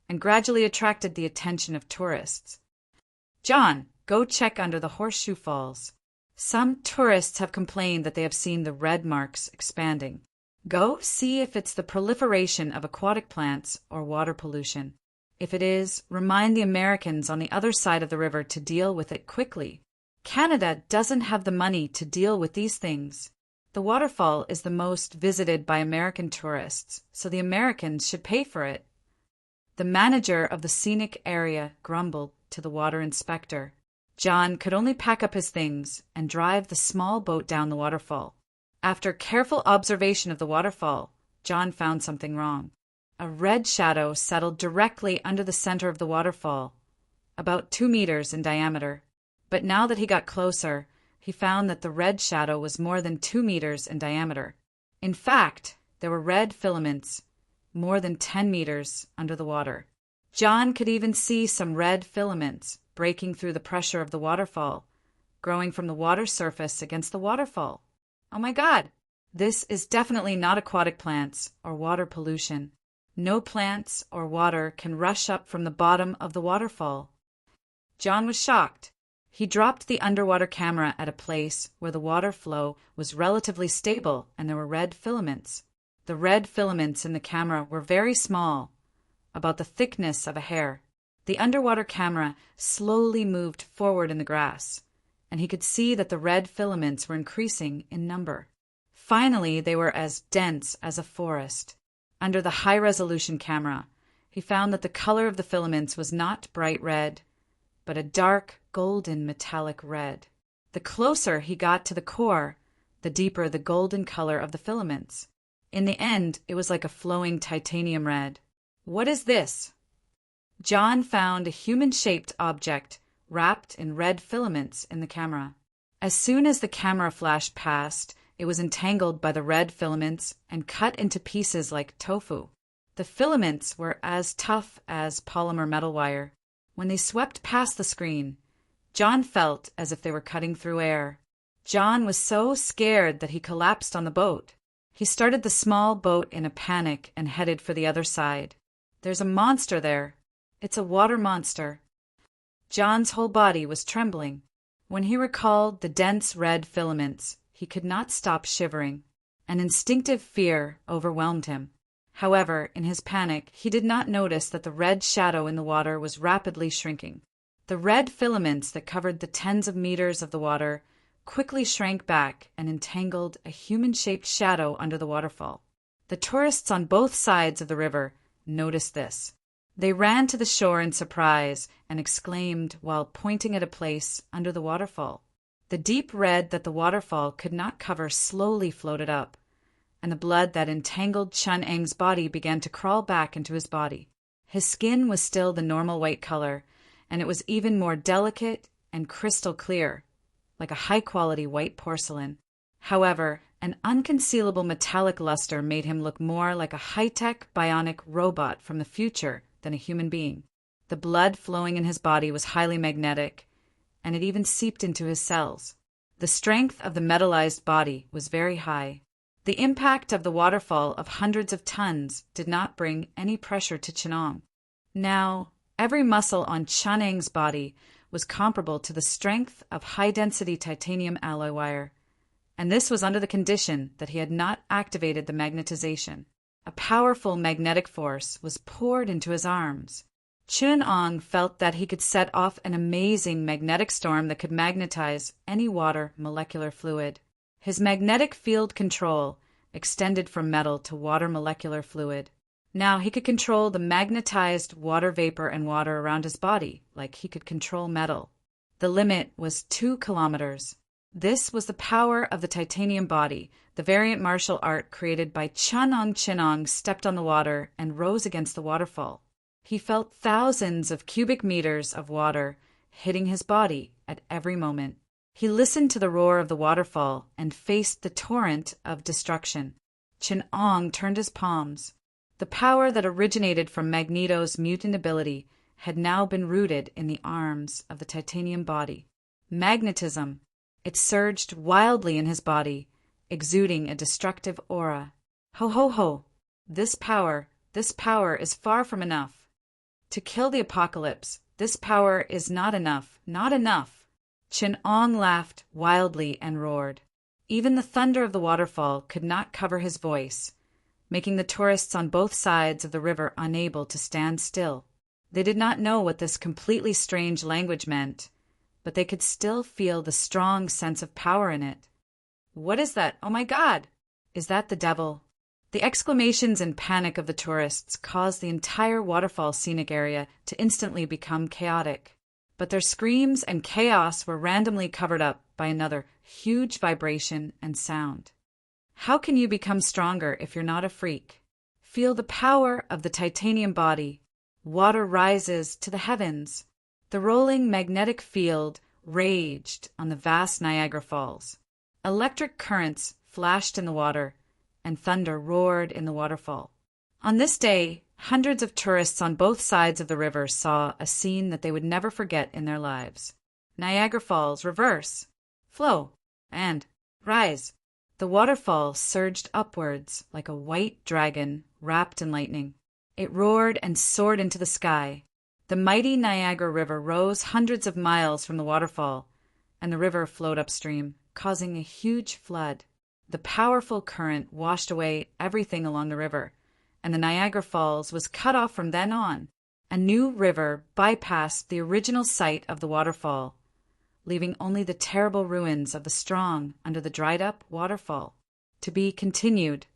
and gradually attracted the attention of tourists. John, go check under the Horseshoe Falls. Some tourists have complained that they have seen the red marks expanding. Go see if it's the proliferation of aquatic plants or water pollution. If it is, remind the Americans on the other side of the river to deal with it quickly. Canada doesn't have the money to deal with these things. The waterfall is the most visited by American tourists, so the Americans should pay for it. The manager of the scenic area grumbled to the water inspector. John could only pack up his things and drive the small boat down the waterfall. After careful observation of the waterfall, John found something wrong. A red shadow settled directly under the center of the waterfall, about 2 meters in diameter. But now that he got closer, he found that the red shadow was more than 2 meters in diameter. In fact, there were red filaments more than 10 meters under the water. John could even see some red filaments breaking through the pressure of the waterfall, growing from the water surface against the waterfall. Oh my God! This is definitely not aquatic plants or water pollution. No plants or water can rush up from the bottom of the waterfall. John was shocked. He dropped the underwater camera at a place where the water flow was relatively stable and there were red filaments. The red filaments in the camera were very small, about the thickness of a hair. The underwater camera slowly moved forward in the grass, and he could see that the red filaments were increasing in number. Finally, they were as dense as a forest. Under the high-resolution camera, he found that the color of the filaments was not bright red, but a dark, golden metallic red. The closer he got to the core, the deeper the golden color of the filaments. In the end, it was like a flowing titanium red. What is this? John found a human-shaped object wrapped in red filaments in the camera. As soon as the camera flash passed, it was entangled by the red filaments and cut into pieces like tofu. The filaments were as tough as polymer metal wire. When they swept past the screen, John felt as if they were cutting through air. John was so scared that he collapsed on the boat. He started the small boat in a panic and headed for the other side. There's a monster there. It's a water monster. John's whole body was trembling. When he recalled the dense red filaments, he could not stop shivering. An instinctive fear overwhelmed him. However, in his panic, he did not notice that the red shadow in the water was rapidly shrinking. The red filaments that covered the tens of meters of the water quickly shrank back and entangled a human-shaped shadow under the waterfall. The tourists on both sides of the river noticed this. They ran to the shore in surprise and exclaimed while pointing at a place under the waterfall. The deep red that the waterfall could not cover slowly floated up, and the blood that entangled Chun'ang's body began to crawl back into his body. His skin was still the normal white color, and it was even more delicate and crystal clear, like a high-quality white porcelain. However, an unconcealable metallic luster made him look more like a high-tech bionic robot from the future than a human being. The blood flowing in his body was highly magnetic, and it even seeped into his cells. The strength of the metallized body was very high. The impact of the waterfall of hundreds of tons did not bring any pressure to Chun'ang. Now, every muscle on Chun'ang's body was comparable to the strength of high-density titanium alloy wire, and this was under the condition that he had not activated the magnetization. A powerful magnetic force was poured into his arms. Chun'ang felt that he could set off an amazing magnetic storm that could magnetize any water molecular fluid. His magnetic field control extended from metal to water molecular fluid. Now he could control the magnetized water vapor and water around his body like he could control metal. The limit was 2 kilometers. This was the power of the titanium body, the variant martial art created by Chun'ang. Chun'ang stepped on the water and rose against the waterfall. He felt thousands of cubic meters of water hitting his body at every moment. He listened to the roar of the waterfall and faced the torrent of destruction. Chun'ang turned his palms. The power that originated from Magneto's mutant ability had now been rooted in the arms of the titanium body. Magnetism. It surged wildly in his body, exuding a destructive aura. Ho ho ho! This power is far from enough. To kill the apocalypse, this power is not enough, not enough. Chun'ang laughed wildly and roared. Even the thunder of the waterfall could not cover his voice, making the tourists on both sides of the river unable to stand still. They did not know what this completely strange language meant, but they could still feel the strong sense of power in it. What is that? Oh my God! Is that the devil? The exclamations and panic of the tourists caused the entire waterfall scenic area to instantly become chaotic. But their screams and chaos were randomly covered up by another huge vibration and sound. How can you become stronger if you're not a freak? Feel the power of the titanium body. Water rises to the heavens. The rolling magnetic field raged on the vast Niagara Falls. Electric currents flashed in the water, and thunder roared in the waterfall. On this day, hundreds of tourists on both sides of the river saw a scene that they would never forget in their lives. Niagara Falls reverse, flow, and rise. The waterfall surged upwards like a white dragon wrapped in lightning. It roared and soared into the sky. The mighty Niagara River rose hundreds of miles from the waterfall, and the river flowed upstream, causing a huge flood. The powerful current washed away everything along the river, and the Niagara Falls was cut off from then on. A new river bypassed the original site of the waterfall, leaving only the terrible ruins of the strong under the dried-up waterfall. To be continued.